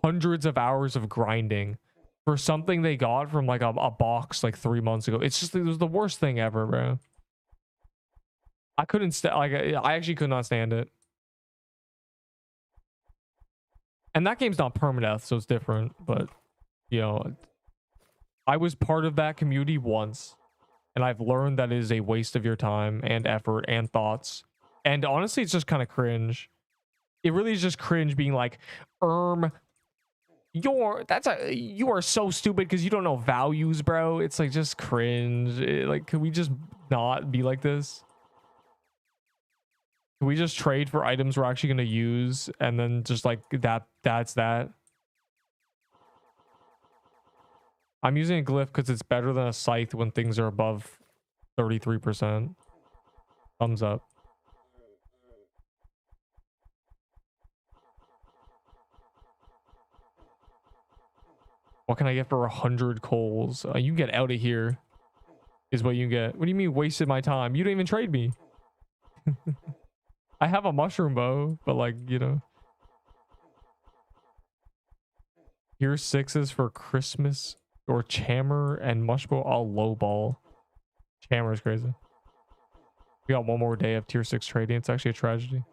[SPEAKER 1] hundreds of hours of grinding for something they got from like a box like 3 months ago. It's just, it was the worst thing ever, bro. I couldn't like, I actually could not stand it. And that game's not permadeath, so it's different, but you know, I was part of that community once, and I've learned that it is a waste of your time and effort and thoughts. And honestly, it's just kind of cringe. It really is just cringe being like, you are so stupid because you don't know values, bro. It's like just cringe. Like, could we just not be like this? Can we just trade for items we're actually going to use, and then just like that's that? I'm using a glyph because it's better than a scythe when things are above 33%. Thumbs up. What can I get for 100 coals? You get out of here is what you get. What do you mean wasted my time? You don't even trade me. I have a mushroom bow, but like, you know. Here's 6s for Christmas. Or Chammer and Mushbow all lowball. Chammer is crazy. We got one more day of tier 6 trading. It's actually a tragedy.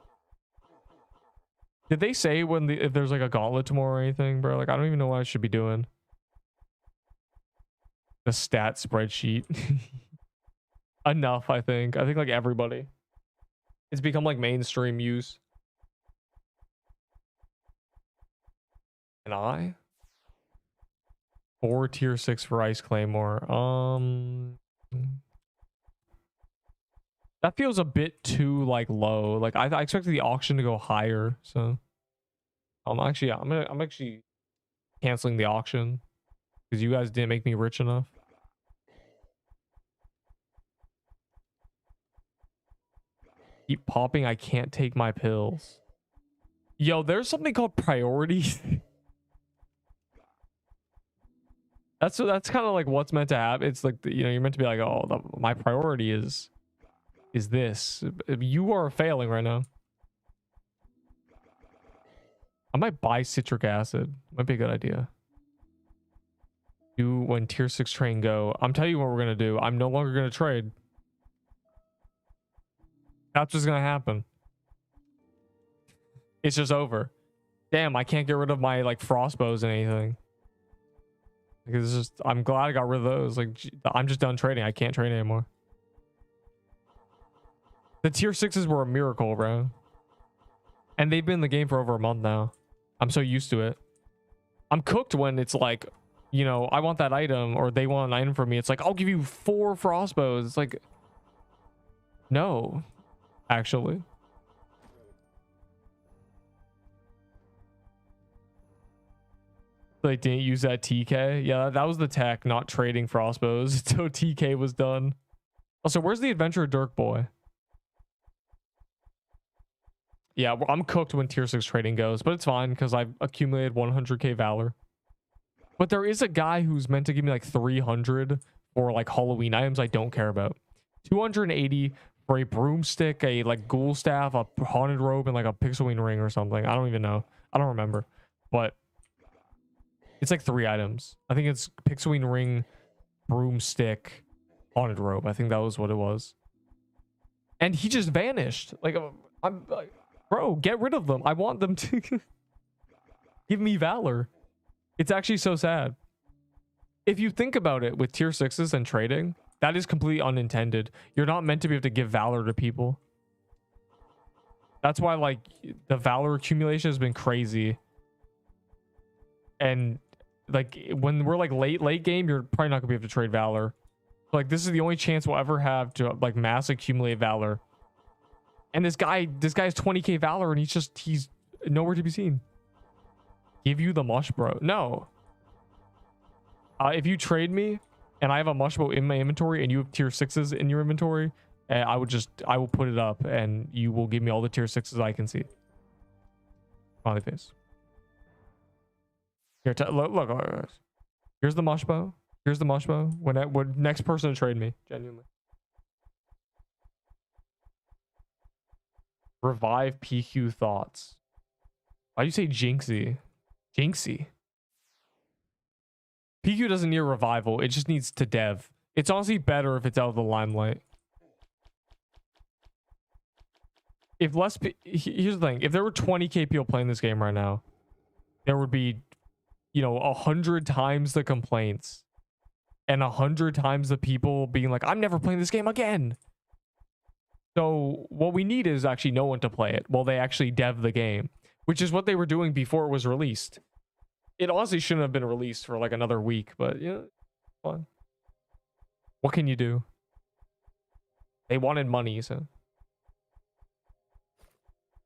[SPEAKER 1] Did they say when if there's like a gauntlet tomorrow or anything, bro? Like, I don't even know what I should be doing. The stat spreadsheet. Enough, I think. I think like everybody. It's become like mainstream use. And I? 4 tier 6 for Ice Claymore. That feels a bit too like low. Like I expected the auction to go higher, so I'm actually canceling the auction because you guys didn't make me rich enough. Keep popping. I can't take my pills. Yo, there's something called priority. That's kind of like what's meant to happen. It's like, you know, you're meant to be like, oh, my priority is this. You are failing right now. I might buy citric acid. Might be a good idea. Do when tier 6 train go. I'm telling you what we're gonna do. I'm no longer gonna trade. That's what's gonna happen. It's just over. Damn, I can't get rid of my like frost bows and anything. Like, it's just, I'm glad I got rid of those. Like, I'm just done trading. I can't trade anymore. The tier 6s were a miracle, bro. And they've been in the game for over a month now. I'm so used to it. I'm cooked when it's like, you know, I want that item or they want an item from me. It's like, I'll give you 4 frost bows. It's like, no, actually. They didn't use that TK. Yeah, that was the tech, not trading frostbows until TK was done. Also, where's the adventurer Dirk boy? Yeah, well, I'm cooked when tier 6 trading goes, but it's fine because I've accumulated 100k valor. But there is a guy who's meant to give me like 300 for like Halloween items I don't care about. 280 for a broomstick, a like ghoul staff, a haunted robe, and like a pixelwing ring or something. I don't even know. I don't remember. But it's like 3 items. I think it's pixelwing ring, broomstick, haunted robe. I think that was what it was. And he just vanished. Like, I'm like, bro, get rid of them. I want them to give me valor. It's actually so sad. If you think about it with tier 6s and trading, that is completely unintended. You're not meant to be able to give valor to people. That's why like the valor accumulation has been crazy. And like when we're like late game, you're probably not gonna be able to trade valor. Like this is the only chance we'll ever have to like mass accumulate valor. And this guy has 20k valor and he's nowhere to be seen. Give you the mush, bro. No. If you trade me and I have a mush bow in my inventory and you have tier 6s in your inventory, I will put it up and you will give me all the tier 6s I can see. Smiley face. Here, look. Here's the mush bow. Here's the mush bow. When next person to trade me, genuinely. Revive PQ thoughts. Why do you say Jinxie? Jinxie. PQ doesn't need a revival. It just needs to dev. It's honestly better if it's out of the limelight. If less, here's the thing. If there were 20k people playing this game right now, there would be, you know, 100 times the complaints and 100 times the people being like, I'm never playing this game again. So what we need is actually no one to play it while they actually dev the game, which is what they were doing before it was released. It honestly shouldn't have been released for like another week, but yeah, fun. What can you do? They wanted money, so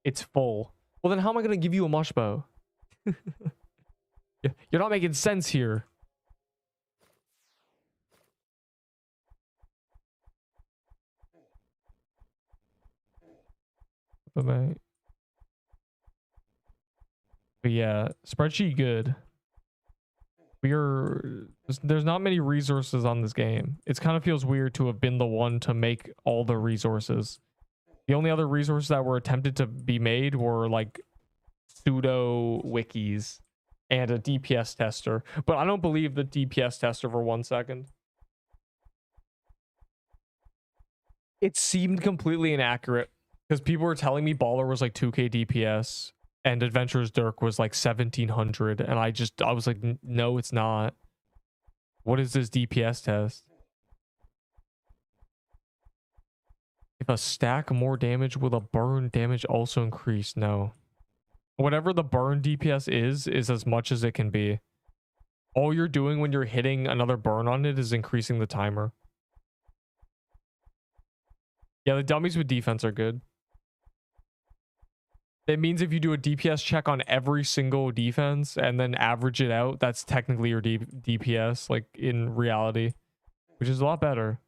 [SPEAKER 1] it's full. Well, then how am I going to give you a mush bow? You're not making sense here. But yeah, spreadsheet good. There's not many resources on this game. It kind of feels weird to have been the one to make all the resources. The only other resources that were attempted to be made were like pseudo wikis and a DPS tester. But I don't believe the DPS tester for 1 second. It seemed completely inaccurate because people were telling me Baller was like 2k DPS and Adventurer's Dirk was like 1700, and I was like, no, it's not. What is this DPS test? If a stack more damage, will the burn damage also increase? No. Whatever the burn DPS is as much as it can be. All you're doing when you're hitting another burn on it is increasing the timer. Yeah, the dummies with defense are good. That means if you do a DPS check on every single defense and then average it out, that's technically your DPS, like in reality, which is a lot better.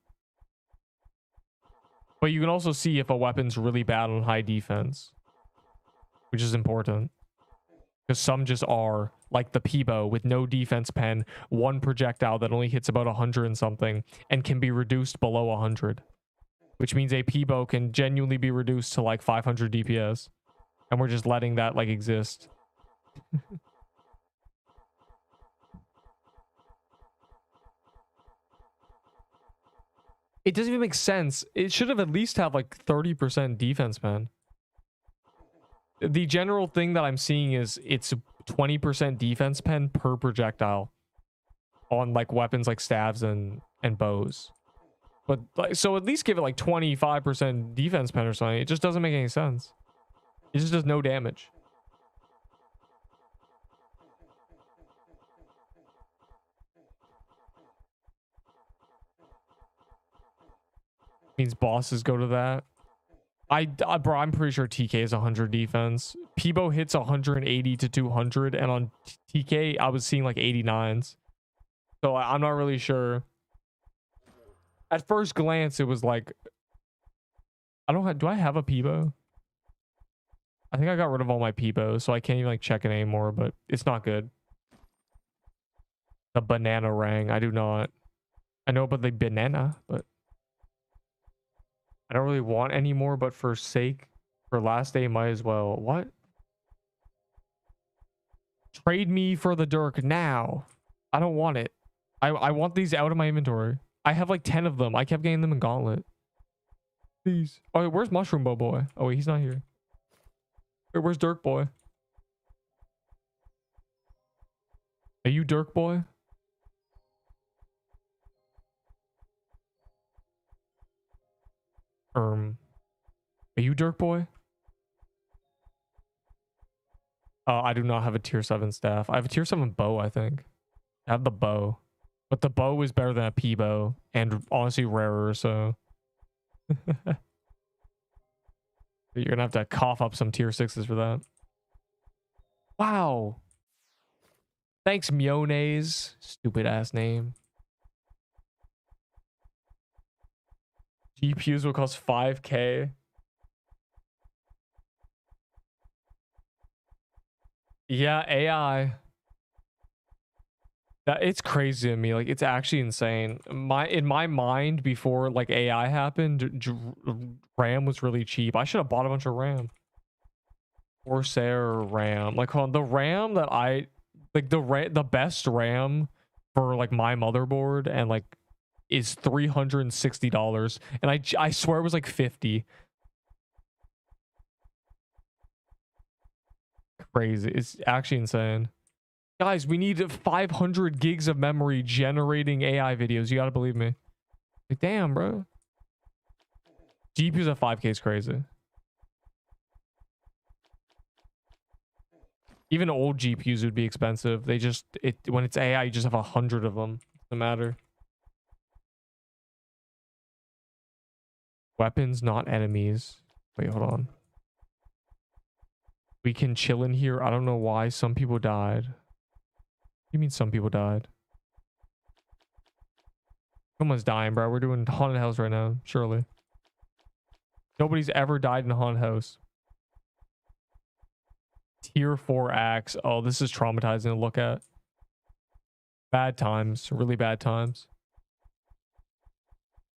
[SPEAKER 1] But you can also see if a weapon's really bad on high defense, which is important. Because some just are, like the P-bow with no defense pen, 1 projectile that only hits about 100 and something, and can be reduced below 100. Which means a P-bow can genuinely be reduced to like 500 DPS. And we're just letting that like exist. It doesn't even make sense. It should have at least have like 30% defense, man. The general thing that I'm seeing is it's 20% defense pen per projectile on like weapons like staves and bows. But like, so at least give it like 25% defense pen or something. It just doesn't make any sense. It just does no damage. Means bosses go to that. Bro, I'm pretty sure TK is 100 defense. Peebo hits 180 to 200, and on TK I was seeing like 89s. So I'm not really sure. At first glance, it was like, do I have a Peebo? I think I got rid of all my Peebos, so I can't even like check it anymore. But it's not good. The banana rang, I do not. I know about the banana, but I don't really want any more, but for last day, might as well. What? Trade me for the Dirk now. I don't want it. I want these out of my inventory. I have like 10 of them. I kept getting them in Gauntlet. Please. Oh, wait, where's Mushroom Bow Boy? Oh, wait, he's not here. Wait, where's Dirk Boy? Are you Dirk Boy? Are you Dirk Boy? I do not have a tier 7 staff. I have a tier 7 bow, I think. I have the bow. But the bow is better than a Peebo. And honestly rarer, so... You're gonna have to cough up some tier 6s for that. Wow. Thanks, Miones. Stupid ass name. GPUs will cost 5K. Yeah, AI. It's crazy to me. Like, it's actually insane. In my mind, before like AI happened, RAM was really cheap. I should have bought a bunch of RAM. Corsair RAM. Like, hold on, the RAM that I like, the best RAM for like my motherboard and like is $360, and I swear it was like 50. Crazy. It's actually insane. Guys, we need 500 gigs of memory generating AI videos. You gotta believe me. Like, damn, bro. GPUs at 5K is crazy. Even old GPUs would be expensive. They just, when it's AI, you just have 100 of them. Doesn't matter. Weapons, not enemies. Wait, hold on. We can chill in here. I don't know why some people died. What do you mean some people died? Someone's dying, bro. We're doing haunted house right now, surely. Nobody's ever died in a haunted house. Tier 4 axe. Oh, this is traumatizing to look at. Bad times. Really bad times.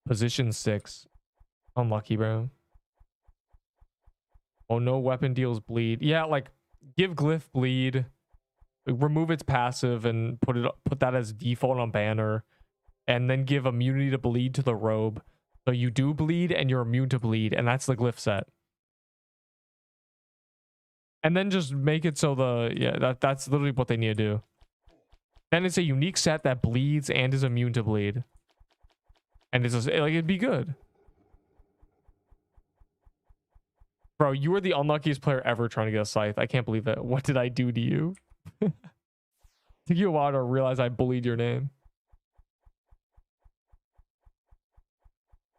[SPEAKER 1] Position 6. Unlucky, bro. Oh, no weapon deals bleed. Yeah, like, give Glyph bleed. Remove its passive and put that as default on banner. And then give immunity to bleed to the robe. So you do bleed and you're immune to bleed. And that's the Glyph set. And then just make it so that's literally what they need to do. Then it's a unique set that bleeds and is immune to bleed. And it's just, like, it'd be good. Bro, you were the unluckiest player ever trying to get a scythe. I can't believe that. What did I do to you? Took you a while to realize I bullied your name.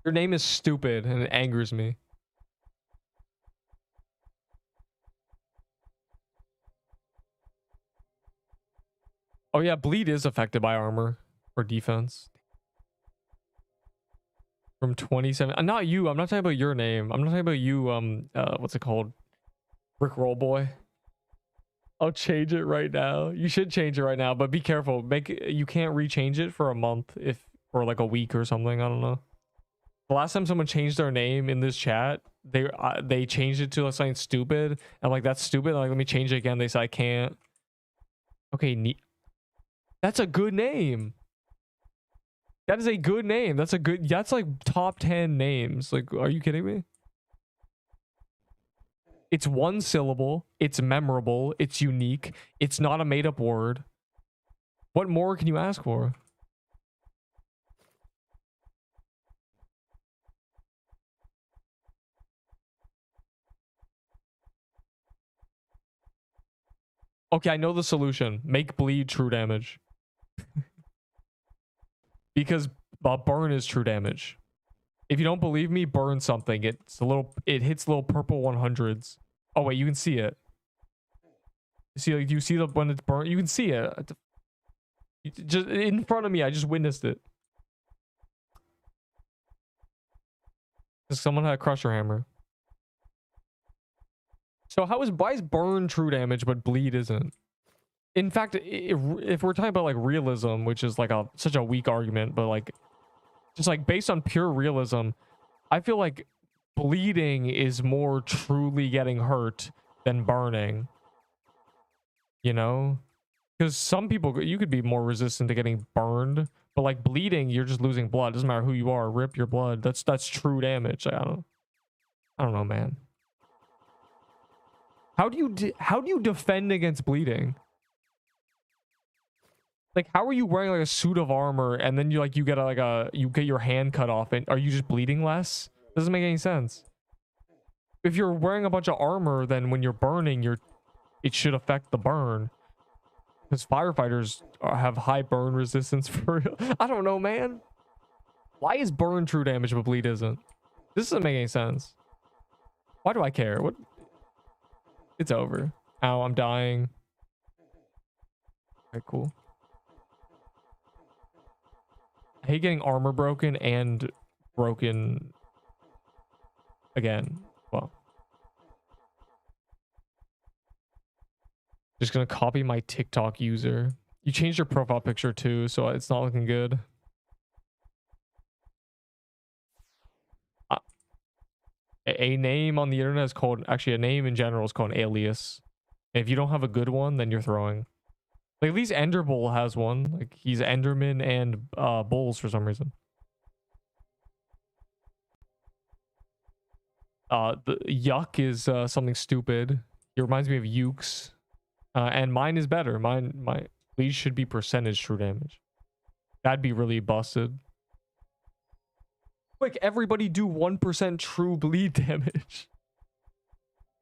[SPEAKER 1] Your name is stupid and it angers me. Oh yeah, bleed is affected by armor or defense. From 27. Not you. I'm not talking about your name. I'm not talking about you. What's it called? Brick Roll Boy. I'll change it right now. You should change it right now, but be careful. You can't rechange it for a month or like a week or something. I don't know. The last time someone changed their name in this chat, they changed it to something stupid. I'm like, that's stupid. I'm like, let me change it again. They said I can't. Okay, that's a good name. That is a good name. That's like top 10 names. Like, are you kidding me? It's one syllable. It's memorable. It's unique. It's not a made up word. What more can you ask for? Okay, I know the solution. Make bleed true damage. Because burn is true damage. If you don't believe me, burn something. It hits little purple 100s. Oh wait, you can see it. See, like, do you see when it's burnt? You can see it. Just in front of me, I just witnessed it. Someone had a crusher hammer. So why is burn true damage but bleed isn't? In fact, if we're talking about like realism, which is like such a weak argument, but like just like based on pure realism, I feel like bleeding is more truly getting hurt than burning. You know? Because some people, you could be more resistant to getting burned, but like bleeding, you're just losing blood. Doesn't matter who you are, rip your blood. That's true damage. I don't know, man. How do you defend against bleeding? Like, how are you wearing like a suit of armor and then you get your hand cut off and are you just bleeding less? Doesn't make any sense. If you're wearing a bunch of armor, then when you're burning, it should affect the burn. Because firefighters have high burn resistance for real. I don't know, man. Why is burn true damage but bleed isn't? This doesn't make any sense. Why do I care? What? It's over. Ow, I'm dying. Okay, cool. I hate getting armor broken and broken again. Well, just gonna copy my TikTok user. You changed your profile picture too, so it's not looking good. A name on the internet is called, actually a name in general is called an alias. If you don't have a good one, then you're throwing. Like at least Enderbull has one. Like he's Enderman and Bulls for some reason. The Yuck is something stupid. It reminds me of Ukes. And mine is better. My bleed should be percentage true damage. That'd be really busted. Quick, everybody do 1% true bleed damage.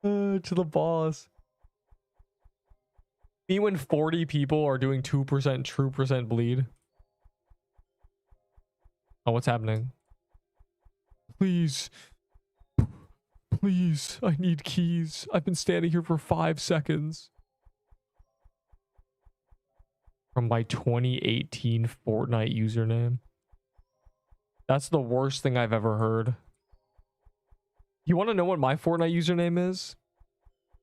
[SPEAKER 1] To the boss. Me when 40 people are doing 2% true percent bleed. Oh, what's happening? Please. Please, I need keys. I've been standing here for 5 seconds. From my 2018 Fortnite username. That's the worst thing I've ever heard. You want to know what my Fortnite username is?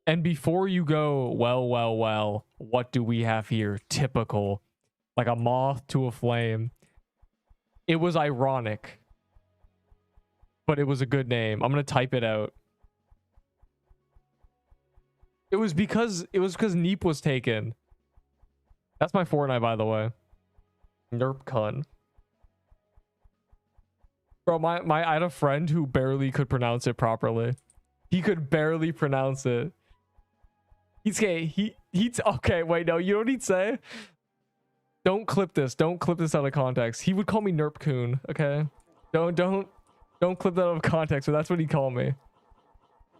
[SPEAKER 1] And before you go, well, what do we have here? Typical. Like a moth to a flame. It was ironic. But it was a good name. I'm going to type it out. It was because Neep was taken. That's my Fortnite, by the way. Nerp cun. Bro, I had a friend who barely could pronounce it properly. He could barely pronounce it. He's okay, wait, no, you know what he'd say? Don't clip this. Don't clip this out of context. He would call me Nerp coon, okay? Don't clip that out of context, but that's what he'd call me.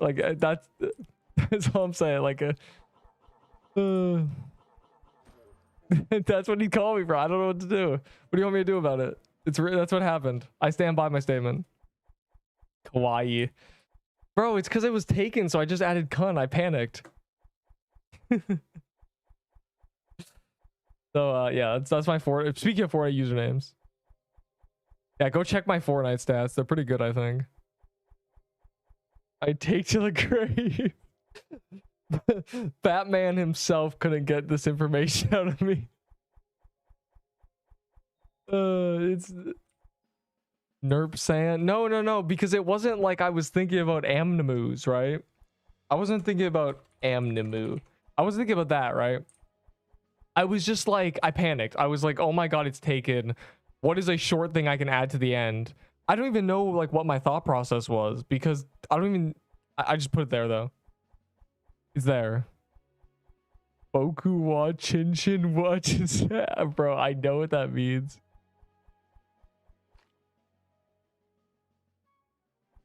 [SPEAKER 1] Like that's all I'm saying. Like that's what he'd call me, bro. I don't know what to do. What do you want me to do about it? That's what happened. I stand by my statement. Kawaii. Bro, it's because it was taken, so I just added cunt. I panicked. So yeah, that's my Fortnite. Speaking of Fortnite usernames. Yeah, go check my Fortnite stats. They're pretty good, I think. I take to the grave. Batman himself couldn't get this information out of me. It's Nerp Sand. No, because it wasn't like I was thinking about Amnemoos, right? I wasn't thinking about Amnemu. I was thinking about that, right? I was just like, I panicked. I was like, oh my god, it's taken. What is a short thing I can add to the end? I don't even know like what my thought process was, because I don't even, I just put it there though. It's there. Boku wa chin chin wa chin. Bro, I know what that means.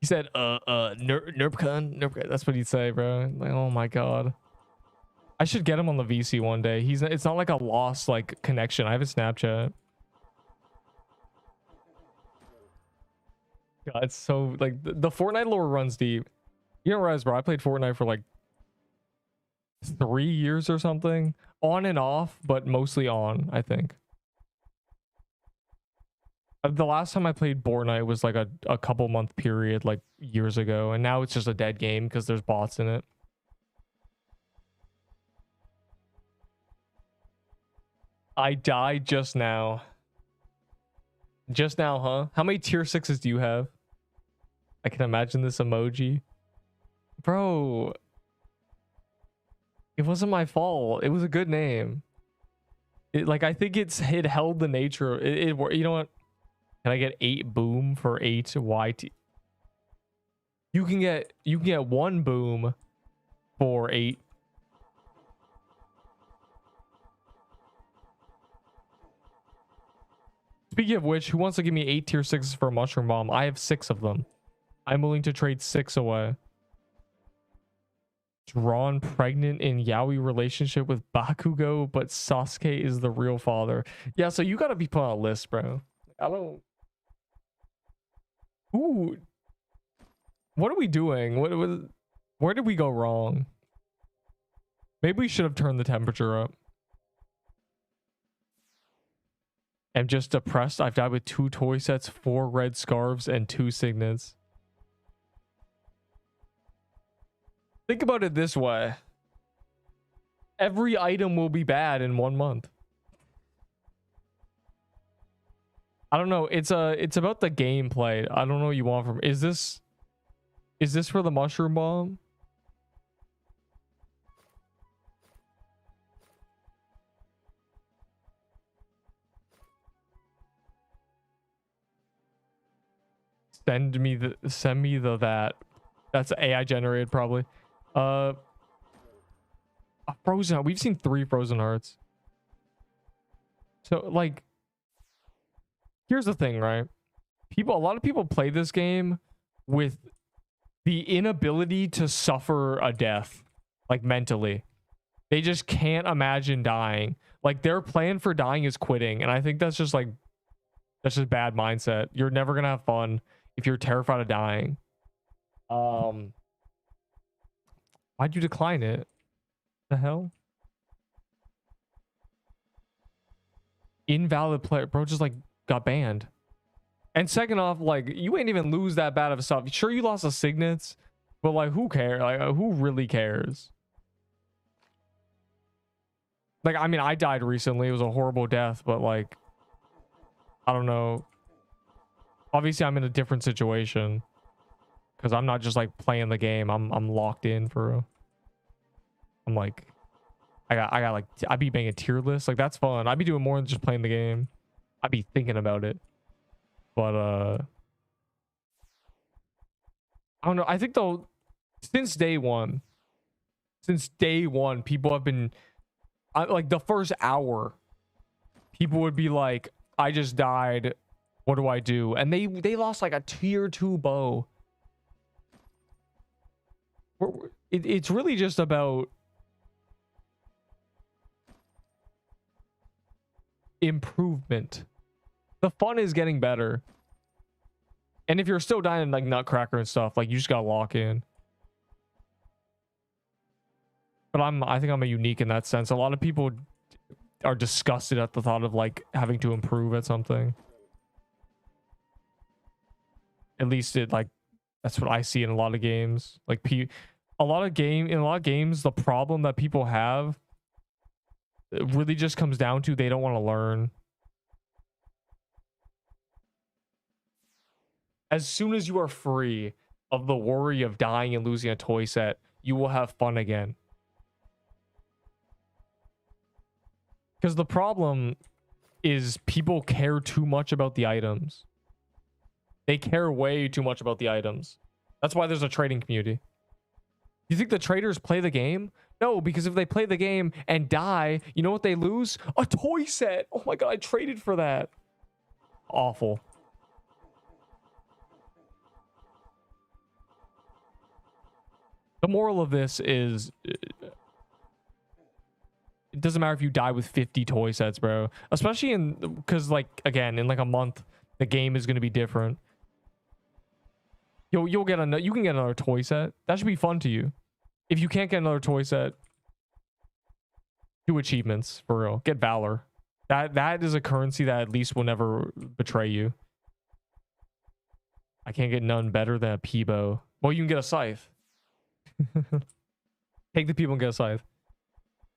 [SPEAKER 1] He said, Nerp. That's what he'd say, bro. Like, oh my god. I should get him on the VC one day. It's not like a lost like connection. I have a Snapchat. God, it's so like the Fortnite lore runs deep. You don't realize, bro, I played Fortnite for like 3 years or something, on and off, but mostly on, I think. The last time I played Fortnite was like a couple month period, like years ago, and now it's just a dead game because there's bots in it. I died just now. Just now, huh? How many tier 6s do you have? I can imagine this emoji. Bro, it wasn't my fault. It was a good name. Like, I think it held the nature. You know what? Can I get 8 boom for 8 YT? You can get 1 boom for 8. Speaking of which, who wants to give me 8 tier 6s for a mushroom bomb? I have 6 of them. I'm willing to trade 6 away. Drawn pregnant in yaoi relationship with Bakugo, but Sasuke is the real father. Yeah, so you gotta be put on a list, bro. I don't. Ooh. What are we doing? Where did we go wrong? Maybe we should have turned the temperature up. I'm just depressed. I've died with 2 toy sets, 4 red scarves, and 2 signets. Think about it this way. Every item will be bad in 1 month. I don't know. It's about the gameplay. I don't know what you want from. Is this for the mushroom bomb? Send me the that. That's AI generated probably. A frozen. We've seen 3 frozen hearts. So like, here's the thing, right? A lot of people play this game with the inability to suffer a death, like mentally. They just can't imagine dying. Like, their plan for dying is quitting, and I think that's just bad mindset. You're never gonna have fun if you're terrified of dying. Why'd you decline it? The hell? Invalid player. Bro just like got banned. And second off, like, you ain't even lose that bad of stuff. Sure, you lost a signets, but like, who cares? Like, who really cares? Like, I mean, I died recently. It was a horrible death, but like, I don't know. Obviously, I'm in a different situation because I'm not just like playing the game. I'm locked in for. I'm like, I got like, I'd be making a tier list. Like, that's fun. I'd be doing more than just playing the game. I'd be thinking about it. But I don't know. I think though, since day one, people have been like, the first hour, people would be like, I just died. What do I do? And they lost like a tier 2 bow. It's really just about improvement. The fun is getting better. And if you're still dying like Nutcracker and stuff, like, you just gotta lock in. But I think I'm a unique in that sense. A lot of people are disgusted at the thought of like having to improve at something. At least that's what I see in a lot of games. Like, in a lot of games, the problem that people have, it really just comes down to they don't want to learn. As soon as you are free of the worry of dying and losing a toy set, you will have fun again. Because the problem is people care too much about the items. They care way too much about the items. That's why there's a trading community. You think the traders play the game? No, because if they play the game and die, you know what they lose? A toy set. Oh my god, I traded for that. Awful. The moral of this is it doesn't matter if you die with 50 toy sets, bro. Especially in, because like, again, in like a month, the game is going to be different. You can get another toy set. That should be fun to you. If you can't get another toy set, do achievements for real. Get Valor. That is a currency that at least will never betray you. I can't get none better than a Peebo. Well, you can get a scythe. Take the Peebo and get a scythe.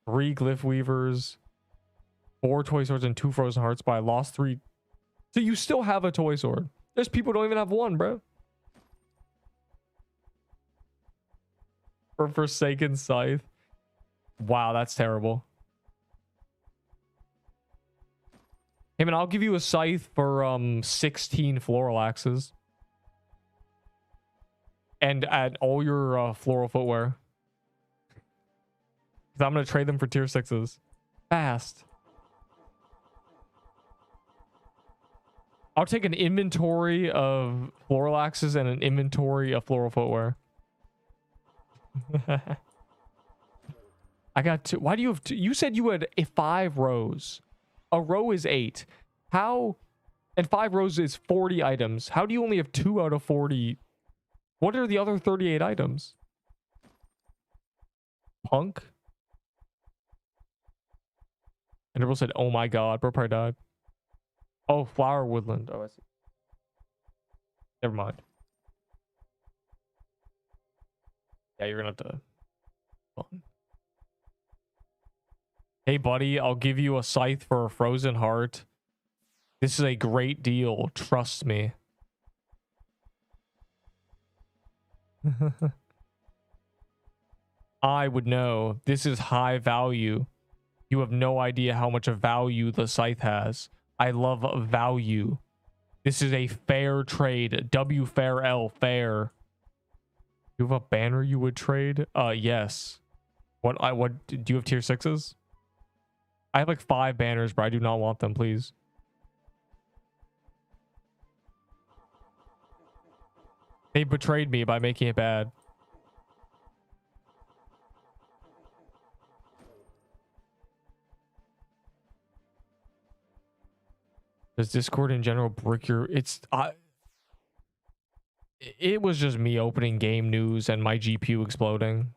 [SPEAKER 1] 3 glyph weavers, 4 toy swords, and 2 frozen hearts. But I lost 3. So you still have a toy sword. There's people who don't even have 1, bro. For Forsaken Scythe. Wow, that's terrible. Hey man, I'll give you a scythe for 16 floral axes. And add all your floral footwear. Because I'm going to trade them for tier 6s. Fast. I'll take an inventory of floral axes and an inventory of floral footwear. I got 2. Why do you have 2? You said you had 5 rows. A row is 8. How? And 5 rows is 40 items. How do you only have 2 out of 40? What are the other 38 items? Punk? And everyone said, oh my god, bro probably died. Oh, flower woodland. Oh, I see. Never mind. Yeah, you're gonna have to... Fun. Hey, buddy, I'll give you a scythe for a frozen heart. This is a great deal. Trust me. I would know. This is high value. You have no idea how much of value the scythe has. I love value. This is a fair trade. W fair L fair. You have a banner you would trade? Yes. What do you have tier 6s? I have like 5 banners, but I do not want them, please. They betrayed me by making it bad. Does Discord in general brick your... It was just me opening game news and my GPU exploding.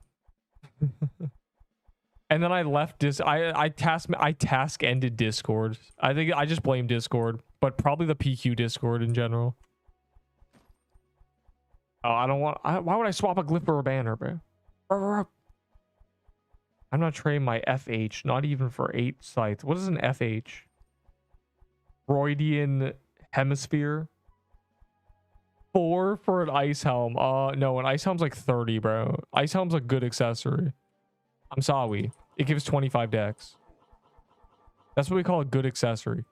[SPEAKER 1] And then I left I task ended Discord. I think I just blame Discord, but probably the PQ Discord in general. Oh, I don't want... why would I swap a glyph for a banner, bro? I'm not trading my FH, not even for 8 scythes. What is an FH? Freudian hemisphere? 4 for an ice helm. No, an ice helm's like 30, bro. Ice helm's a good accessory. I'm sorry. It gives 25 dex. That's what we call a good accessory.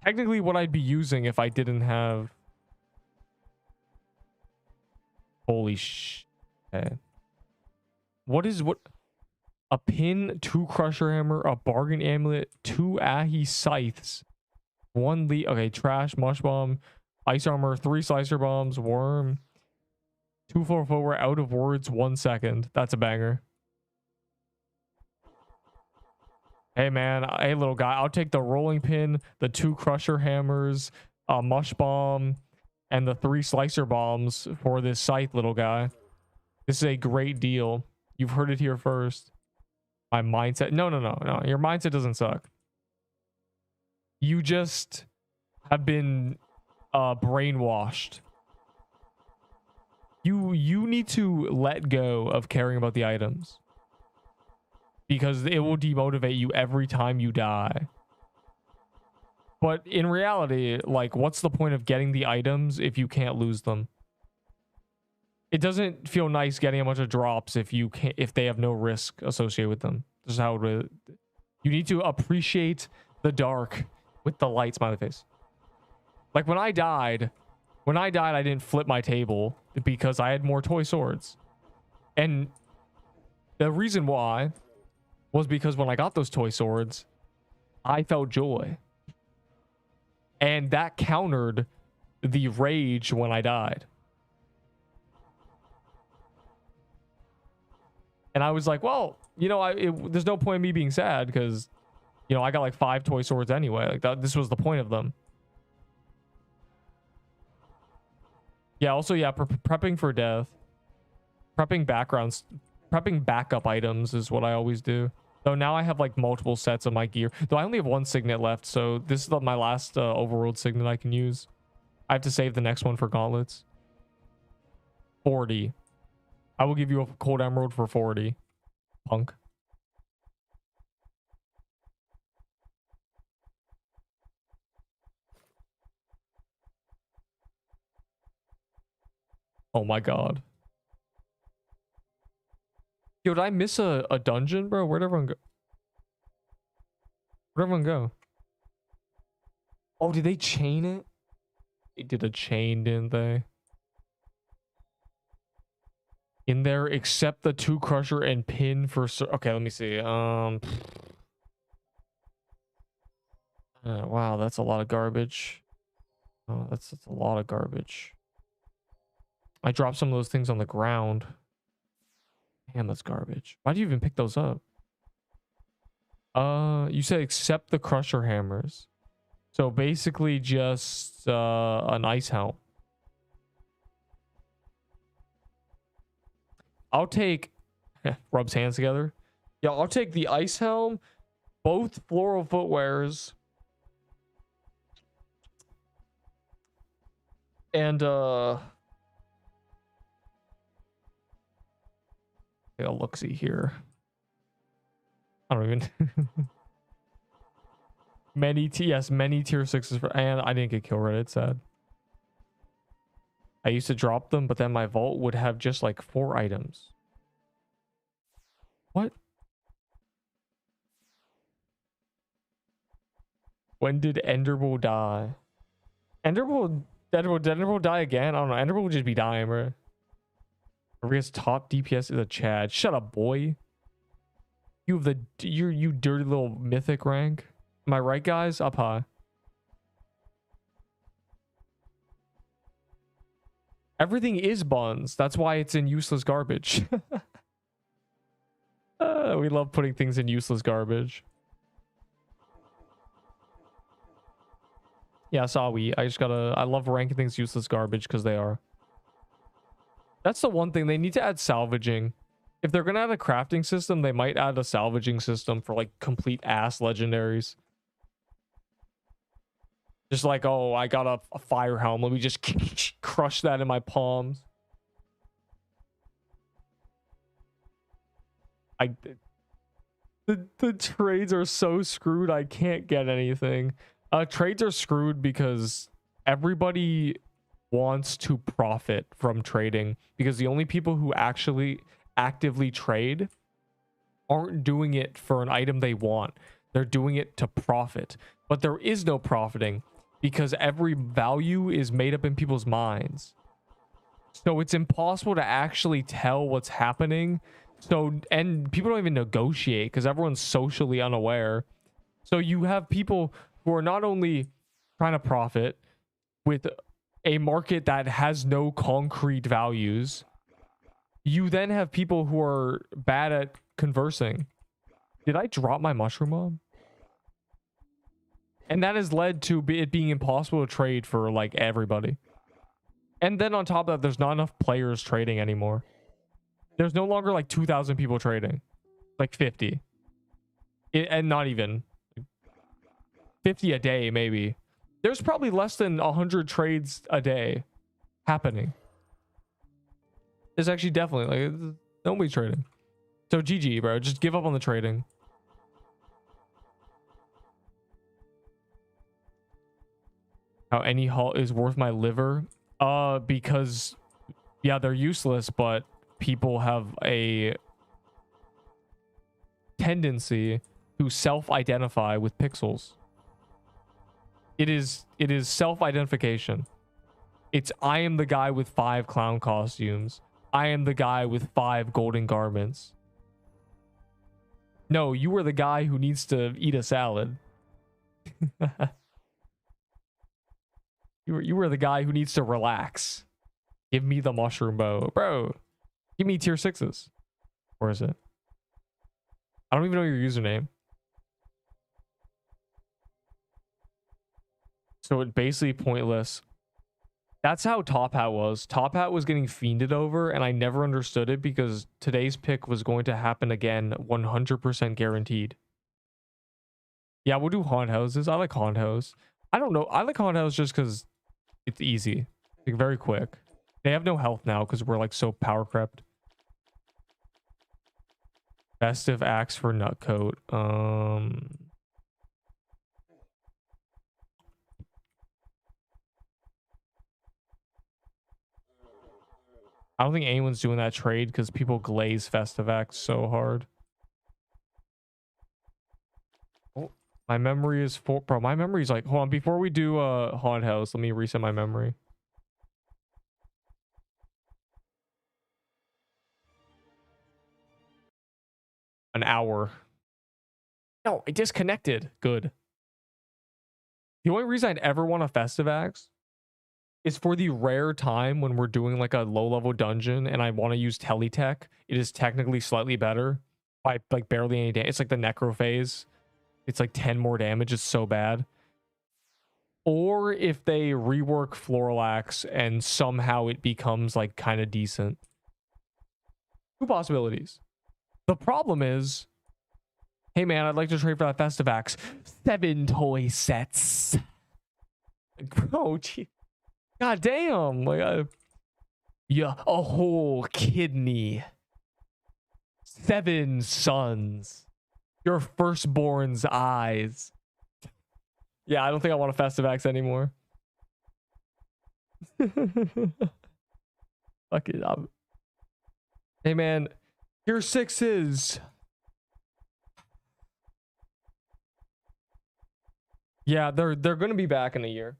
[SPEAKER 1] Technically what I'd be using if I didn't have... Holy shit. What? A pin, 2 crusher hammer, a bargain amulet, 2 ahi scythes, 1 lead. Okay, trash, mush bomb, ice armor, 3 slicer bombs, worm, 2 floor footwear, out of words, 1 second. That's a banger. Hey man, hey little guy, I'll take the rolling pin, the 2 crusher hammers, a mush bomb, and the 3 slicer bombs for this scythe, little guy. This is a great deal. You've heard it here first. My mindset... No. Your mindset doesn't suck. You just have been brainwashed. You need to let go of caring about the items. Because it will demotivate you every time you die. But in reality, like, what's the point of getting the items if you can't lose them? It doesn't feel nice getting a bunch of drops if you can't, if they have no risk associated with them. This is how it You need to appreciate the dark with the light. Smiley face. Like when I died, I didn't flip my table because I had more toy swords. And the reason why was because when I got those toy swords, I felt joy. And that countered the rage when I died. And I was like, well, you know, there's no point in me being sad because, you know, I got like 5 toy swords anyway. Like that, this was the point of them. Yeah, also, yeah, prepping for death. Prepping backgrounds. Prepping backup items is what I always do. So now I have like multiple sets of my gear. Though I only have 1 signet left, so this is my last overworld signet I can use. I have to save the next one for gauntlets. 40. I will give you a cold emerald for 40. Punk. Oh my god. Yo, did I miss a dungeon, bro? Where'd everyone go? Where'd everyone go? Oh, did they chain it? They did a chain, didn't they? In there, except the 2 crusher and pin for... Okay, let me see. Wow, that's a lot of garbage. Oh, that's a lot of garbage. I dropped some of those things on the ground. Damn, that's garbage. Why do you even pick those up? You said except the crusher hammers. So basically just an ice helm. I'll take rubs hands together. Yeah, I'll take the ice helm, both floral footwears, and I'll look-see here. I don't even many tier 6s for, and I didn't get kill ready. It's sad. I used to drop them, but then my vault would have just like 4 items. What? When did Enderbull die? Enderbull die again? I don't know. Enderbull would just be dying, bro. Maria's top DPS is a Chad. Shut up, boy. You have you dirty little mythic rank. Am I right, guys? Up high. Everything is buns. That's why it's in useless garbage. We love putting things in useless garbage. Yeah, Sawi. I love ranking things useless garbage because they are. That's the one thing. They need to add salvaging. If they're going to add a crafting system, they might add a salvaging system for like complete ass legendaries. Just like, oh, I got a fire helm. Let me just crush that in my palms. The trades are so screwed. I can't get anything. Trades are screwed because everybody wants to profit from trading, because the only people who actually actively trade aren't doing it for an item they want. They're doing it to profit. But there is no profiting because every value is made up in people's minds. So it's impossible to actually tell what's happening. So, and people don't even negotiate because everyone's socially unaware. So you have people who are not only trying to profit with a market that has no concrete values. You then have people who are bad at conversing. Did I drop my mushroom bomb? And that has led to it being impossible to trade for like everybody. And then on top of that, there's not enough players trading anymore. There's no longer like 2,000 people trading. Like 50. And not even 50 a day, maybe. There's probably less than 100 trades a day happening. There's actually definitely like nobody's trading. So GG, bro. Just give up on the trading. How any halt is worth my liver? Because yeah, they're useless, but people have a tendency to self-identify with pixels. It is self-identification. It's I am the guy with 5 clown costumes. I am the guy with 5 golden garments. No, you are the guy who needs to eat a salad. You were the guy who needs to relax. Give me the mushroom bow. Bro, give me tier 6s. Where is it? I don't even know your username. So it's basically pointless. That's how Top Hat was. Top Hat was getting fiended over, and I never understood it because today's pick was going to happen again, 100% guaranteed. Yeah, we'll do haunt houses. I like haunt house. I don't know. I like haunt house just because it's easy. Like, very quick. They have no health now because we're like so power crept. Festive axe for Nutcoat. I don't think anyone's doing that trade because people glaze Festive axe so hard. Oh, my memory is full, bro. My memory is like, hold on. Before we do haunt house, let me reset my memory. An hour. No, I disconnected. Good. The only reason I'd ever want a Festive axe is for the rare time when we're doing like a low level dungeon and I want to use Teletech. It is technically slightly better by like barely any damage. It's like the necro phase. It's like 10 more damage. It's so bad. Or if they rework Floral Axe and somehow it becomes like kind of decent. 2 possibilities. The problem is, hey man, I'd like to trade for that Festive axe. 7 toy sets. Bro, gee. God damn. Like, yeah, a whole kidney. 7 sons. Your firstborn's eyes. Yeah, I don't think I want a Festive axe anymore. Fuck it up. Hey man, tier 6s. Yeah, they're gonna be back in a year.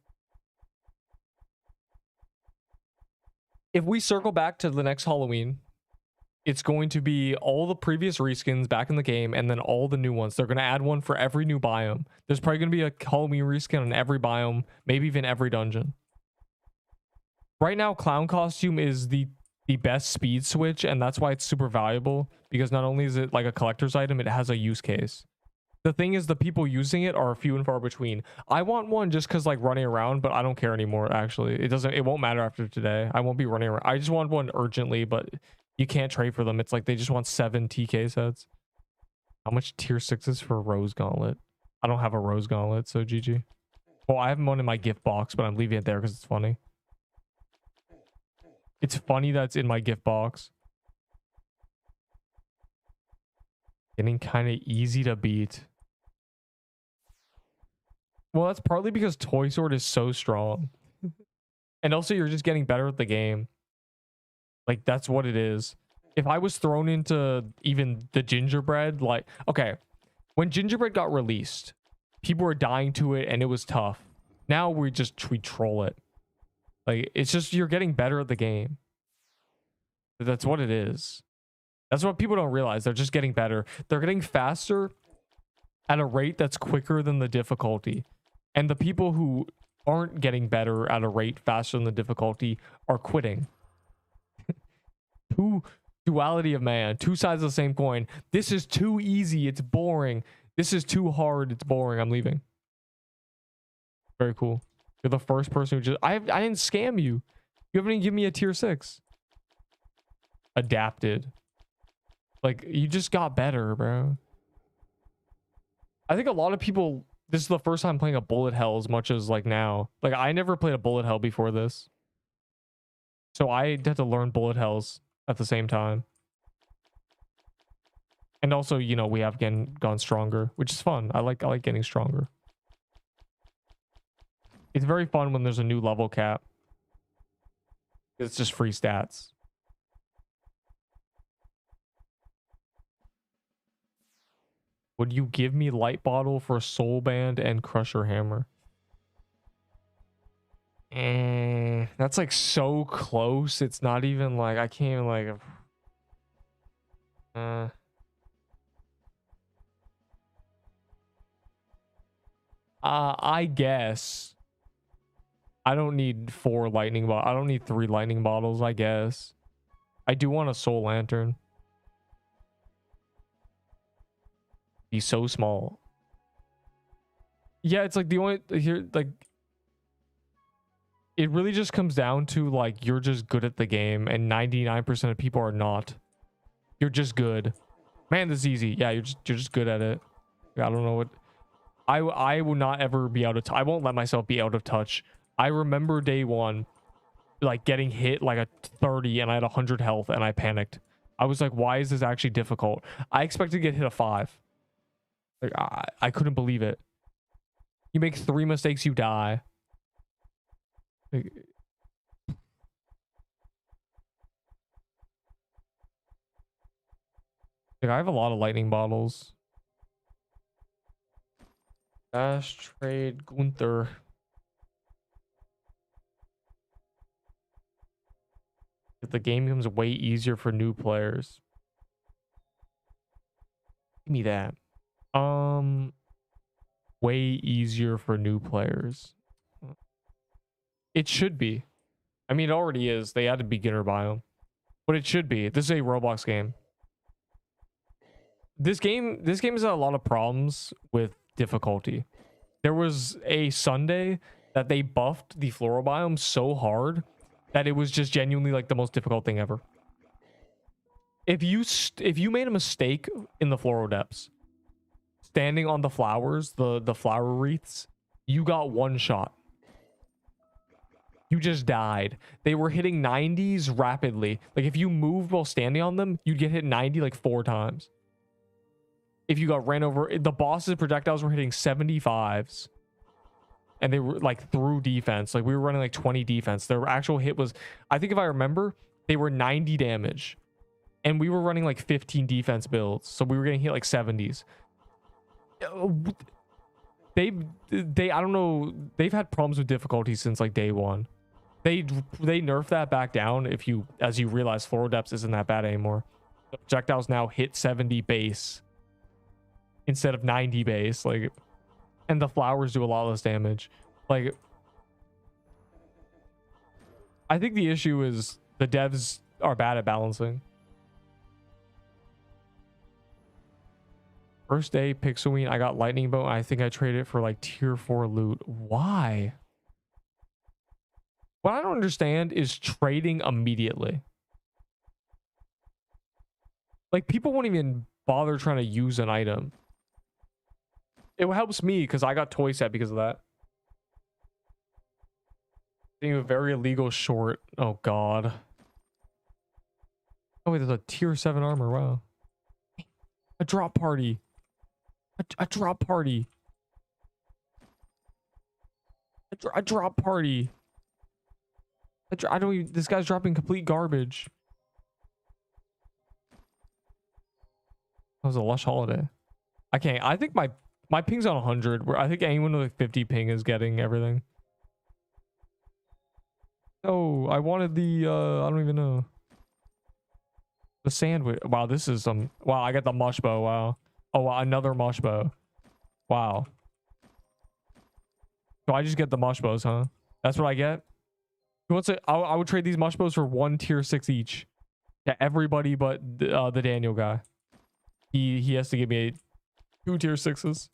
[SPEAKER 1] If we circle back to the next Halloween, it's going to be all the previous reskins back in the game and then all the new ones. They're going to add one for every new biome. There's probably going to be a Halloween reskin on every biome, maybe even every dungeon. Right now, clown costume is the best speed switch, and that's why it's super valuable, because not only is it like a collector's item, it has a use case. The thing is, the people using it are few and far between. I want one just because like running around, but I don't care anymore. Actually, it won't matter after today. I won't be running around. I just want one urgently, but you can't trade for them. It's like they just want 7 TK sets. How much tier 6s for Rose Gauntlet? I don't have a Rose Gauntlet, so GG. Well, I have one in my gift box, but I'm leaving it there because it's funny. It's funny that it's in my gift box. Getting kind of easy to beat. Well, that's partly because Toy Sword is so strong. And also, you're just getting better at the game. Like, that's what it is. If I was thrown into even the gingerbread, like, okay, when gingerbread got released, people were dying to it and it was tough. Now we troll it. Like, it's just, you're getting better at the game. That's what it is. That's what people don't realize. They're just getting better. They're getting faster at a rate that's quicker than the difficulty. And the people who aren't getting better at a rate faster than the difficulty are quitting. Duality of man. 2 sides of the same coin. This is too easy. It's boring. This is too hard. It's boring. I'm leaving. Very cool. You're the first person who just... I didn't scam you. You haven't even given me a tier 6. Adapted. Like, you just got better, bro. I think a lot of people... This is the first time playing a bullet hell as much as like now. Like, I never played a bullet hell before this. So I had to learn bullet hells at the same time. And also, you know, we have gone stronger, which is fun. I like getting stronger. It's very fun when there's a new level cap. It's just free stats. Would you give me light bottle for soul band and crusher hammer? That's like so close. It's not even like I can't even like. I guess I don't need 4 lightning bottles. I don't need 3 lightning bottles. I guess I do want a soul lantern. He's so small. Yeah, it's like the only here like. It really just comes down to like you're just good at the game, and 99% of people are not. You're just good. Man, this is easy. Yeah, you're just good at it. I don't know what. I will not ever be out of. I won't let myself be out of touch. I remember day one, like getting hit like a 30, and I had 100 health, and I panicked. I was like, why is this actually difficult? I expected to get hit a 5. Like I couldn't believe it. You make 3 mistakes, you die. Like, I have a lot of lightning bottles. Fast trade Gunther. The game becomes way easier for new players. Give me that. Way easier for new players. It should be. I mean, it already is. They had a beginner biome, but it should be. This is a Roblox game. This game has had a lot of problems with difficulty. There was a Sunday that they buffed the floral biome so hard that it was just genuinely like the most difficult thing ever. If you made a mistake in the floral depths, standing on the flowers, the flower wreaths, you got 1 shot. You just died. They were hitting 90s rapidly. Like if you moved while standing on them, you'd get hit 90 like 4 times. If you got ran over, the boss's projectiles were hitting 75s. And they were like through defense. Like we were running like 20 defense. Their actual hit was, I think if I remember, they were 90 damage. And we were running like 15 defense builds. So we were getting hit like 70s. They I don't know. They've had problems with difficulty since like day one. They nerfed that back down as you realize floral depths isn't that bad anymore. The projectiles now hit 70 base instead of 90 base, like, and the flowers do a lot less damage. Like, I think the issue is the devs are bad at balancing. First day Pixelmas, I got lightning bow. I think I traded it for like tier 4 loot. Why? What I don't understand is trading immediately. Like people won't even bother trying to use an item. It helps me because I got toy set because of that. A very illegal short. Oh god. Oh wait, there's a tier 7 armor. Wow. A drop party. A drop party. A drop party. I don't even, this guy's dropping complete garbage. That was a lush holiday. I can't. I think my ping's on 100. Where I think anyone with like 50 ping is getting everything. Oh, I wanted the I don't even know. The sandwich. Wow, this is some. Wow, I got the mush bow. Wow. Oh, wow, another mush bow. Wow. So I just get the mush bows, huh? That's what I get. Who wants it? I would trade these mush bows for 1 tier 6 each. Yeah, everybody but the Daniel guy. He has to give me 2 tier 6s.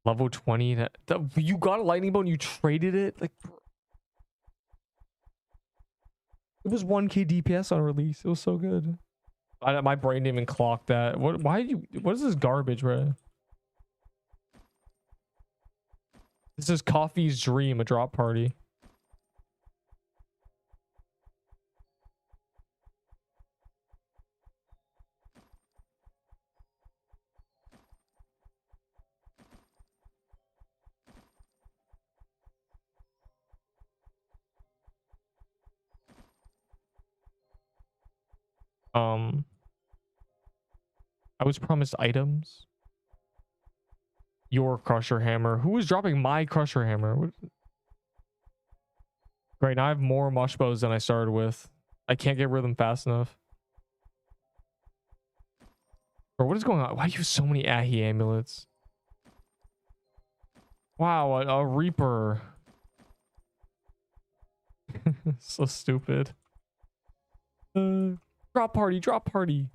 [SPEAKER 1] Level 20. You got a lightning bow and you traded it? Like, it was 1k DPS on release. It was so good. My brain didn't even clock that. What is this garbage, bro? This is Coffee's dream, a drop party. I was promised items. Your crusher hammer. Who is dropping my crusher hammer? Right now I have more mush bows than I started with. I can't get rid of them fast enough. Bro, what is going on? Why do you have so many Ahi amulets? Wow, a Reaper. So stupid. Drop party, drop party.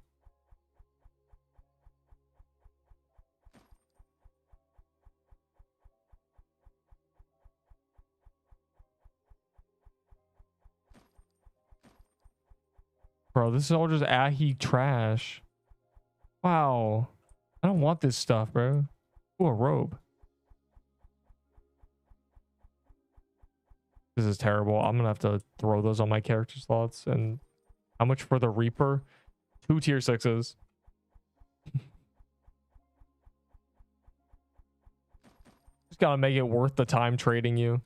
[SPEAKER 1] Bro, this is all just Ahi trash. Wow. I don't want this stuff, bro. Ooh, a robe. This is terrible. I'm gonna have to throw those on my character slots. And how much for the Reaper? 2 tier 6s. Just gotta make it worth the time trading you.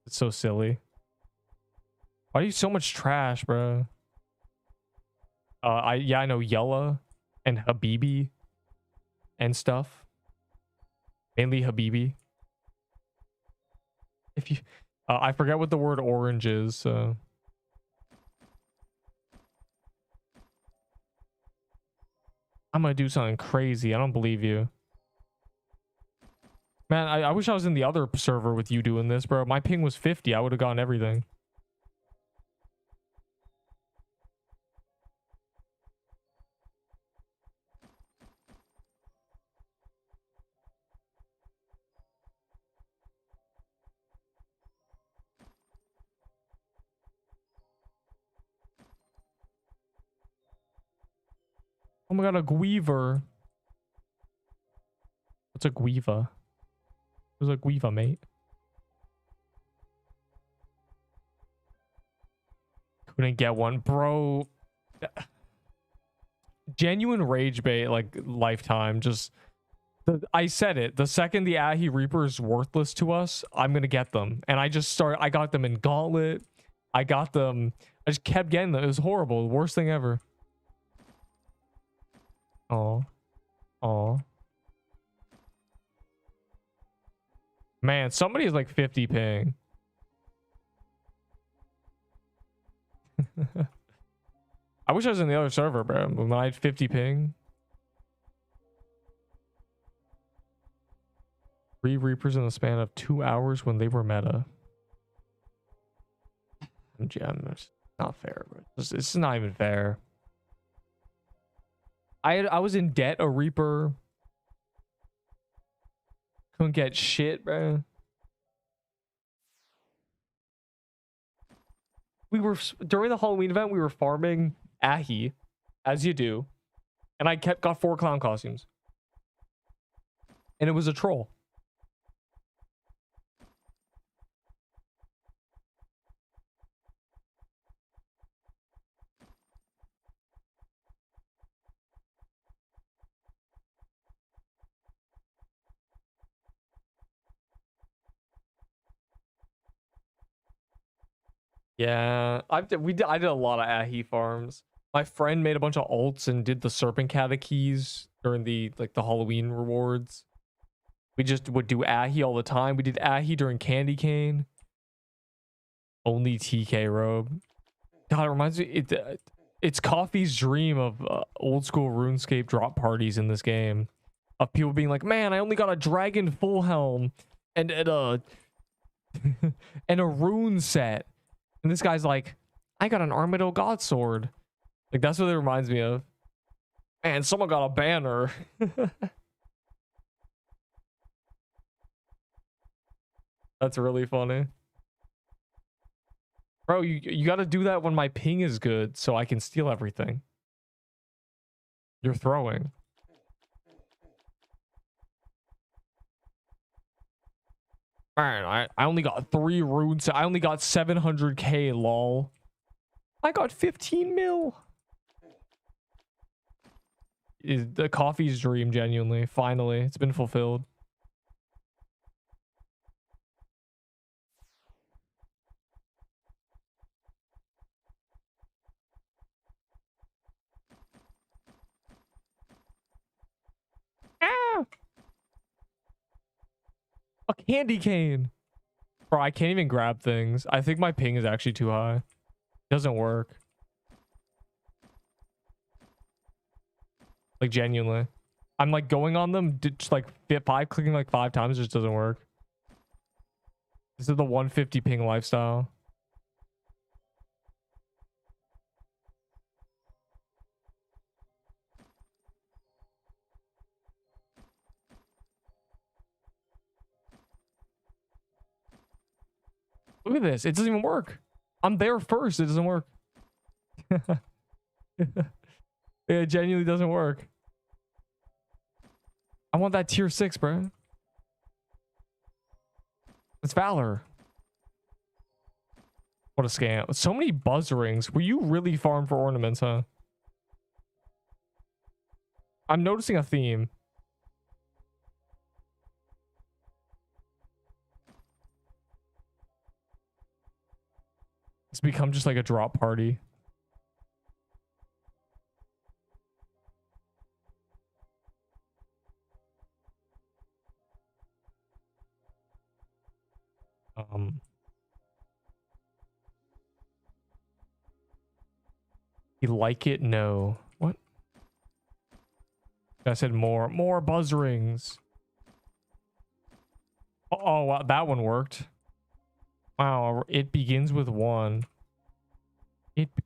[SPEAKER 1] It's so silly. Why do you so much trash, bro? I know Yella and Habibi and stuff. Mainly Habibi. If you I forget what the word orange is, so I'm gonna do something crazy. I don't believe you. Man, I wish I was in the other server with you doing this, bro. My ping was 50. I would have gotten everything. Oh my god, a Guiver. What's a Guiva? Who's a Guiva, mate? Couldn't get one, bro. Genuine rage bait, like lifetime. Just I said it. The second the Ahi Reaper is worthless to us, I'm gonna get them. And I got them in Gauntlet. I got them. I just kept getting them. It was horrible. The worst thing ever. Oh. Oh. Man, somebody is like 50 ping. I wish I was in the other server, bro. When I had 50 ping. 3 Reapers in the span of 2 hours when they were meta. Gems. Not fair, bro. This is not even fair. I was in debt a Reaper. Couldn't get shit, bro. We were during the Halloween event, we were farming Ahi, as you do. And I got 4 clown costumes. And it was a troll. Yeah, I did a lot of Ahi farms. My friend made a bunch of ults and did the Serpent Cata keys during the Halloween rewards. We just would do Ahi all the time. We did Ahi during Candy Cane. Only TK robe. God, it reminds me. It's Coffee's dream of old school RuneScape drop parties in this game. Of people being like, man, I only got a dragon full helm and a and a rune set. And this guy's like, I got an Armadyl God Sword. Like, that's what it reminds me of. Man, someone got a banner. That's really funny. Bro, you got to do that when my ping is good so I can steal everything. You're throwing. Man, I only got 3 runes. I only got 700k, lol. I got 15 mil. Is the Coffee's dream, genuinely. Finally, it's been fulfilled. candy cane. Bro, I can't even grab things. I think my ping is actually too high. Doesn't work. Like, genuinely. I'm like going on them, just like clicking like 5 times, just doesn't work. This is the 150 ping lifestyle. Look at this. It doesn't even work. I'm there first. It doesn't work. It genuinely doesn't work. I want that tier 6, bro. It's Valor. What a scam. So many buzz rings. Were you really farm for ornaments, huh? I'm noticing a theme. It's become just like a drop party. You like it? No. What? I said more buzz rings. Oh, wow, that one worked. Wow, it begins with 1.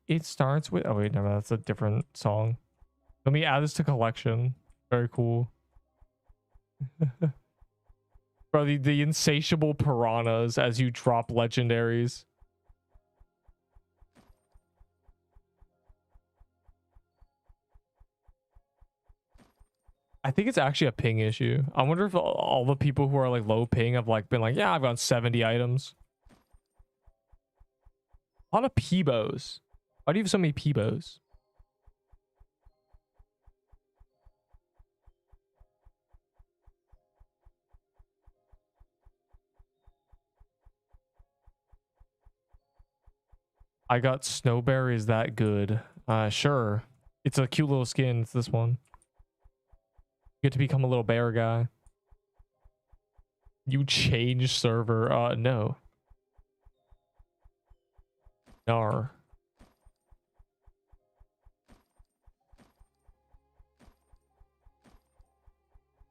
[SPEAKER 1] It starts with, oh wait, no, that's a different song. Let me add this to collection. Very cool. Bro, the insatiable piranhas as you drop legendaries. I think it's actually a ping issue. I wonder if all the people who are like low ping have like been like, yeah, I've got 70 items. A lot of Peebos. Why do you have so many Peebos? I got Snowberry. Is that good? Sure. It's a cute little skin. It's this one. You get to become a little bear guy. You change server. No. Nar.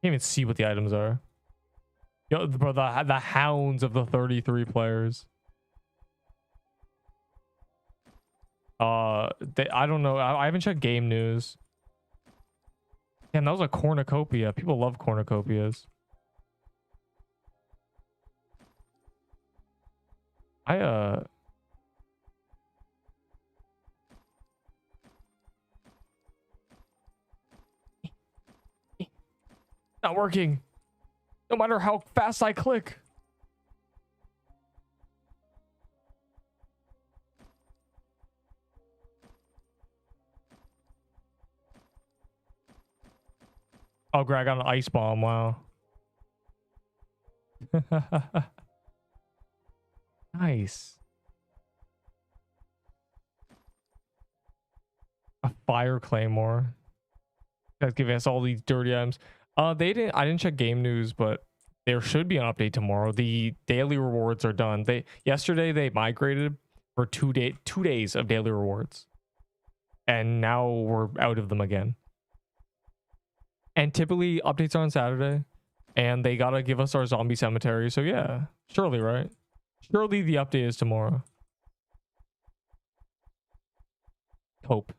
[SPEAKER 1] Can't even see what the items are. Yo, bro, the hounds of the 33 players. I don't know. I haven't checked game news. Damn, that was a cornucopia. People love cornucopias. Not working. No matter how fast I click. Oh, Greg, I got an ice bomb. Wow. Nice. A fire claymore. That's giving us all these dirty items. I didn't check game news, but there should be an update tomorrow. The daily rewards are done. Yesterday they migrated for 2 days of daily rewards. And now we're out of them again. And typically updates are on Saturday. And they gotta give us our zombie cemetery. So yeah, surely, right? Surely the update is tomorrow. Hope.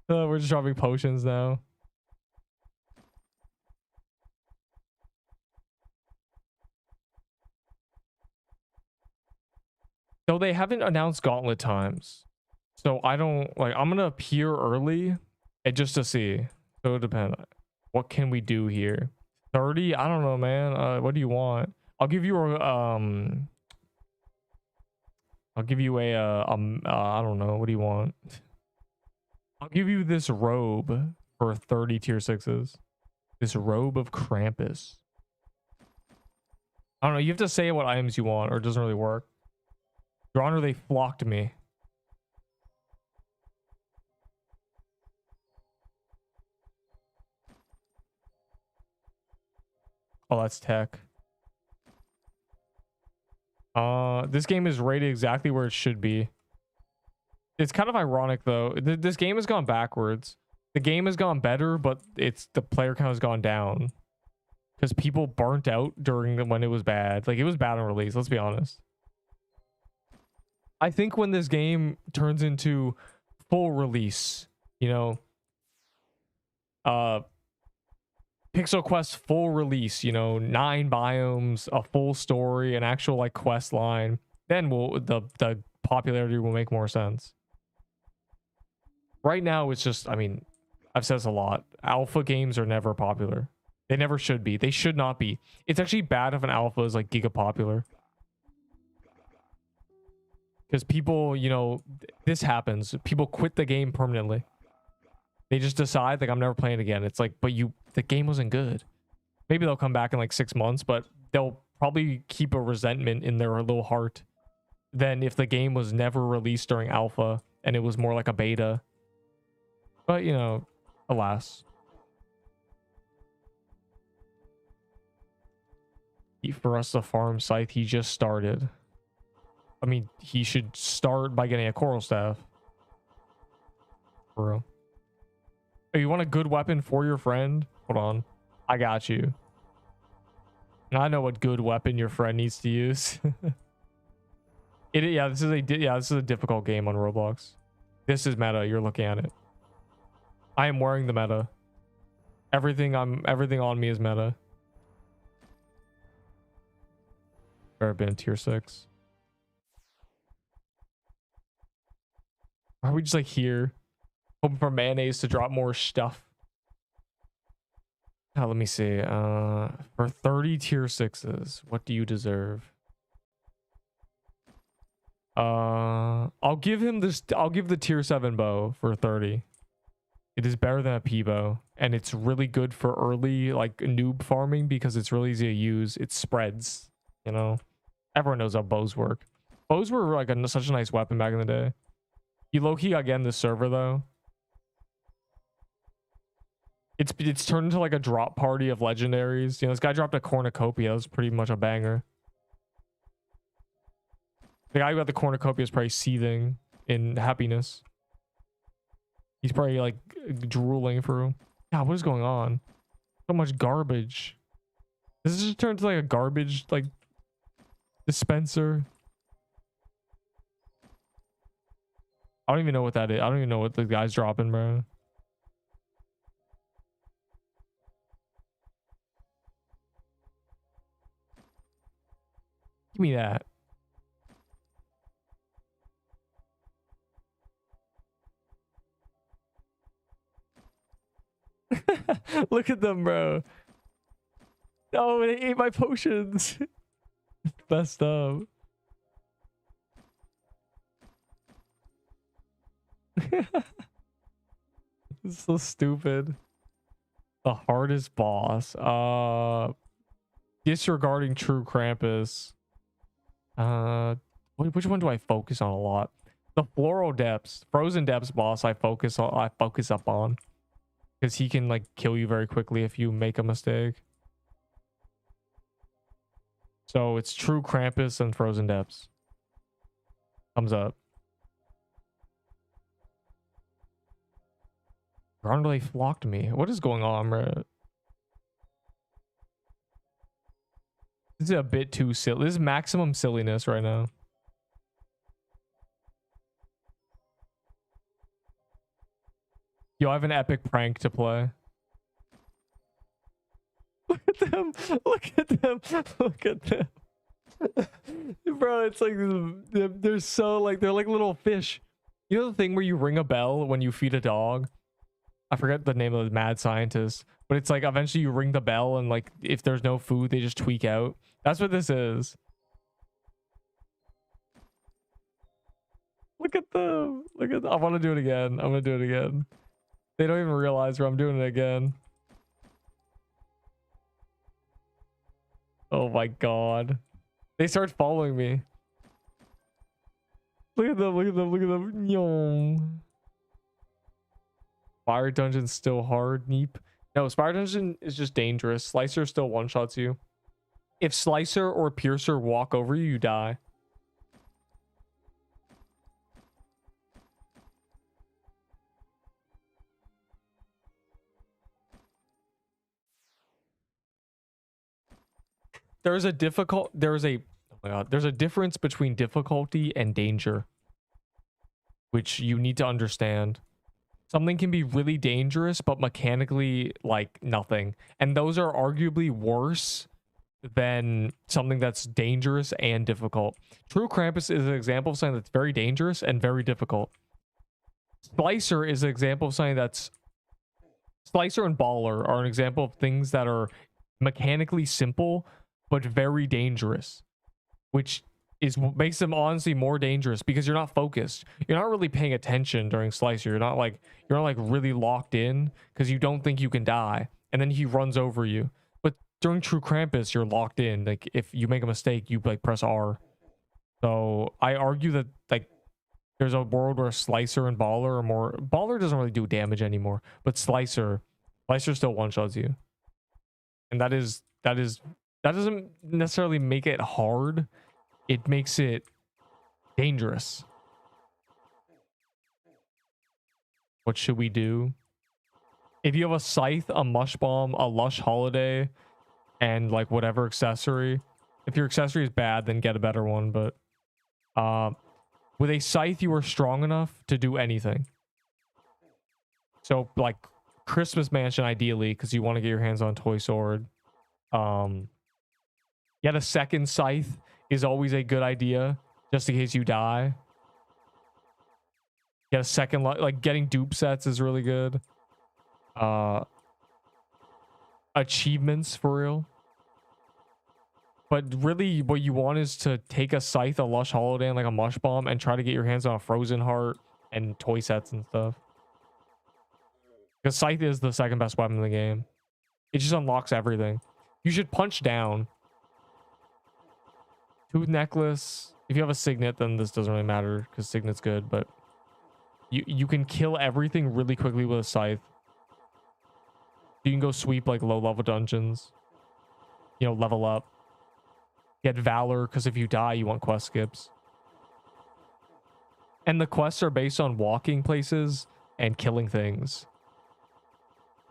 [SPEAKER 1] We're just dropping potions now. So they haven't announced gauntlet times. So I don't like, I'm gonna appear early and just to see. So it depends. What can we do here? 30? I don't know, man. What do you want? I'll give you a I don't know. What do you want? I'll give you this robe for 30 tier 6s. This robe of Krampus. I don't know. You have to say what items you want or it doesn't really work. Your Honor, they flocked me. Oh, that's tech. This game is rated exactly where it should be. It's kind of ironic though. This game has gone backwards. The game has gone better, but the player count has gone down because people burnt out during when it was bad. Like, it was bad on release. Let's be honest. I think when this game turns into full release, you know, Pixel Quest full release, you know, 9 biomes, a full story, an actual like quest line, then the popularity will make more sense. Right now, it's just, I mean, I've said this a lot. Alpha games are never popular. They never should be. They should not be. It's actually bad if an alpha is like giga popular. Because people, you know, this happens. People quit the game permanently. They just decide, like, I'm never playing again. It's like, but the game wasn't good. Maybe they'll come back in like 6 months, but they'll probably keep a resentment in their little heart than if the game was never released during alpha and it was more like a beta. But, you know, alas. For us to farm Scythe, he just started. I mean, he should start by getting a coral staff. For real. Oh, you want a good weapon for your friend? Hold on. I got you. I know what good weapon your friend needs to use. Yeah, this is a difficult game on Roblox. This is meta. You're looking at it. I am wearing the meta. Everything on me is meta. Better been tier 6. Are we just like here hoping for mayonnaise to drop more stuff? Now, let me see. For 30 tier 6s, what do you deserve? I'll give him this. I'll give the tier 7 bow for 30. It is better than a P bow, and it's really good for early like noob farming because it's really easy to use. It spreads, you know. Everyone knows how bows work. Bows were like such a nice weapon back in the day. You low-key got again the server though. It's turned into like a drop party of legendaries. You know, this guy dropped a cornucopia. That was pretty much a banger. The guy who got the cornucopia is probably seething in happiness. He's probably like drooling through. God, what is going on? So much garbage. This just turned to like a garbage like dispenser. I don't even know what that is. I don't even know what the guy's dropping, bro. Give me that. Look at them, bro. Oh, they ate my potions. Best up. It's so stupid. The hardest boss. Disregarding True Krampus. Which one do I focus on a lot? The Floral Depths, Frozen Depths boss I focus up on. Because he can like kill you very quickly if you make a mistake. So it's True Krampus and Frozen Depths. Thumbs up. Grundle flocked me. What is going on, bro? This is a bit too silly. This is maximum silliness right now. Yo, I have an epic prank to play. Look at them. Look at them. Look at them. Bro, it's like they're so like they're like little fish. You know the thing where you ring a bell when you feed a dog? I forget the name of the mad scientist, but it's like eventually you ring the bell and like if there's no food, they just tweak out. That's what this is. Look at them. Look at them. I want to do it again. I'm going to do it again. They don't even realize where I'm doing it again. Oh my god. They start following me. Look at them, look at them, look at them. Yo. Fire dungeon's still hard, Neep. No, Spider Dungeon is just dangerous. Slicer still one-shots you. If Slicer or Piercer walk over you, you die. There's a oh my god, there's a difference between difficulty and danger, which you need to understand. Something can be really dangerous, but mechanically like nothing. And those are arguably worse than something that's dangerous and difficult. True Krampus is an example of something that's very dangerous and very difficult. Slicer is an example of something that's... Slicer and Baller are an example of things that are mechanically simple, but very dangerous. Which is what makes them honestly more dangerous, because you're not focused. You're not really paying attention during Slicer. You're not like really locked in because you don't think you can die. And then he runs over you. But during True Krampus, you're locked in. Like if you make a mistake, you like press R. So I argue that like there's a world where Slicer and Baller are more... Baller doesn't really do damage anymore, but Slicer still one-shots you. And that doesn't necessarily make it hard. It makes it dangerous. What should we do? If you have a scythe, a mush bomb, a lush holiday, and like whatever accessory. If your accessory is bad, then get a better one. But with a scythe, you are strong enough to do anything. So like Christmas Mansion, ideally, because you want to get your hands on Toy Sword. Get a second scythe is always a good idea, just in case you die. Get a second, like getting dupe sets is really good. Achievements for real. But really what you want is to take a scythe, a lush holiday, and like a mush bomb, and try to get your hands on a frozen heart and toy sets and stuff. Because scythe is the second best weapon in the game. It just unlocks everything. You should punch down. Tooth necklace. If you have a signet, then this doesn't really matter because signet's good, but you can kill everything really quickly with a scythe. You can go sweep like low level dungeons. You know, level up. Get valor, because if you die, you want quest skips. And the quests are based on walking places and killing things.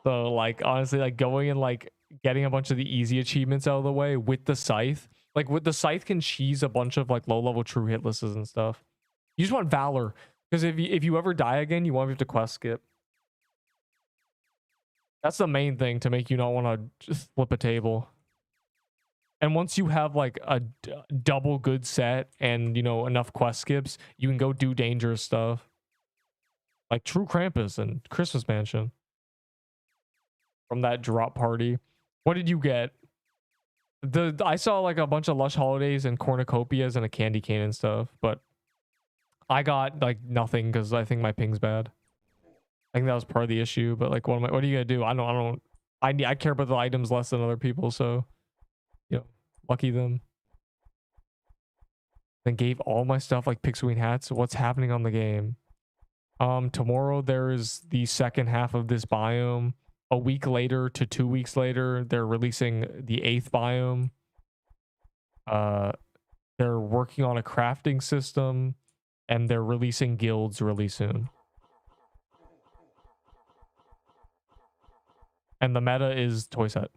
[SPEAKER 1] So like honestly, like going and like getting a bunch of the easy achievements out of the way with the scythe. Like with the scythe can cheese a bunch of like low level true hit lists and stuff. You just want valor, because if you ever die again, you won't have to quest skip. That's the main thing to make you not want to just flip a table. And once you have like a double good set and, you know, enough quest skips, you can go do dangerous stuff. Like True Krampus and Christmas Mansion. From that drop party. What did you get? I saw like a bunch of lush holidays and cornucopias and a candy cane and stuff, but I got like nothing because I think my ping's bad. I think that was part of the issue, but like what are you gonna do? I care about the items less than other people, so you know, lucky them. Then gave all my stuff like Pixelmas hats. What's happening on the game? Tomorrow there is the second half of this biome. A week later to 2 weeks later, they're releasing the 8th biome. They're working on a crafting system, and they're releasing guilds really soon. And the meta is toy set.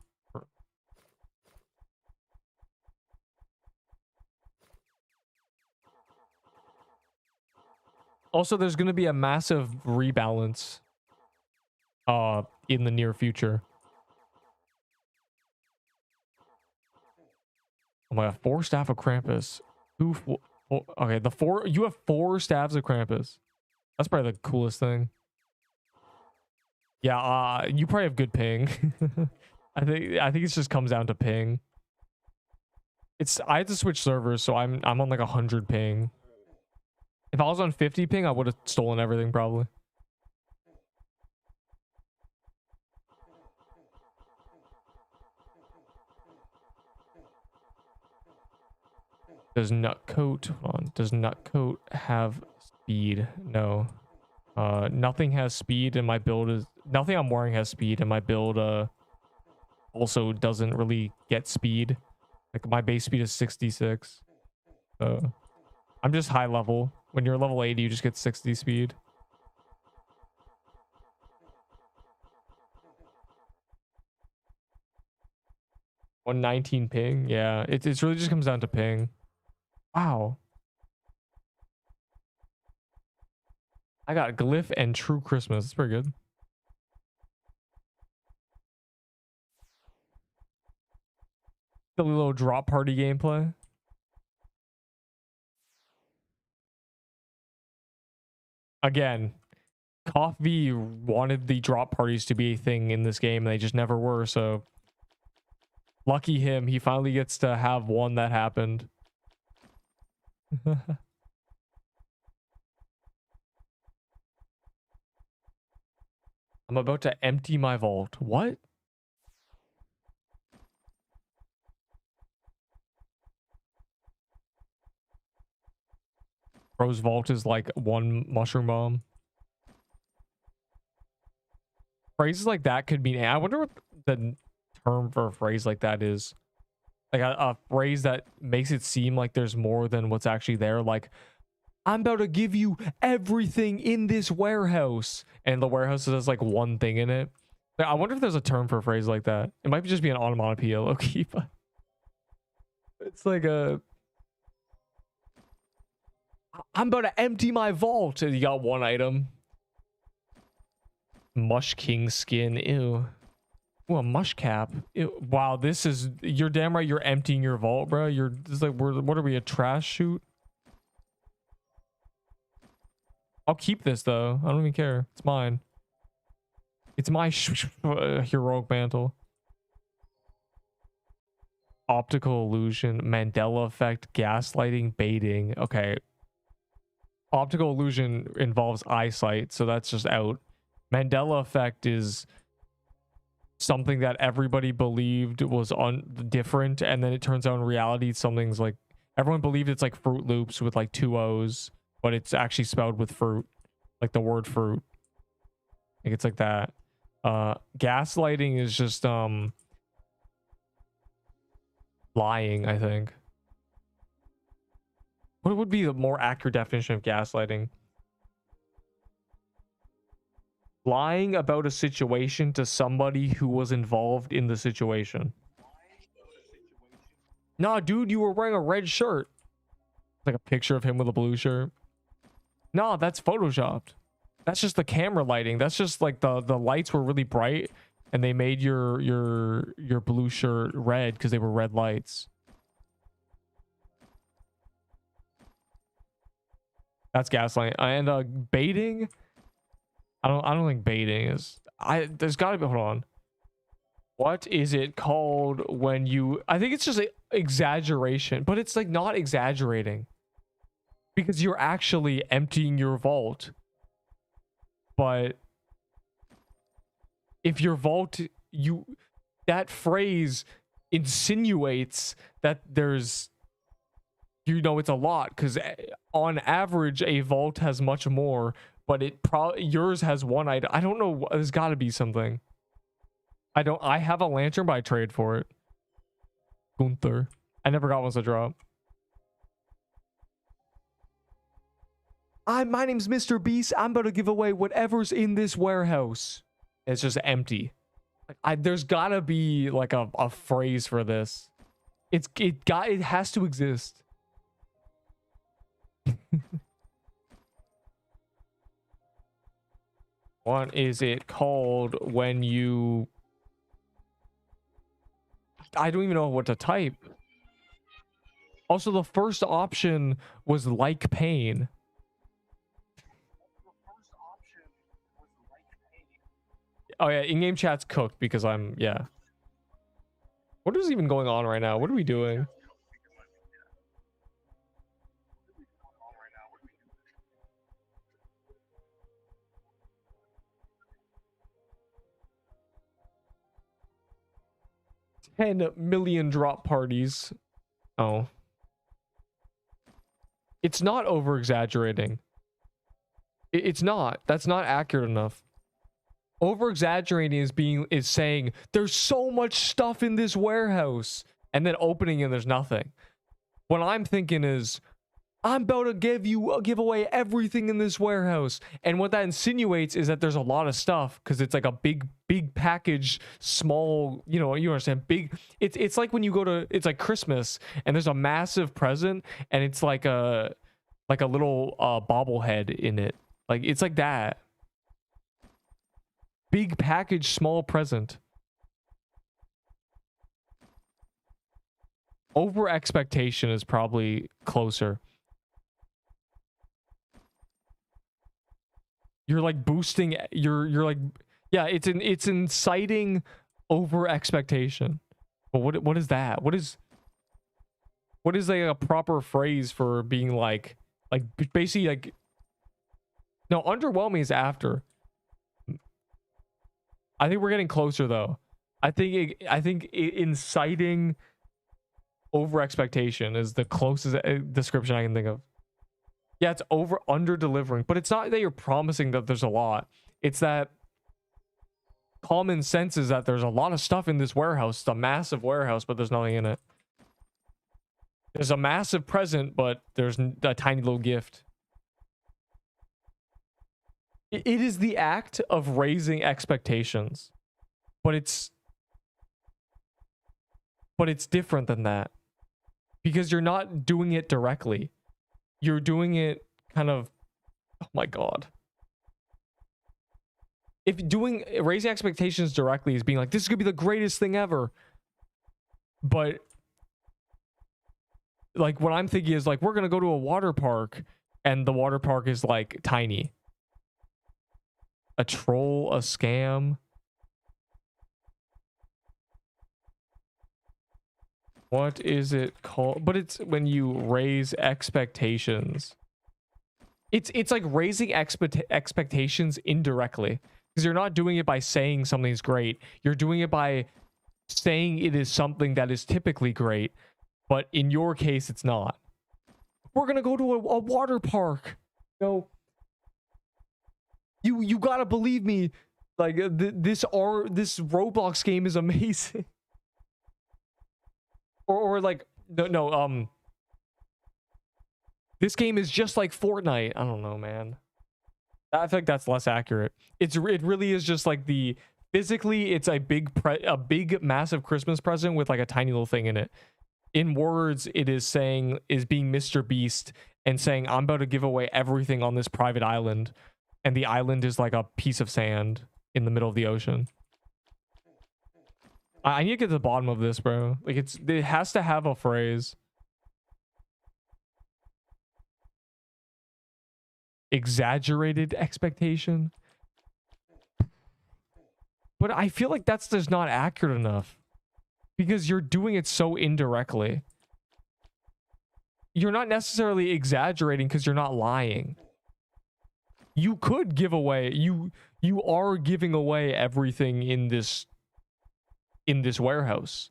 [SPEAKER 1] Also, there's going to be a massive rebalance in the near future. Oh my god, 4 staff of Krampus. Okay, you have 4 staffs of Krampus. That's probably the coolest thing. Yeah, you probably have good ping. I think it just comes down to ping. I had to switch servers, so I'm on like 100 ping. If I was on 50 ping, I would have stolen everything probably. Does Nutcoat have speed? No. Nothing has speed, and my build is nothing I'm wearing has speed, and my build also doesn't really get speed. Like my base speed is 66. So I'm just high level. When you're level 80, you just get 60 speed. $119 ping. Yeah, it really just comes down to ping. Wow. I got Glyph and True Christmas. That's pretty good. The little drop party gameplay. Again, Coffee wanted the drop parties to be a thing in this game, and they just never were. So lucky him, he finally gets to have one that happened. I'm about to empty my vault. What? Bro's vault is like one mushroom bomb. Phrases like that could mean, I wonder what the term for a phrase like that is. Like a phrase that makes it seem like there's more than what's actually there. Like, I'm about to give you everything in this warehouse. And the warehouse has like one thing in it. Like, I wonder if there's a term for a phrase like that. It might just be an onomatopoeia, low-key, but it's like a... I'm about to empty my vault. And you got one item. Mush King skin. Ew. Ooh, a mush cap. Ew. Wow, this is... You're damn right you're emptying your vault, bro. You're... This is like, what are we, a trash shoot? I'll keep this, though. I don't even care. It's mine. It's my heroic mantle. Optical illusion. Mandela effect. Gaslighting. Baiting. Okay. Optical illusion involves eyesight, so that's just out. Mandela effect is something that everybody believed was different, and then it turns out in reality something's like... Everyone believed it's like Fruit Loops with like 2 O's, but it's actually spelled with fruit. Like the word fruit. Like it's like that. Gaslighting is just lying, I think. What would be the more accurate definition of gaslighting? Lying about a situation to somebody who was involved in the situation. Nah, dude, you were wearing a red shirt. Like a picture of him with a blue shirt. No, that's photoshopped. That's just the camera lighting. That's just like the lights were really bright and they made your blue shirt red because they were red lights. That's gaslighting. And baiting, I don't think baiting is... There's gotta be... Hold on. What is it called when you... I think it's just exaggeration, but it's like not exaggerating. Because you're actually emptying your vault. But if your vault, that phrase insinuates that there's, it's a lot, because on average a vault has much more, but yours has one item. I don't know. There's got to be something. I have a lantern, but I trade for it. Gunther. I never got one to drop. My name's Mr. Beast. I'm about to give away whatever's in this warehouse. It's just empty. There's gotta be like a phrase for this. It has to exist. What is it called when you... I don't even know what to type. Also, the first option was like pain. Oh yeah, in-game chat's cooked because yeah. What is even going on right now? What are we doing? $10 million drop parties. Oh. It's not over-exaggerating. It's not. That's not accurate enough. Over exaggerating is saying there's so much stuff in this warehouse, and then opening and there's nothing. What I'm thinking is, I'm about to give away everything in this warehouse, and what that insinuates is that there's a lot of stuff because it's like a big package, small, you understand, big. It's like when you go to, it's like Christmas and there's a massive present and it's like a little bobblehead in it. Like it's like that. Big package, small present. Over expectation is probably closer. You're like boosting, you're like, yeah, it's inciting over expectation. But what is that? What is like a proper phrase for being like basically like, no, underwhelming is after. I think we're getting closer though. I think inciting over expectation is the closest description I can think of. Yeah, it's under delivering, but it's not that you're promising that there's a lot. It's that common sense is that there's a lot of stuff in this warehouse. It's a massive warehouse, but there's nothing in it. There's a massive present, but there's a tiny little gift. It is the act of raising expectations, but it's different than that because you're not doing it directly. You're doing it kind of, oh my god. If raising expectations directly is being like, this is gonna be the greatest thing ever, but like what I'm thinking is like, we're gonna go to a water park and the water park is like tiny. A troll, a scam. What is it called? But it's when you raise expectations. It's like raising expectations indirectly. Because you're not doing it by saying something's great. You're doing it by saying it is something that is typically great. But in your case, it's not. We're going to go to a water park. You gotta believe me. Like, this Roblox game is amazing. Or like, no, this game is just like Fortnite. I don't know, man. I feel like that's less accurate. It really is just like physically, it's a big massive Christmas present with like a tiny little thing in it. In words, it is being Mr. Beast and saying, I'm about to give away everything on this private island. And the island is like a piece of sand in the middle of the ocean. I need to get to the bottom of this, bro. Like it has to have a phrase. Exaggerated expectation. But I feel like that's just not accurate enough. Because you're doing it so indirectly. You're not necessarily exaggerating because you're not lying. You could give away, you are giving away everything in this warehouse.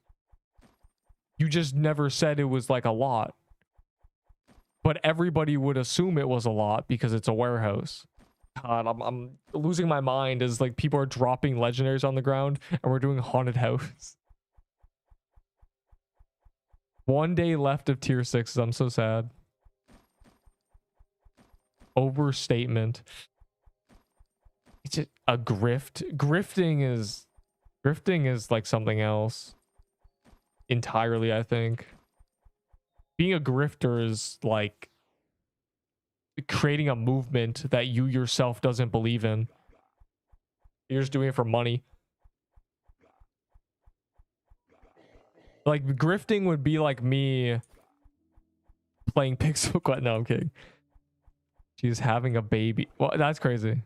[SPEAKER 1] You just never said it was like a lot. But everybody would assume it was a lot because it's a warehouse. God, I'm losing my mind as like people are dropping legendaries on the ground and we're doing haunted house. 1 day left of tier 6s. I'm so sad. Overstatement. It's a grift. Grifting is like something else entirely, I think. Being a grifter is like creating a movement that you yourself doesn't believe in. You're just doing it for money. Like grifting would be like me playing Pixelmas. No, I'm kidding. She's having a baby. Well, that's crazy.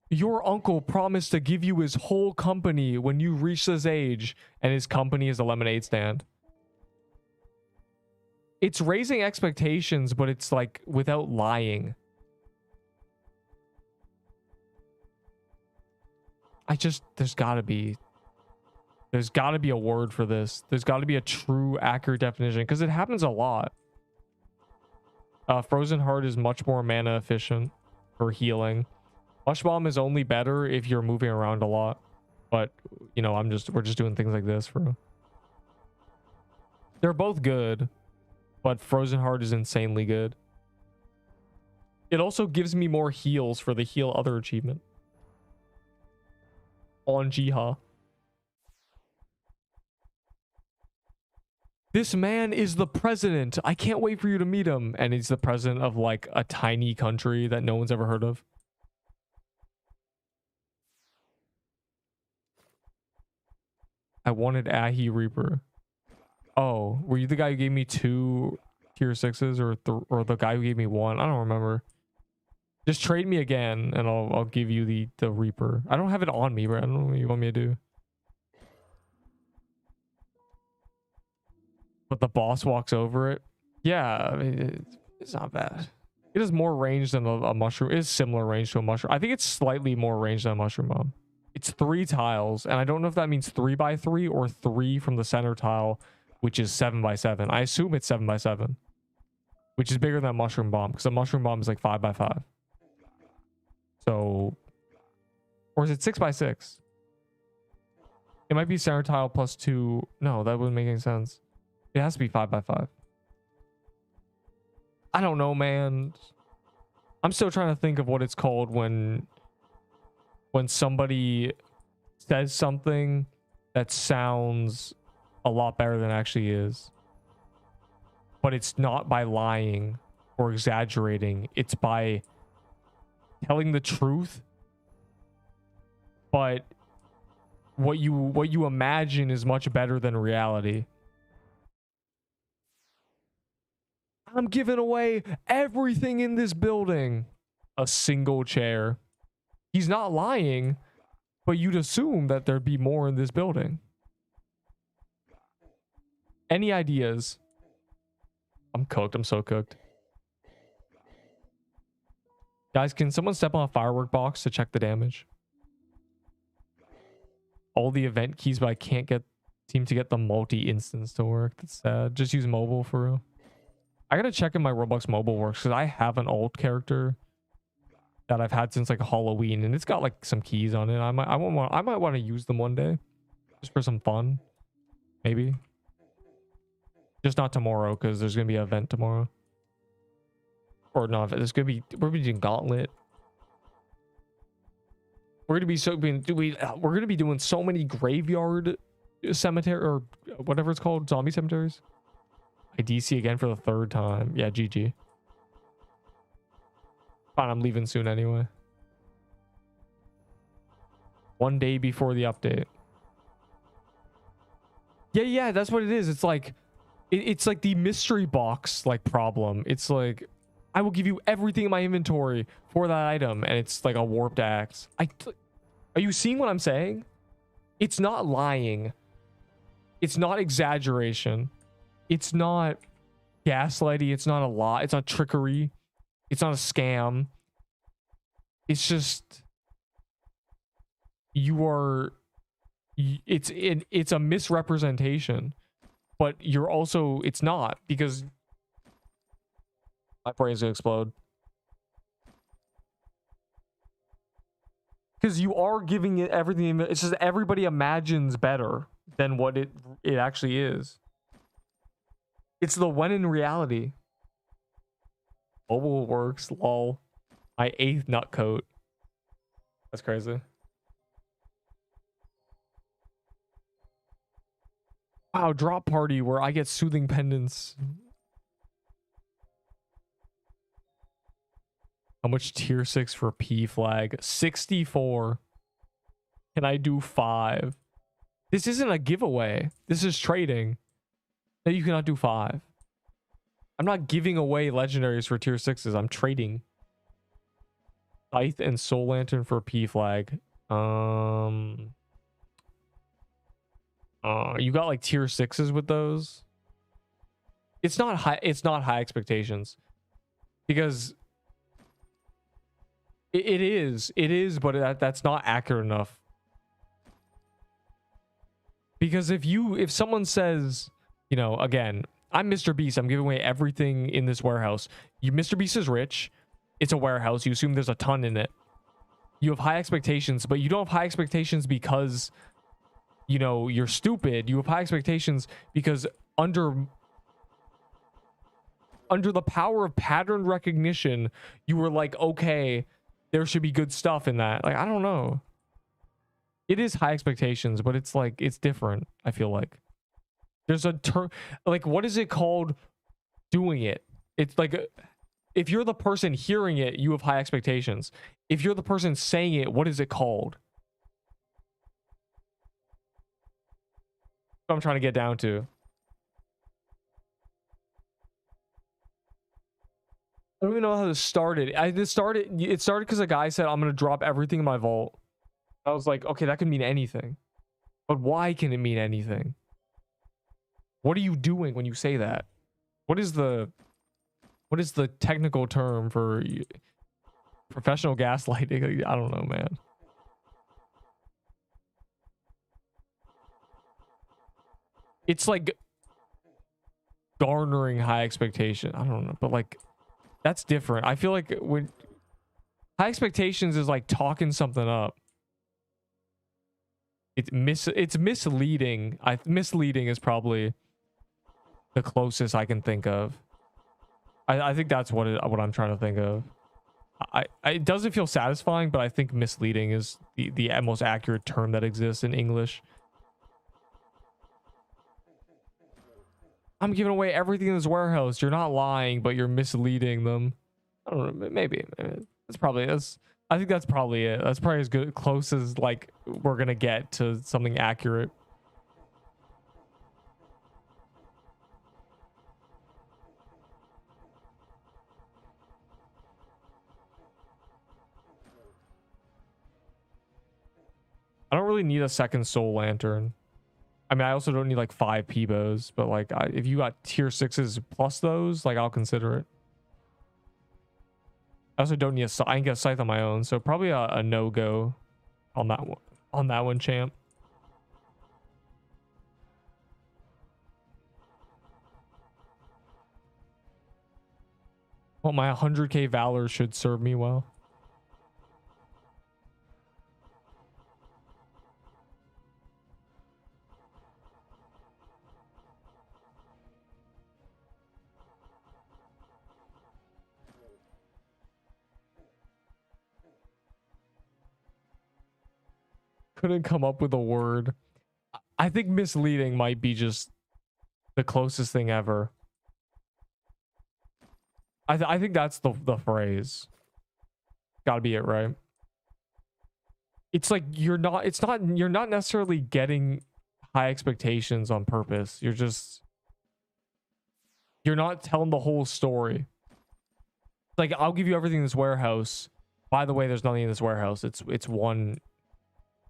[SPEAKER 1] Your uncle promised to give you his whole company when you reach this age, and his company is a lemonade stand. It's raising expectations, but it's like without lying. There's gotta be a word for this. There's gotta be a true, accurate definition, because it happens a lot. Frozen Heart is much more mana efficient for healing. Mush Bomb is only better if you're moving around a lot. But, you know, we're just doing things like this for... They're both good, but Frozen Heart is insanely good. It also gives me more heals for the heal other achievement. On Jiha. This man is the president. I can't wait for you to meet him. And he's the president of like a tiny country that no one's ever heard of. I wanted Ahi Reaper. Oh, were you the guy who gave me 2 tier 6s or the guy who gave me 1? I don't remember. Just trade me again and I'll give you the Reaper. I don't have it on me, bro. I don't know what you want me to do. But the boss walks over it. Yeah, I mean, it's not bad. It has more range than a mushroom. It is similar range to a mushroom. I think it's slightly more range than a mushroom bomb. It's 3 tiles, and I don't know if that means 3 by 3 or 3 from the center tile, which is 7 by 7. I assume it's 7 by 7, which is bigger than a mushroom bomb because a mushroom bomb is like 5 by 5. So, or is it 6 by 6? It might be center tile plus 2. No, that wouldn't make any sense. It has to be 5 by 5. I don't know, man. I'm still trying to think of what it's called when somebody says something that sounds a lot better than it actually is. But it's not by lying or exaggerating. It's by telling the truth. But what you imagine is much better than reality. I'm giving away everything in this building. A single chair. He's not lying, but you'd assume that there'd be more in this building. Any ideas? I'm cooked. I'm so cooked. Guys, can someone step on a firework box to check the damage? All the event keys, but I can't seem to get the multi-instance to work. That's sad. Just use mobile for real. I gotta check if my Roblox mobile works because I have an old character that I've had since like Halloween, and it's got like some keys on it. I might want to use them one day, just for some fun, maybe. Just not tomorrow because there's gonna be an event tomorrow. Or not, we're gonna be doing Gauntlet. We're gonna be doing so many graveyard cemetery or whatever it's called, zombie cemeteries. I DC again for the 3rd time. Yeah, GG. Fine, I'm leaving soon anyway. 1 day before the update. Yeah, that's what it is. It's like it's like the mystery box like problem. It's like I will give you everything in my inventory for that item, and it's like a warped axe. Are you seeing what I'm saying? It's not lying. It's not exaggeration. It's not gaslighting. It's not a lie. It's not trickery. It's not a scam. It's just it's a misrepresentation, but you're also, it's not, because my brain's gonna explode. Because you are giving it everything. It's just everybody imagines better than what it actually is. It's the when in reality. Mobile works, lol. My 8th nut coat. That's crazy. Wow, drop party where I get soothing pendants. How much tier 6 for P flag? 64. Can I do 5? This isn't a giveaway. This is trading. No, you cannot do 5. I'm not giving away legendaries for tier 6s. I'm trading. Scythe and Soul Lantern for P flag. You got like tier 6s with those. It's not high expectations. Because it is, but that's not accurate enough. Because if someone says, you know, again, I'm Mr. Beast. I'm giving away everything in this warehouse. Mr. Beast is rich. It's a warehouse. You assume there's a ton in it. You have high expectations, but you don't have high expectations because, you know, you're stupid. You have high expectations because under the power of pattern recognition, you were like, okay, there should be good stuff in that. Like, I don't know. It is high expectations, but it's like, it's different. I feel like there's a term, like, what is it called? Doing it. It's like, if you're the person hearing it, you have high expectations. If you're the person saying it, what is it called? What I'm trying to get down to. I don't even know how this started. It started because a guy said, I'm going to drop everything in my vault. I was like, okay, that could mean anything. But why can it mean anything? What are you doing when you say that? What is the technical term for professional gaslighting? I don't know, man. It's like garnering high expectation. I don't know, but like that's different. I feel like when high expectations is like talking something up. It's misleading. Misleading is probably the closest I can think of. I think that's what I'm trying to think of. It doesn't feel satisfying, but I think misleading is the most accurate term that exists in English. I'm giving away everything in this warehouse. You're not lying, but you're misleading them. I don't know. Maybe that's probably I think that's probably it. That's probably as good close as like we're gonna get to something accurate. I don't really need a second soul lantern. I mean, I also don't need like 5 Peebos, but like if you got tier 6s plus those, like I'll consider it. I also don't need I can get a scythe on my own, so probably a no-go on that one. On that one, champ. Well, my 100k valor should serve me well. Couldn't come up with a word. I think misleading might be just the closest thing ever. I think that's the phrase. Gotta be it, right? It's like you're not necessarily getting high expectations on purpose. You're not telling the whole story. Like, I'll give you everything in this warehouse. By the way, there's nothing in this warehouse. It's one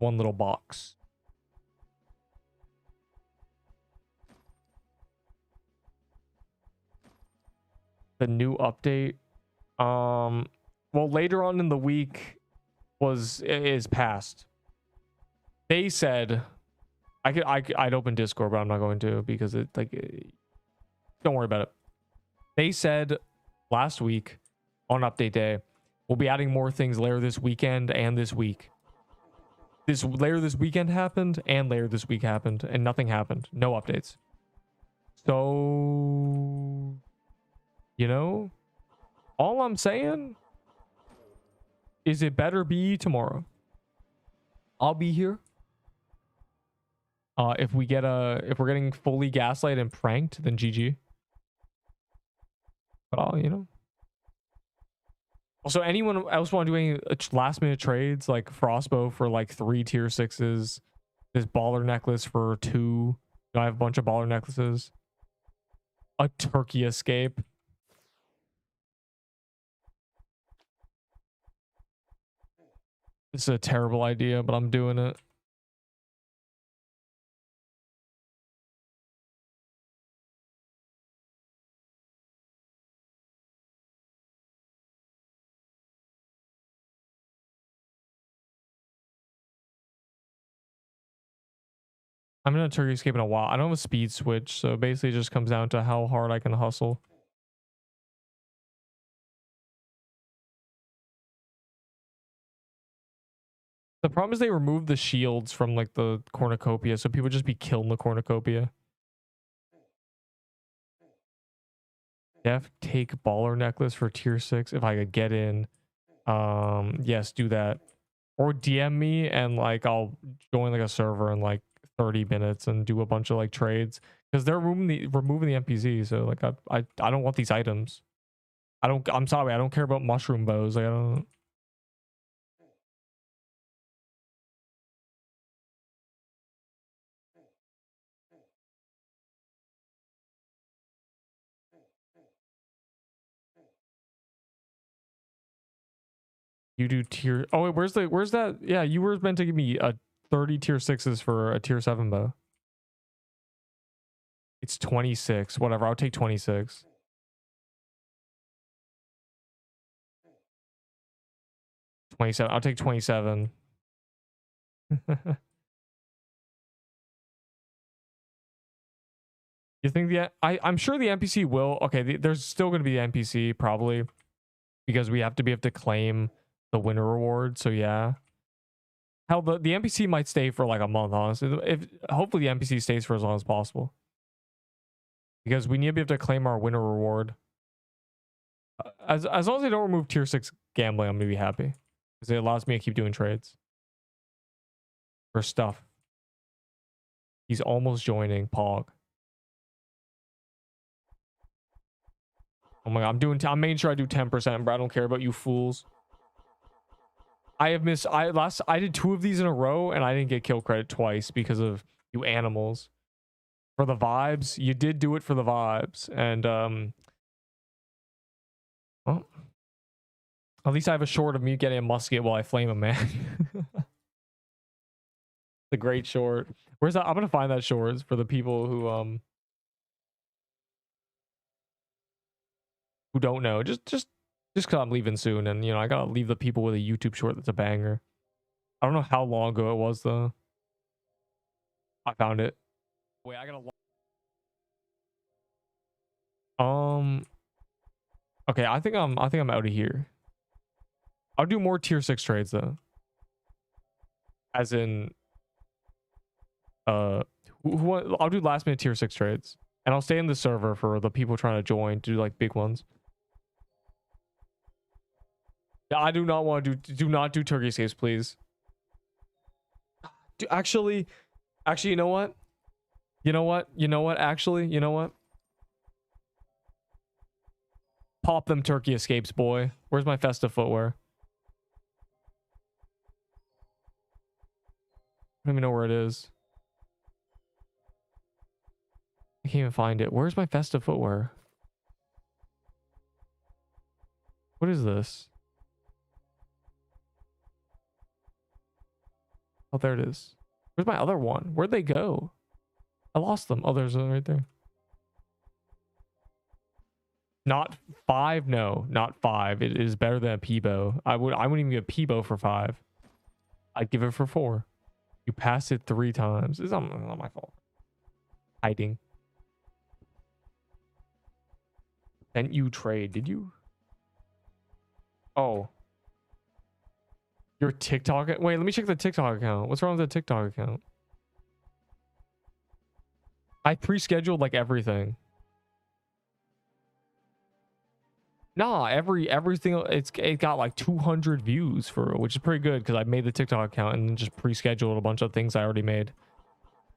[SPEAKER 1] little box. The new update, well, later on in the week is past. They said I'd open Discord, but I'm not going to because it like don't worry about it. They said last week on update day we'll be adding more things later this weekend and this week. Later this weekend happened and later this week happened and nothing happened. No updates. So, you know, all I'm saying is it better be tomorrow. I'll be here. If we're getting fully gaslight and pranked, then GG. But I'll, you know. Also, anyone else want to do any last minute trades like Frostbow for like 3 tier 6s? This baller necklace for 2. I have a bunch of baller necklaces. A turkey escape. This is a terrible idea, but I'm doing it. I'm in a turkey escape in a while. I don't have a speed switch, so basically it just comes down to how hard I can hustle. The problem is they removed the shields from like the cornucopia, so people just be killing the cornucopia. Def take baller necklace for tier 6 if I could get in. Yes, do that. Or DM me and like I'll join like a server in like 30 minutes and do a bunch of like trades. Because they're removing the NPC, so like I don't want these items. I'm sorry, I don't care about mushroom bows. Like I don't. You do tier. Oh wait, where's that? Yeah, you were meant to give me a 30 tier 6s for a tier 7 bow. It's 26. Whatever, I'll take 26. 27. I'll take 27. You think I'm sure the NPC will. Okay, there's still going to be the NPC probably because we have to be able to claim the winner reward. So yeah. Hell, the NPC might stay for like a month, honestly. If hopefully the NPC stays for as long as possible. Because we need to be able to claim our winner reward. As long as they don't remove tier 6 gambling, I'm gonna be happy. Because it allows me to keep doing trades. For stuff. He's almost joining Pog. Oh my god, I'm making sure I do 10%, bro. I don't care about you fools. I have missed I did 2 of these in a row and I didn't get kill credit twice because of you animals. For the vibes, you did do it for the vibes. And well, at least I have a short of me getting a musket while I flame a man. The great short. Where's that? I'm gonna find that short for the people who don't know. Just because I'm leaving soon, and you know I gotta leave the people with a YouTube short that's a banger. I don't know how long ago it was though. I found it. Wait, I gotta. Okay, I think I'm out of here. I'll do more tier 6 trades though. As in, I'll do last minute tier 6 trades, and I'll stay in the server for the people trying to join to do like big ones. I do not want to do not do turkey escapes, please. Actually, you know what? Pop them turkey escapes, boy. Where's my festive footwear? I don't even know where it is. I can't even find it. Where's my festive footwear? What is this? Oh, there it is. Where's my other one? Where'd they go? I lost them. Oh, there's one right there. Not 5? No, not 5. It is better than a Peebo. I wouldn't even give a Peebo for 5. I'd give it for 4. You passed it 3 times. It's not my fault. Hiding. Sent you trade, did you? Oh. Your TikTok? Wait, let me check the TikTok account. What's wrong with the TikTok account? I pre-scheduled like everything. Nah, everything it got like 200 views for, which is pretty good because I made the TikTok account and then just pre-scheduled a bunch of things I already made.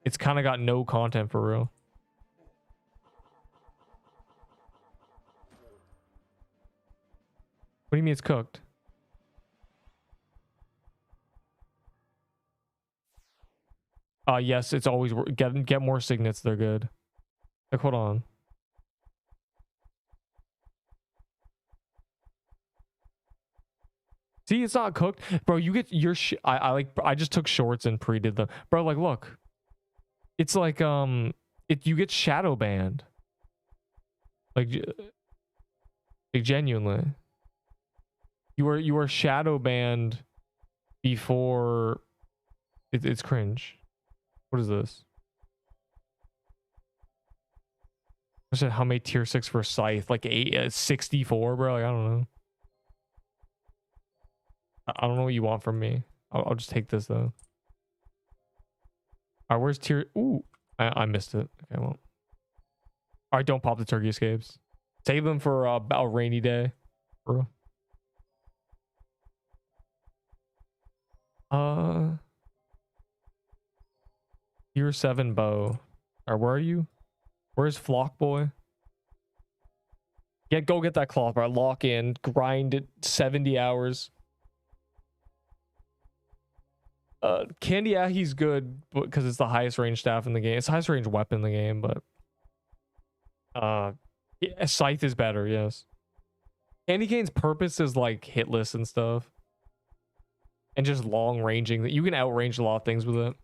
[SPEAKER 1] It's kind of got no content for real. What do you mean it's cooked? Yes, it's always get more signets. They're good. Like, hold on. See, it's not cooked, bro. You get your I just took shorts and pre-did them, bro. Like, look, it's like you get shadow banned, like genuinely. You are shadow banned before it's cringe. What is this? I said how many tier 6 for Scythe? Like 64, bro. Like, I don't know. I don't know what you want from me. I'll just take this though. All right, where's tier? Ooh, I missed it. Okay, well. All right, don't pop the turkey escapes. Save them for a rainy day, bro. Tier 7 bow. Or where are you? Where's Flock Boy? Go get that cloth, bro. Lock in, grind it 70 hours. Candy, yeah, he's good because it's the highest range staff in the game. It's the highest range weapon in the game, but yeah, Scythe is better, yes. Candy Cane's purpose is like hitless and stuff. And just long ranging. You can outrange a lot of things with it.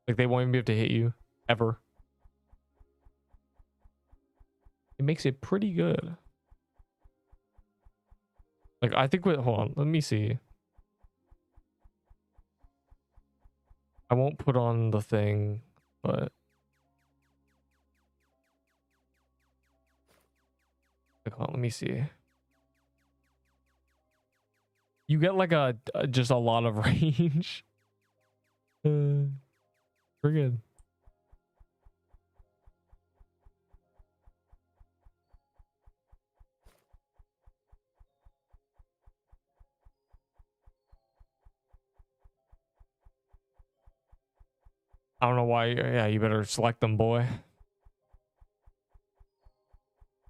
[SPEAKER 1] Like they won't even be able to hit you ever. It makes it pretty good. Like I think with hold on, let me see. I won't put on the thing, but like, hold on, let me see. You get like just a lot of range. Pretty good. I don't know why. Yeah, you better select them, boy.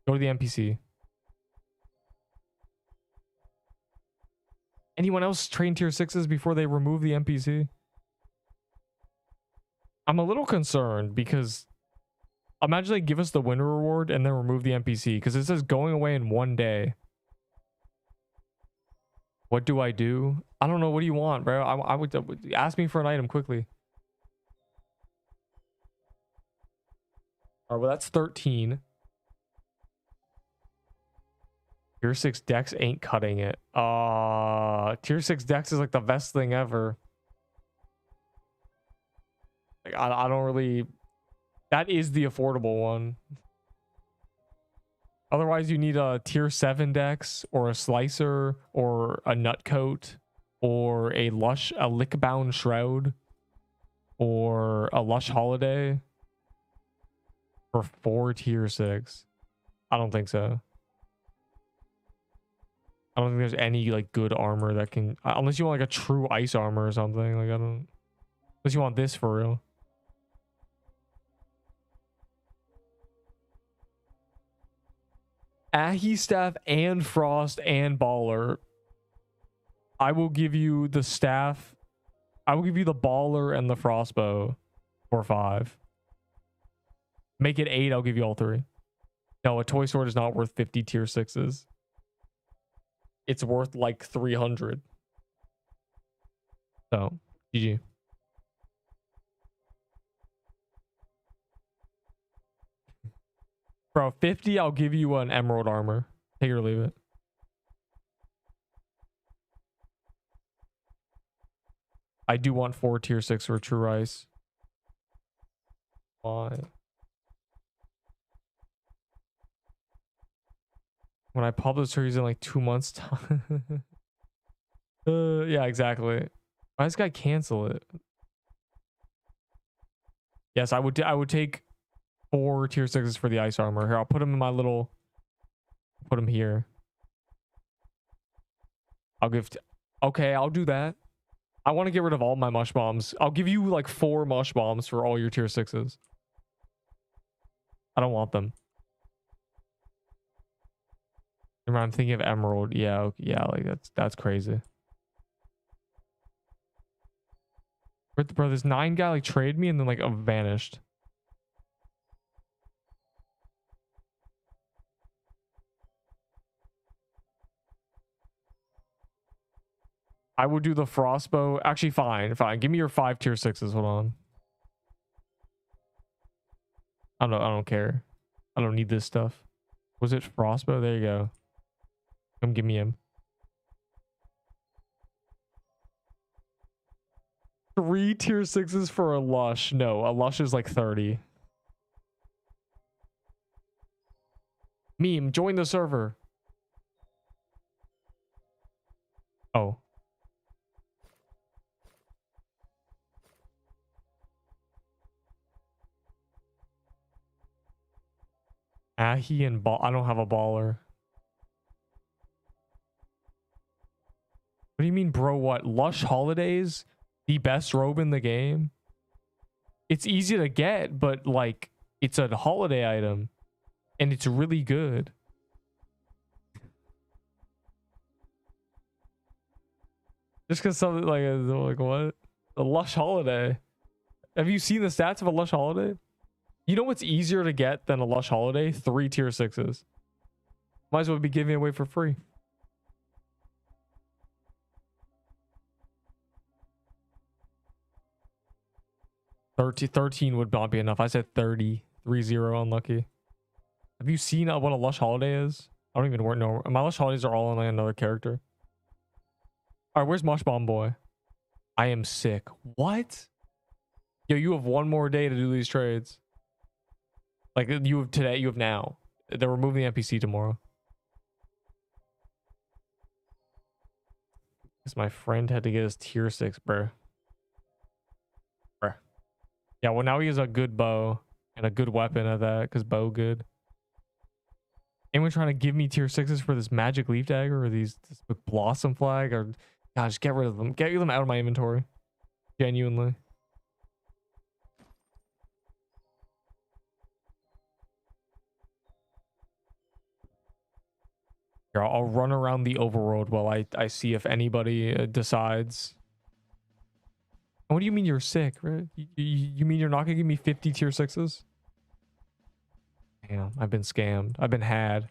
[SPEAKER 1] Go to the NPC. Anyone else train tier 6s before they remove the NPC? I'm a little concerned because imagine they give us the winner reward and then remove the NPC because it says going away in 1 day. What do I do? I don't know. What do you want, bro? I would ask me for an item quickly. All right, well, that's 13. Tier 6 Dex ain't cutting it. Tier 6 Dex is like the best thing ever. Like, I don't really... That is the affordable one. Otherwise, you need a tier 7 Dex or a Slicer or a Nutcoat or a Lickbound Shroud or a Lush Holiday for 4 tier 6. I don't think so. I don't think there's any like good armor that can, unless you want like a true ice armor or something. Like I don't, unless you want this for real. Ahi staff and frost and baller. I will give you the staff. I will give you the baller and the frostbow for 5. Make it 8. I'll give you all 3. No, a toy sword is not worth 50 tier 6s. It's worth like 300. So, GG. Bro, 50, I'll give you an emerald armor. Take it or leave it. I do want 4 tier 6 for true rice. Why? When I publish turkeys in like 2 months time. Yeah, exactly. Why this guy cancel it? Yes, I would take 4 tier 6s for the ice armor. Here, I'll put him in my little, put him here. I'll give, okay, I'll do that. I want to get rid of all my mush bombs. I'll give you like 4 mush bombs for all your tier 6s. I don't want them. Remember, I'm thinking of emerald. Yeah, yeah, like that's crazy. Bro, this 9 guy like traded me and then like vanished. I would do the frostbow. Actually, fine. Give me your 5 tier 6s. Hold on. I don't care. I don't need this stuff. Was it frostbow? There you go. Come give me him. 3 tier 6s for a lush. No, a lush is like 30. Meme, join the server. Oh. Ahi and ball. I don't have a baller. What do you mean, bro? What? Lush Holidays? The best robe in the game? It's easy to get, but like, it's a holiday item. And it's really good. Just because something like what? A Lush Holiday. Have you seen the stats of a Lush Holiday? You know what's easier to get than a Lush Holiday? 3 tier 6s. Might as well be giving it away for free. $13 would not be enough. I said 30. 3-0 unlucky. Have you seen what a Lush Holiday is? I don't even know. My Lush Holidays are all on like another character. All right, where's Mosh Bomb Boy? I am sick. What? Yo, you have one more day to do these trades. Like you have today, you have now. They're removing the NPC tomorrow. Because my friend had to get his tier 6, bruh. Yeah, well now he has a good bow and a good weapon at that, because bow good. Anyone trying to give me tier 6s for this magic leaf dagger or this blossom flag? Or God, just get rid of them. Get them out of my inventory. Genuinely. Here, I'll run around the overworld while I see if anybody decides. What do you mean you're sick, right? You mean you're not gonna give me 50 tier 6s? Damn, I've been scammed. I've been had.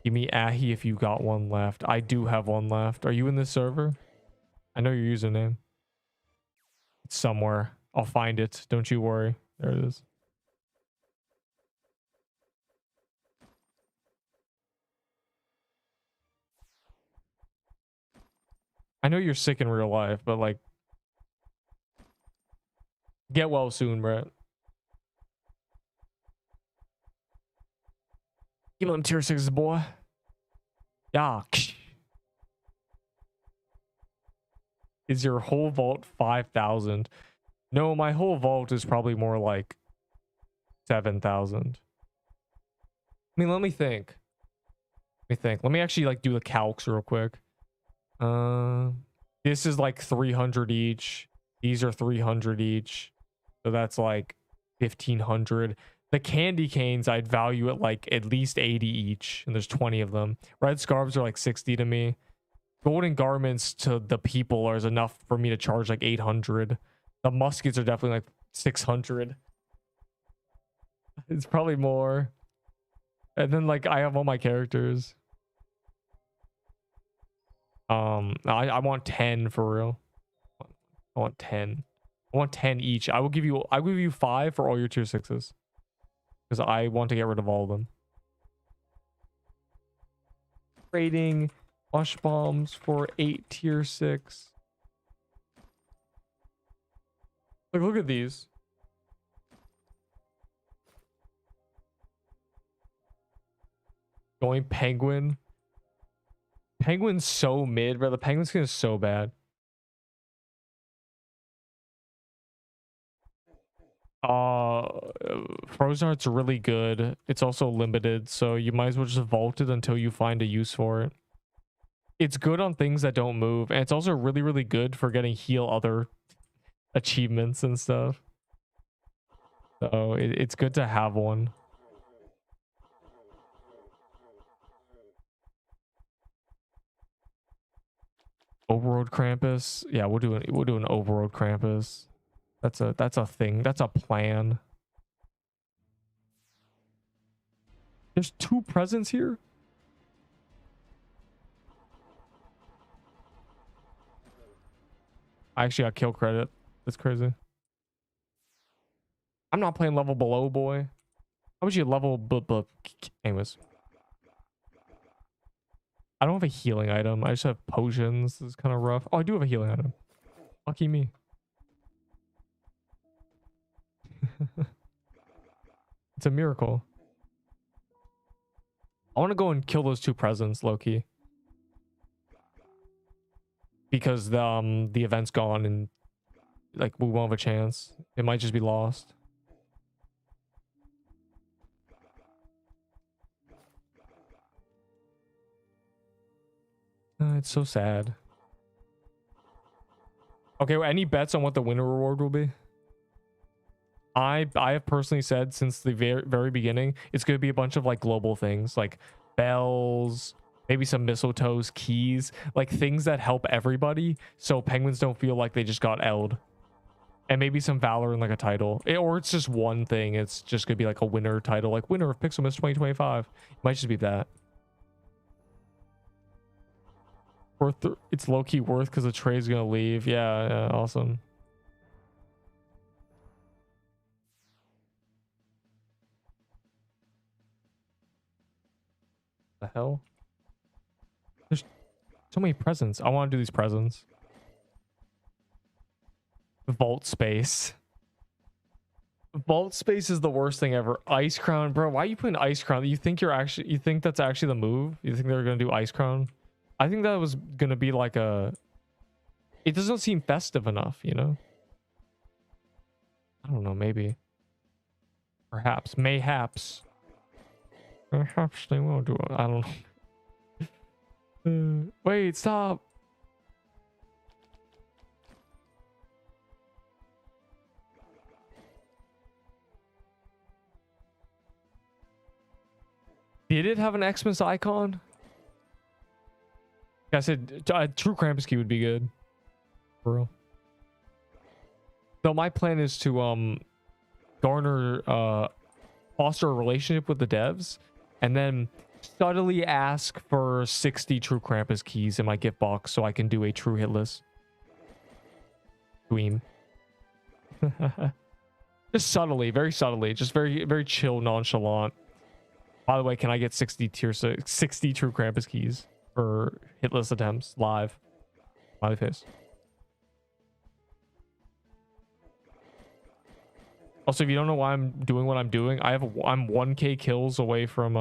[SPEAKER 1] Give me Ahi if you got one left. I do have one left. Are you in this server? I know your username. It's somewhere. I'll find it. Don't you worry. There it is. I know you're sick in real life, but like, get well soon, Brett. Give them tier 6s, boy. Yeah. Is your whole vault 5,000? No, my whole vault is probably more like 7,000. I mean, let me think. Let me actually like do the calcs real quick. This is like 300 each. These are 300 each. So that's like 1,500. The candy canes I'd value at like at least 80 each, and there's 20 of them. Red scarves are like 60 to me. Golden garments to the people is enough for me to charge like 800. The muskets are definitely like 600. It's probably more. And then like I have all my characters. I want 10 for real. I want 10. I want 10 each. I'll give you 5 for all your tier 6s. Because I want to get rid of all of them. Trading Mush Bombs for 8 tier 6. Look at these. Going penguin. Penguin's so mid, bro. The penguin skin is so bad. Frozen Heart's really good. It's also limited, so you might as well just vault it until you find a use for it. It's good on things that don't move, and it's also really, really good for getting heal other achievements and stuff. So it's good to have one. Overworld Krampus. Yeah, we'll do an Overworld Krampus. That's a thing. That's a plan. There's 2 presents here. I actually got kill credit. That's crazy. I'm not playing level below, boy. How would you level anyways? I don't have a healing item. I just have potions. This is kind of rough. Oh, I do have a healing item. Lucky me. It's a miracle. I want to go and kill those two presents, low-key. Because the event's gone and like we won't have a chance. It might just be lost. It's so sad. Okay, well, any bets on what the winner reward will be? I have personally said since the very beginning, it's going to be a bunch of like global things like bells, maybe some mistletoes, keys, like things that help everybody so penguins don't feel like they just got L'd. And maybe some valor and like a title. Or it's just one thing. It's just going to be like a winner title, like winner of Pixelmas 2025. It might just be that. It's low-key worth because the trade's going to leave. Yeah, awesome. The hell? There's so many presents. I want to do these presents. Vault space. Vault space is the worst thing ever. Ice crown, bro. Why are you putting ice crown? You think that's actually the move? You think they're gonna do ice crown? I think that was gonna be like a. It doesn't seem festive enough, you know. I don't know. Maybe. Perhaps. Mayhaps. Perhaps they won't do it. I don't know. Wait, stop. Did it have an Xmas icon? I said true Krampus key would be good. For real. So my plan is to garner foster a relationship with the devs and then subtly ask for 60 true Krampus keys in my gift box so I can do a true hitless dream. Just subtly, very subtly, just very chill, nonchalant. By the way, can I get 60 true Krampus keys for hitless attempts live? Smiley face. Also, if you don't know why I'm doing what I'm doing, I'm 1k kills away from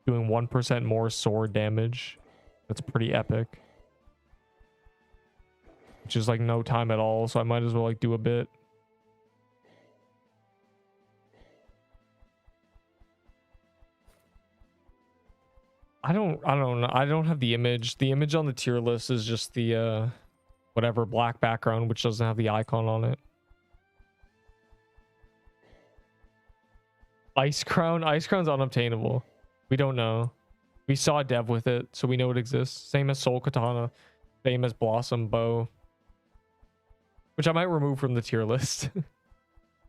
[SPEAKER 1] doing 1% more sword damage. That's pretty epic. Which is like no time at all, so I might as well like do a bit. I don't know. I don't have the image. The image on the tier list is just the whatever black background which doesn't have the icon on it. Ice crown's unobtainable. We don't know. We saw a dev with it, so we know it exists. Same as Soul Katana, same as Blossom Bow, which I might remove from the tier list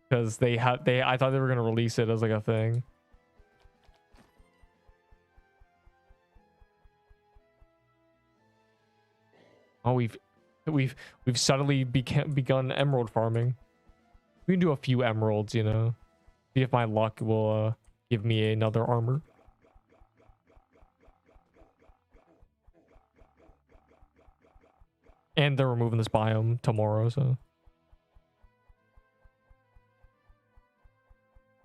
[SPEAKER 1] because I thought they were gonna release it as like a thing. Oh, we've subtly begun emerald farming. We can do a few emeralds, you know. See if my luck will give me another armor. And they're removing this biome tomorrow, so.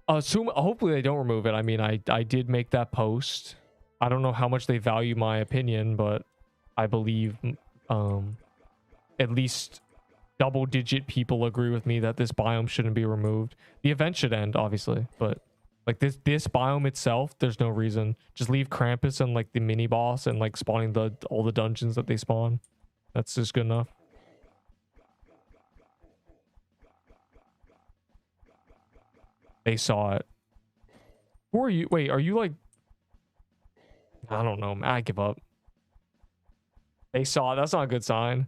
[SPEAKER 1] Hopefully they don't remove it. I mean, I did make that post. I don't know how much they value my opinion, but I believe at least double-digit people agree with me that this biome shouldn't be removed. The event should end, obviously, but like this biome itself, there's no reason. Just leave Krampus and like the mini boss and like spawning all the dungeons that they spawn. That's just good enough. They saw it. Who are you? Wait, are you like? I don't know. I give up. They saw it. That's not a good sign.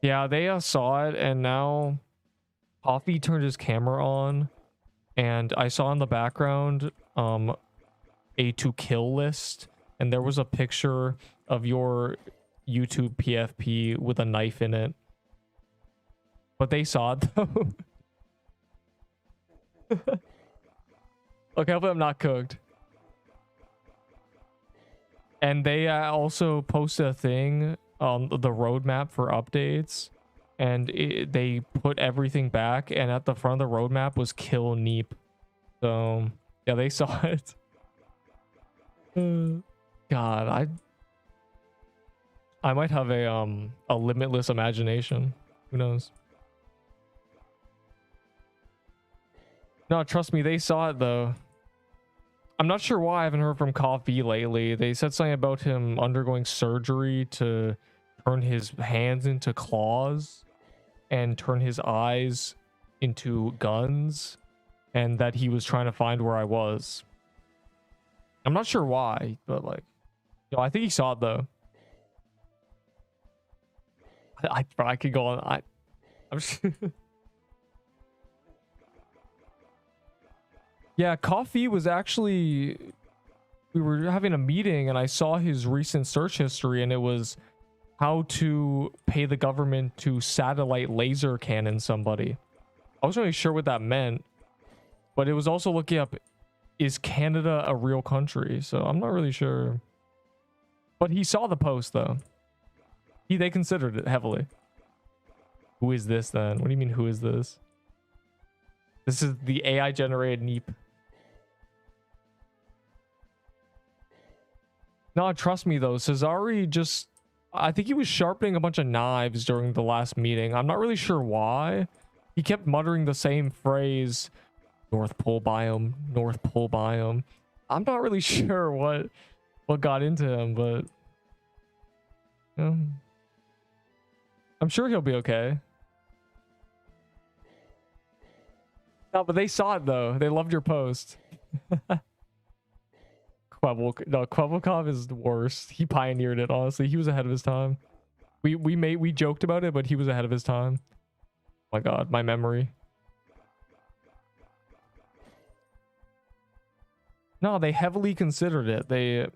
[SPEAKER 1] Yeah, they saw it, and now Coffee turned his camera on, and I saw in the background a to kill list, and there was a picture of your YouTube PFP with a knife in it. But they saw it though. Okay, hopefully I'm not cooked. And they also posted a thing on the roadmap for updates, and they put everything back, and at the front of the roadmap was kill Neep. So yeah, they saw it. God, I might have a limitless imagination. Who knows? No, trust me, they saw it though. I'm not sure why I haven't heard from Coffee lately. They said something about him undergoing surgery to turn his hands into claws and turn his eyes into guns, and that he was trying to find where I was. I'm not sure why, but like, I think he saw it though. I could go on. I'm just Yeah, Coffee was actually, we were having a meeting and I saw his recent search history, and it was how to pay the government to satellite laser cannon somebody. I wasn't really sure what that meant, but it was also looking up, is Canada a real country? So I'm not really sure. But he saw the post though. They considered it heavily. Who is this then? What do you mean, who is this? This is the AI generated Neep. No, trust me though, Cesari just, I think he was sharpening a bunch of knives during the last meeting. I'm not really sure why. He kept muttering the same phrase, North Pole biome, North Pole biome. I'm not really sure what got into him, but I'm sure he'll be okay. No, but they saw it though. They loved your post. Kvebbelkov is the worst. He pioneered it, honestly. He was ahead of his time. We joked about it, but he was ahead of his time. Oh my god, my memory. No, they heavily considered it. They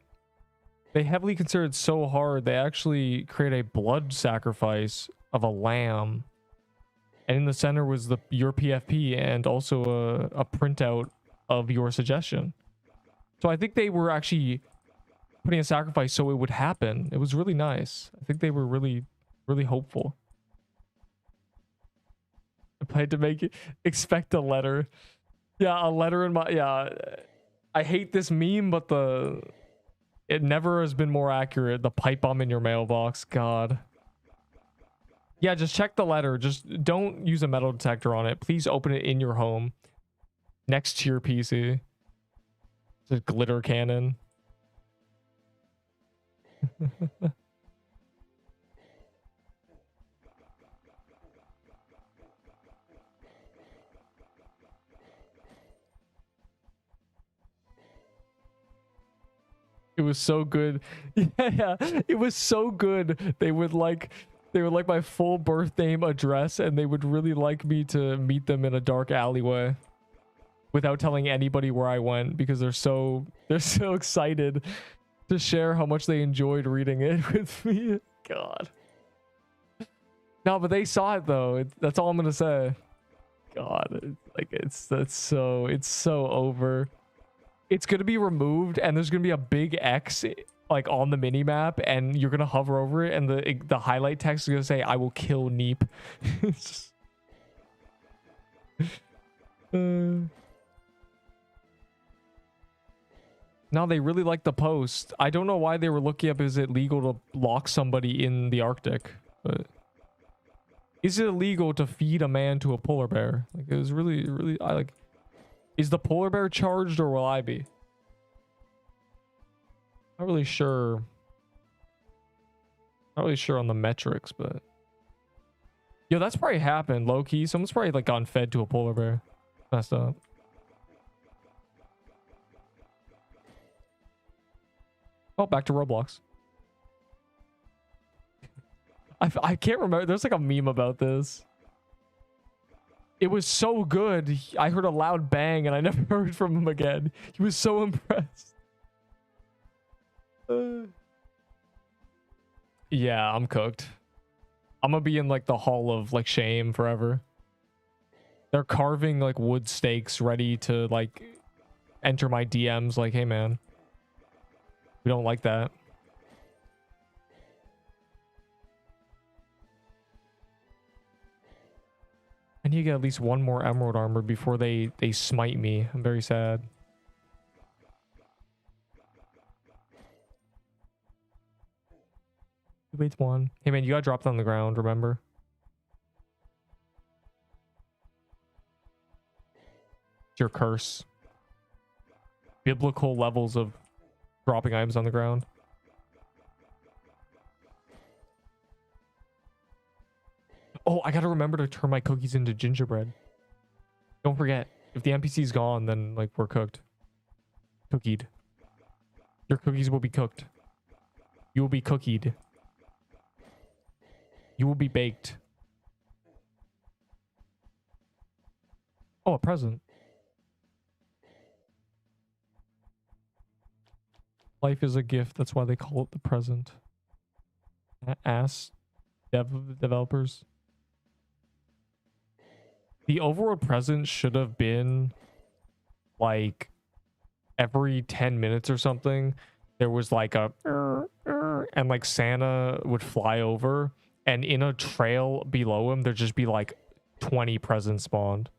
[SPEAKER 1] heavily considered so hard, they actually create a blood sacrifice of a lamb. And in the center was your PFP and also a printout of your suggestion. So I think they were actually putting a sacrifice so it would happen. It was really nice. I think they were really, really hopeful. I planned to make it. Expect a letter. Yeah, a letter in my... Yeah. I hate this meme, but it never has been more accurate. The pipe bomb in your mailbox. God. Yeah, just check the letter. Just don't use a metal detector on it. Please open it in your home. Next to your PC. Just glitter cannon. It was so good. Yeah, it was so good. They would like my full birth name, address, and they would really like me to meet them in a dark alleyway without telling anybody where I went, because they're so excited to share how much they enjoyed reading it with me. God. No, but they saw it though. That's all I'm gonna say. God, it's so over. It's gonna be removed, and there's gonna be a big X like on the mini map, and you're gonna hover over it, and the highlight text is gonna say, "I will kill Neep." It's just... No, they really like the post. I don't know why they were looking up, is it legal to lock somebody in the Arctic? But is it illegal to feed a man to a polar bear? Like, it was really, I like... Is the polar bear charged, or will I be? Not really sure. Not really sure on the metrics, but... Yo, that's probably happened, low-key. Someone's probably, like, gone fed to a polar bear. Messed up. Oh, back to Roblox. I can't remember. There's, like, a meme about this. It was so good. I heard a loud bang and I never heard from him again. He was so impressed. Yeah, I'm cooked. I'm gonna be in like the hall of like shame forever. They're carving like wood stakes ready to like enter my DMs like, hey man, we don't like that. I need to get at least one more emerald armor before they smite me. I'm very sad. Wait, one. Hey man, you gotta drop that on the ground, remember? It's your curse. Biblical levels of dropping items on the ground. Oh, I gotta remember to turn my cookies into gingerbread. Don't forget, if the NPC's gone, then like we're cooked. Cookied. Your cookies will be cooked. You will be cookied. You will be baked. Oh, a present. Life is a gift. That's why they call it the present. Ass developers. The overworld present should have been like every 10 minutes or something. There was like a and like Santa would fly over, and in a trail below him, there'd just be like 20 presents spawned.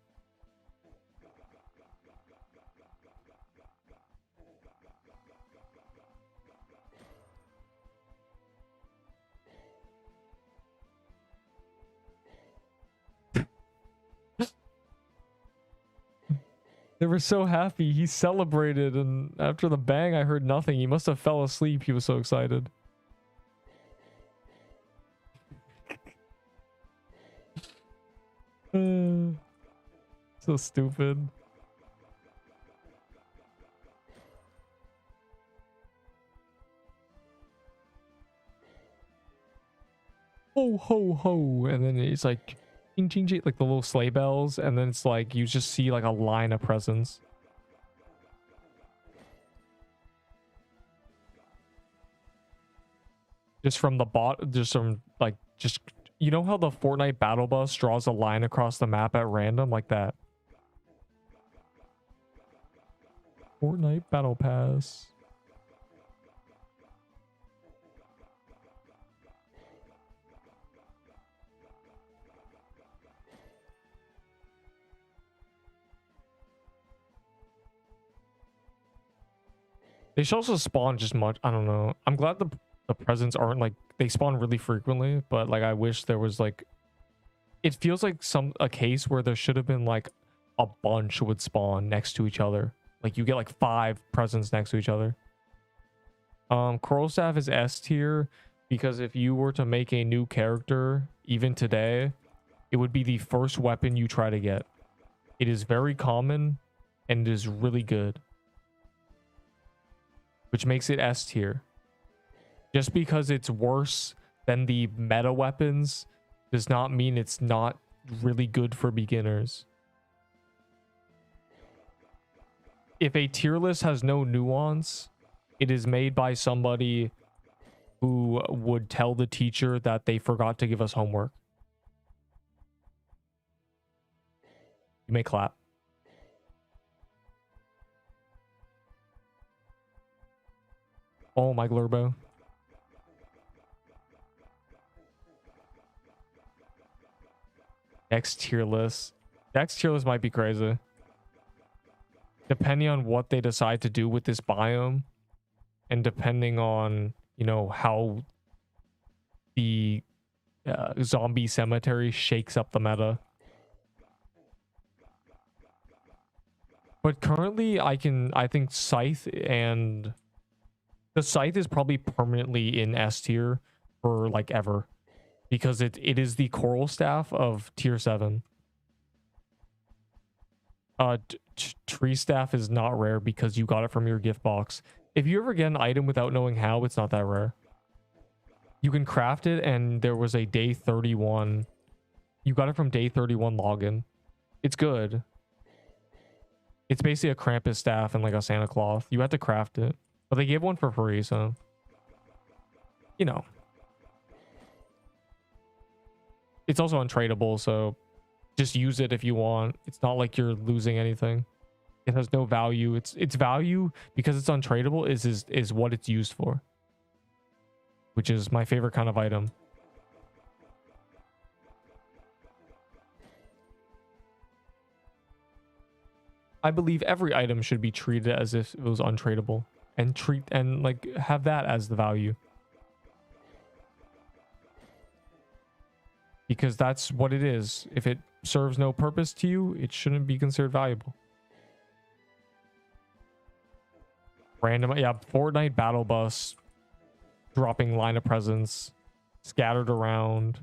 [SPEAKER 1] They were so happy. He celebrated, and after the bang, I heard nothing. He must have fell asleep. He was so excited. So stupid. Ho, ho, ho. And then it's like... ching, ching, ching, like the little sleigh bells, and then it's like you just see like a line of presents. Just from the just from like just, you know how the Fortnite battle bus draws a line across the map at random like that? Fortnite battle pass. They should also spawn just much. I don't know. I'm glad the presents aren't like, they spawn really frequently, but like I wish there was like, it feels like a case where there should have been like a bunch would spawn next to each other. Like you get like 5 presents next to each other. Coral Staff is S tier because if you were to make a new character even today, it would be the first weapon you try to get. It is very common and it is really good, which makes it S tier. Just because it's worse than the meta weapons does not mean it's not really good for beginners. If a tier list has no nuance, it is made by somebody who would tell the teacher that they forgot to give us homework. You may clap. Oh my Glurbo. Next tier list. Next tier list might be crazy. Depending on what they decide to do with this biome, and depending on, you know, how the zombie cemetery shakes up the meta. But currently I think Scythe and the Scythe is probably permanently in S tier for like ever, because it is the Coral Staff of tier 7. Tree Staff is not rare because you got it from your gift box. If you ever get an item without knowing how, it's not that rare. You can craft it, and there was a day 31. You got it from day 31 login. It's good. It's basically a Krampus staff and like a Santa cloth. You had to craft it, but they gave one for free, so you know. It's also untradeable, so just use it if you want. It's not like you're losing anything. It has no value. Its value, because it's untradeable, is what it's used for, which is my favorite kind of item. I believe every item should be treated as if it was untradeable, and like have that as the value. Because that's what it is. If it serves no purpose to you, it shouldn't be considered valuable. Random, yeah, Fortnite battle bus, dropping line of presence, scattered around,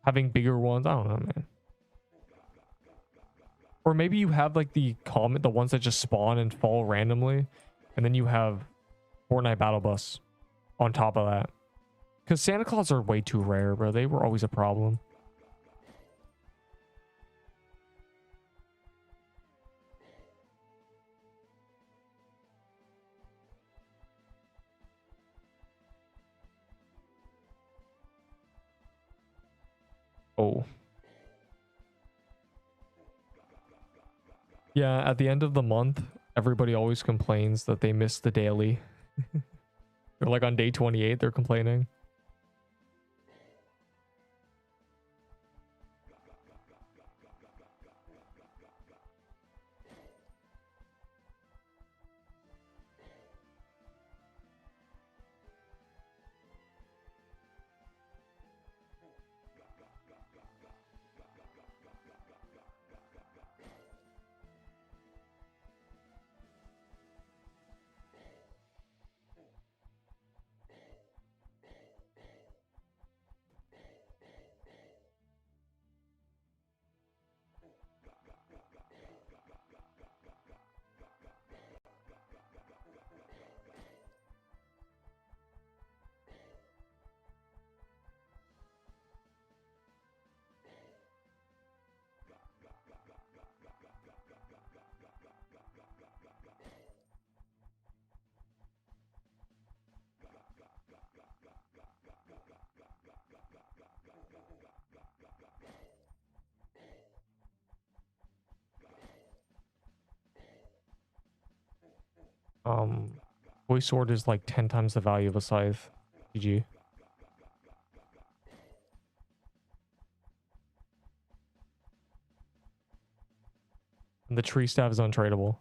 [SPEAKER 1] having bigger ones. I don't know, man. Or maybe you have like the ones that just spawn and fall randomly, and then you have Fortnite battle bus on top of that. Because Santa Claus are way too rare, bro. They were always a problem. Oh. Yeah, at the end of the month, everybody always complains that they missed the daily. They're like on day 28, they're complaining. Voice sword is like 10 times the value of a scythe. GG. And the tree staff is untradeable.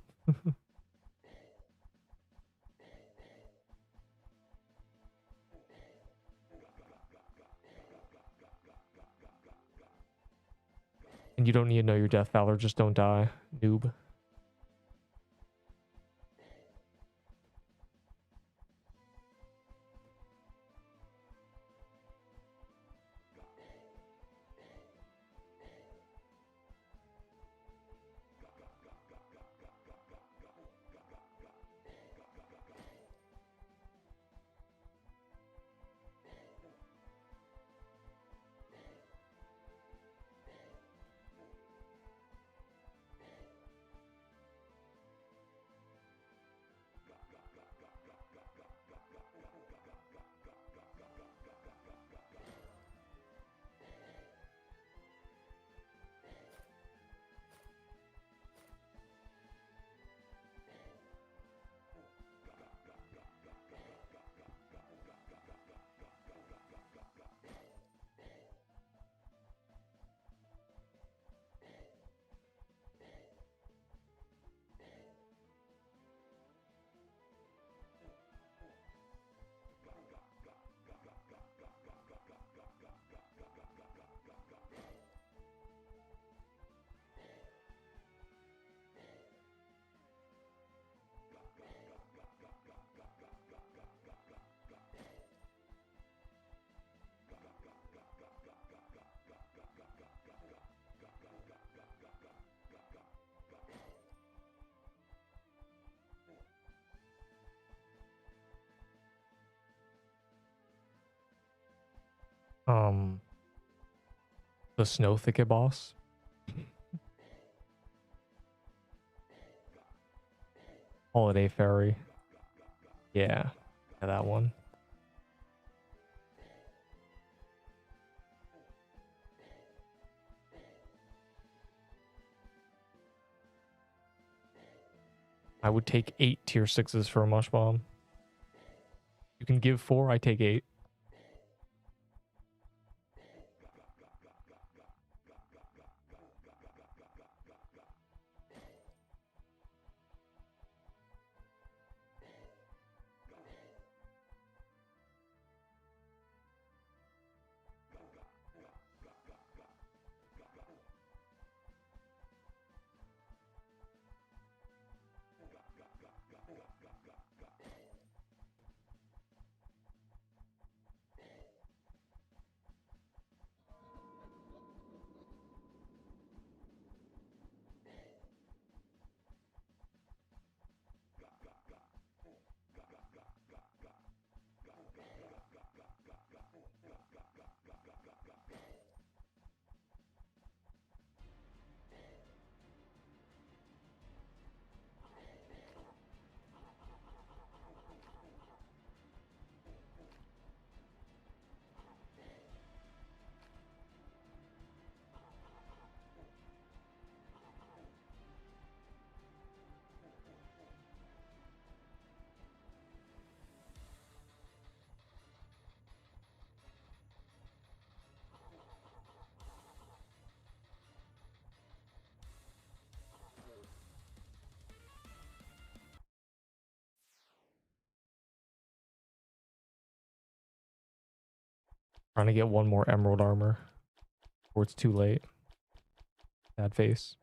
[SPEAKER 1] And you don't need to know your death valor, just don't die, noob. The snow thicket boss. Holiday fairy. Yeah, that one. I would take 8 tier 6s for a mush bomb. You can give 4, I take 8. Trying to get one more emerald armor. Or it's too late. Sad face.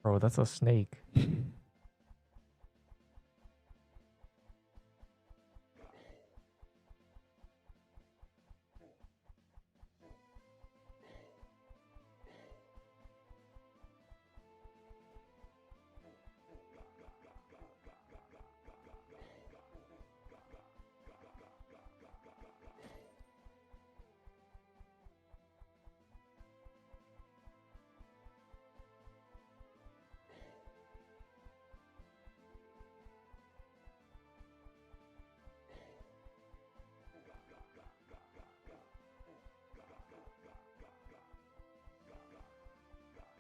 [SPEAKER 1] Bro, that's a snake.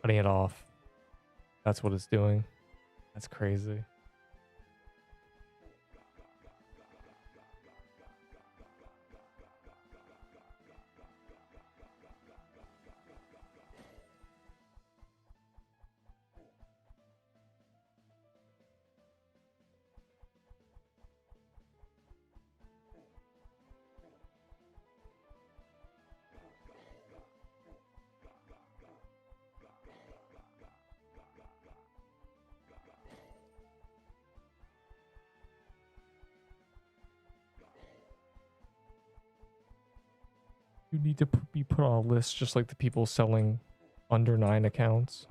[SPEAKER 1] Cutting it off. That's what it's doing. That's crazy. You need to be put on a list just like the people selling under 9 accounts.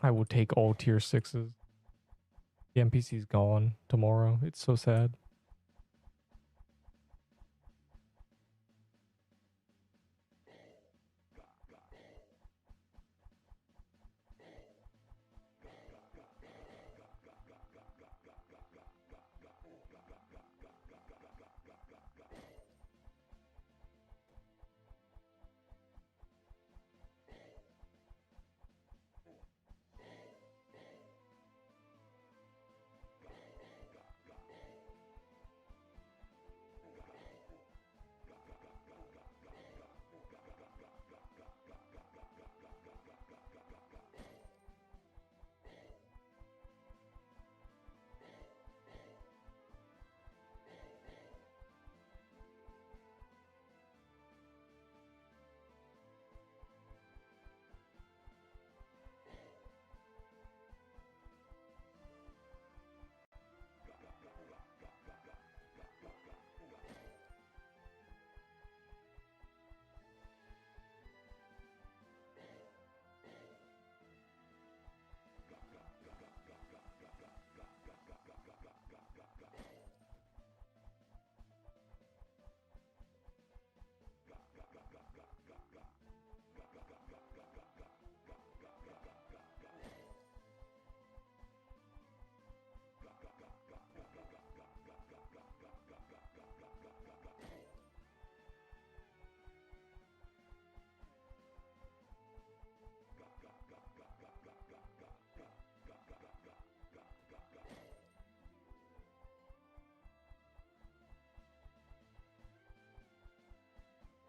[SPEAKER 1] I will take all tier 6s. The NPC's gone tomorrow. It's so sad.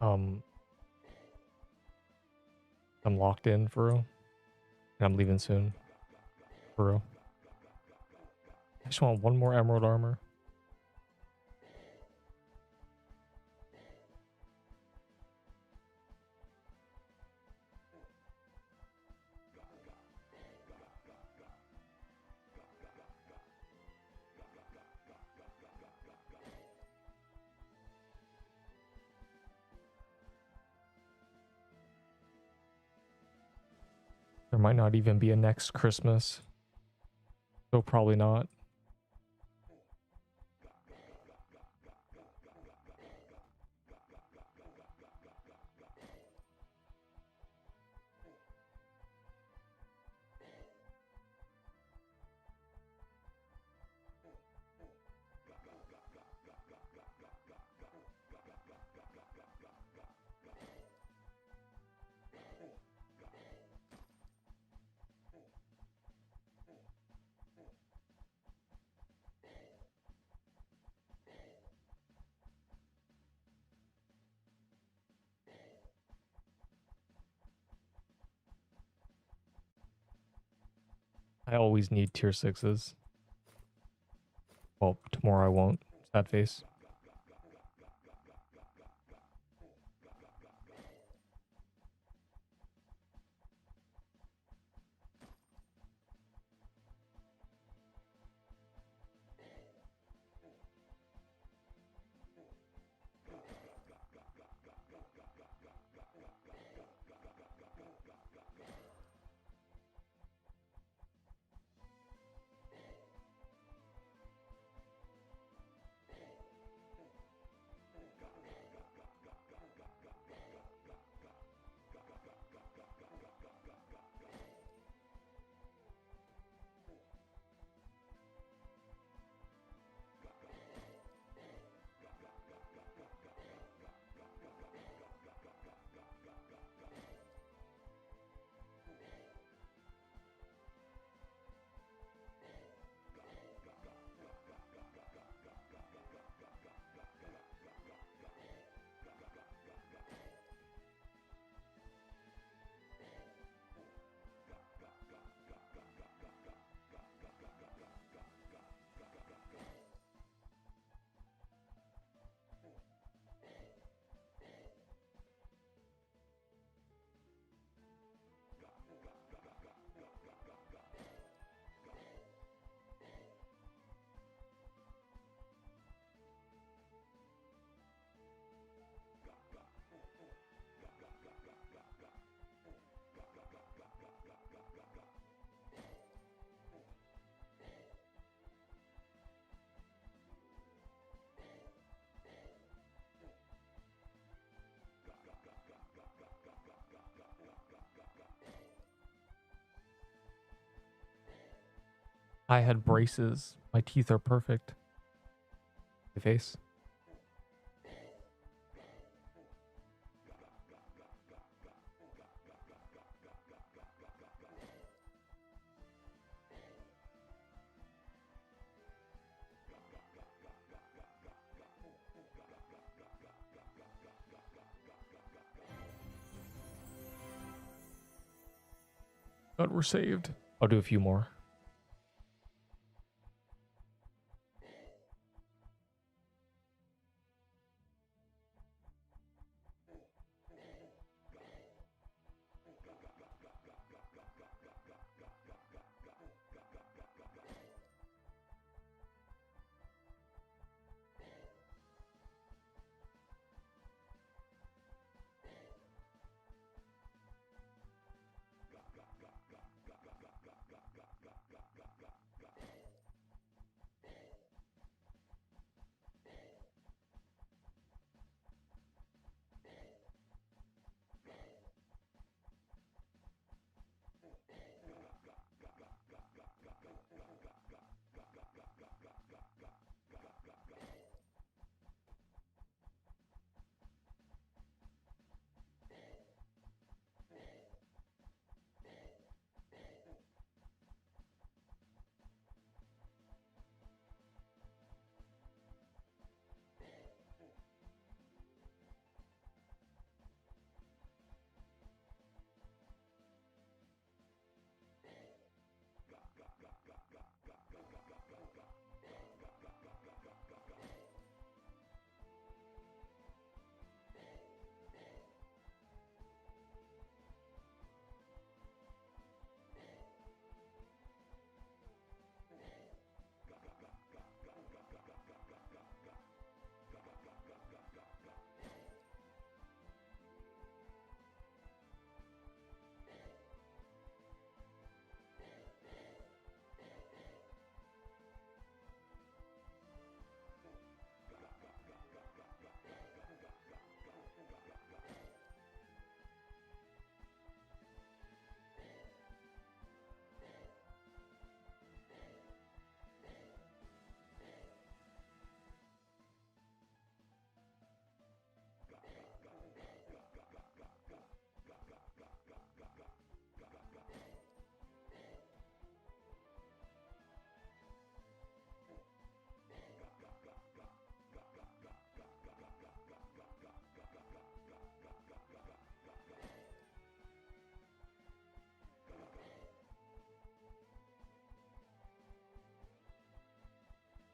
[SPEAKER 1] I'm locked in for real. And I'm leaving soon. For real. I just want one more emerald armor. There might not even be a next Christmas. So probably not. I always need tier 6s. Well, tomorrow I won't. Sad face. I had braces. My teeth are perfect. My face. But we're saved. I'll do a few more.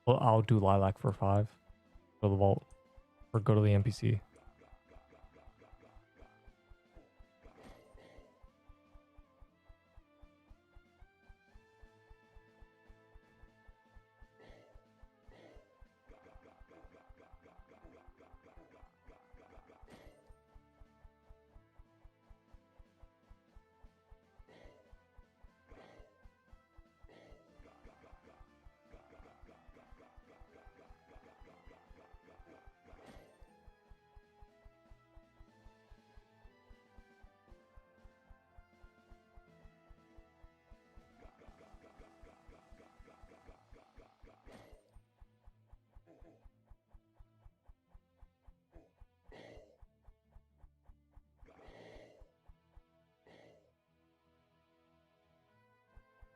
[SPEAKER 1] Well, I'll do lilac for 5. Go to the vault. Or go to the NPC.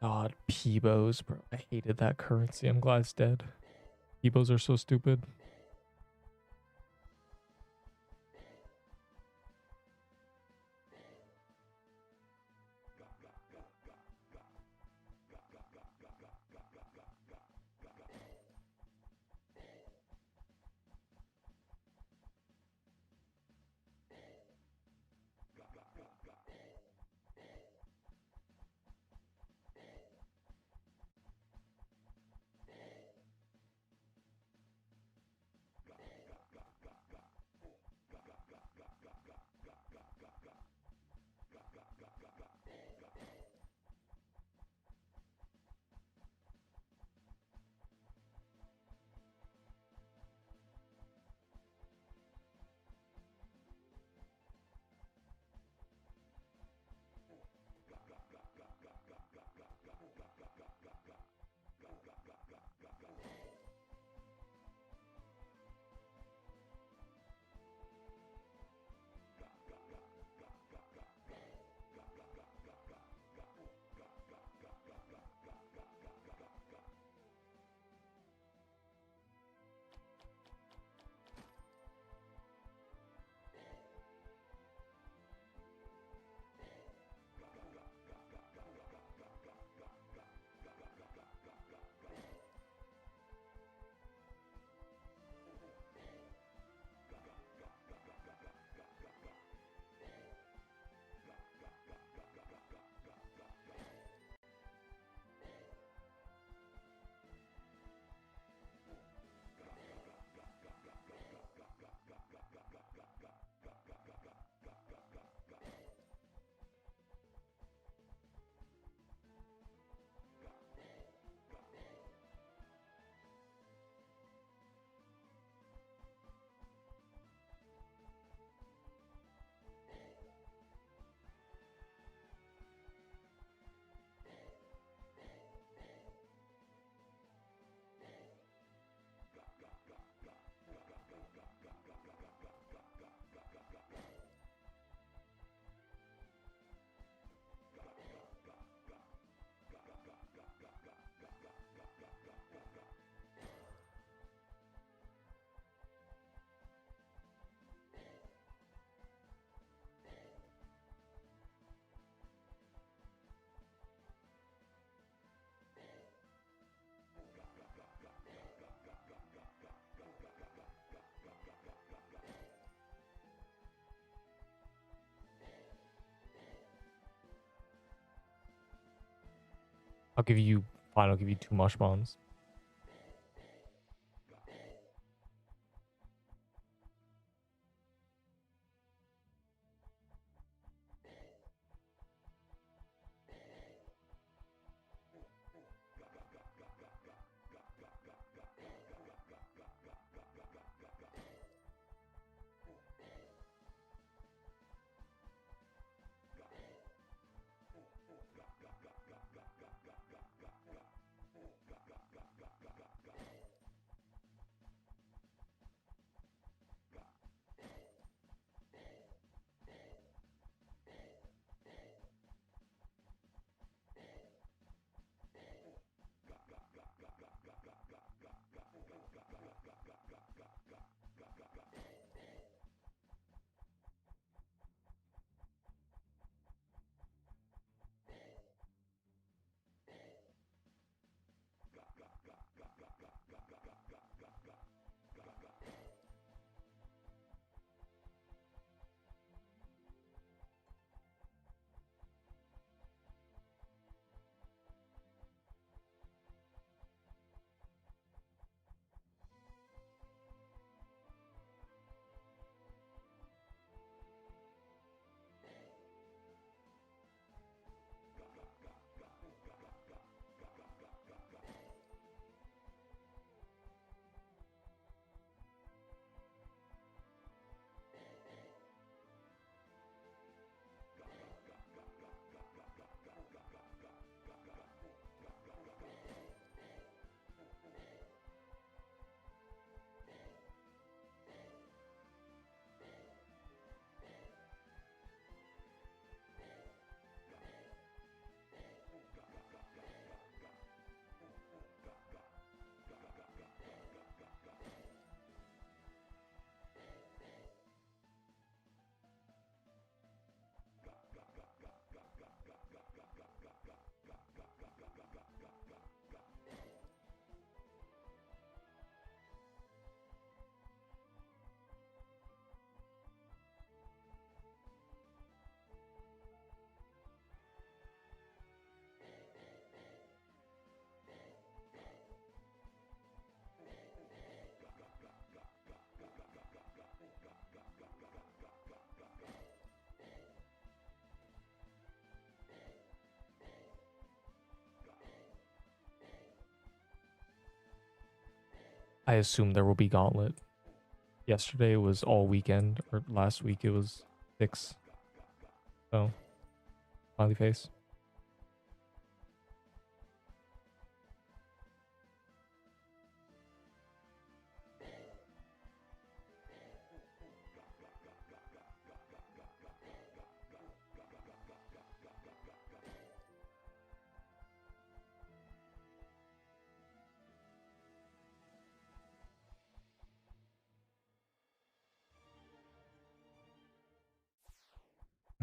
[SPEAKER 1] God, Peebos, bro. I hated that currency. I'm glad it's dead. Peebos are so stupid. I'll give you, fine, I'll give you 2 mush bombs. I assume there will be Gauntlet. Yesterday was all weekend, or last week it was 6. So, smiley face.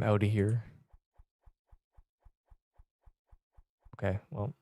[SPEAKER 1] I'm out of here. Okay, well.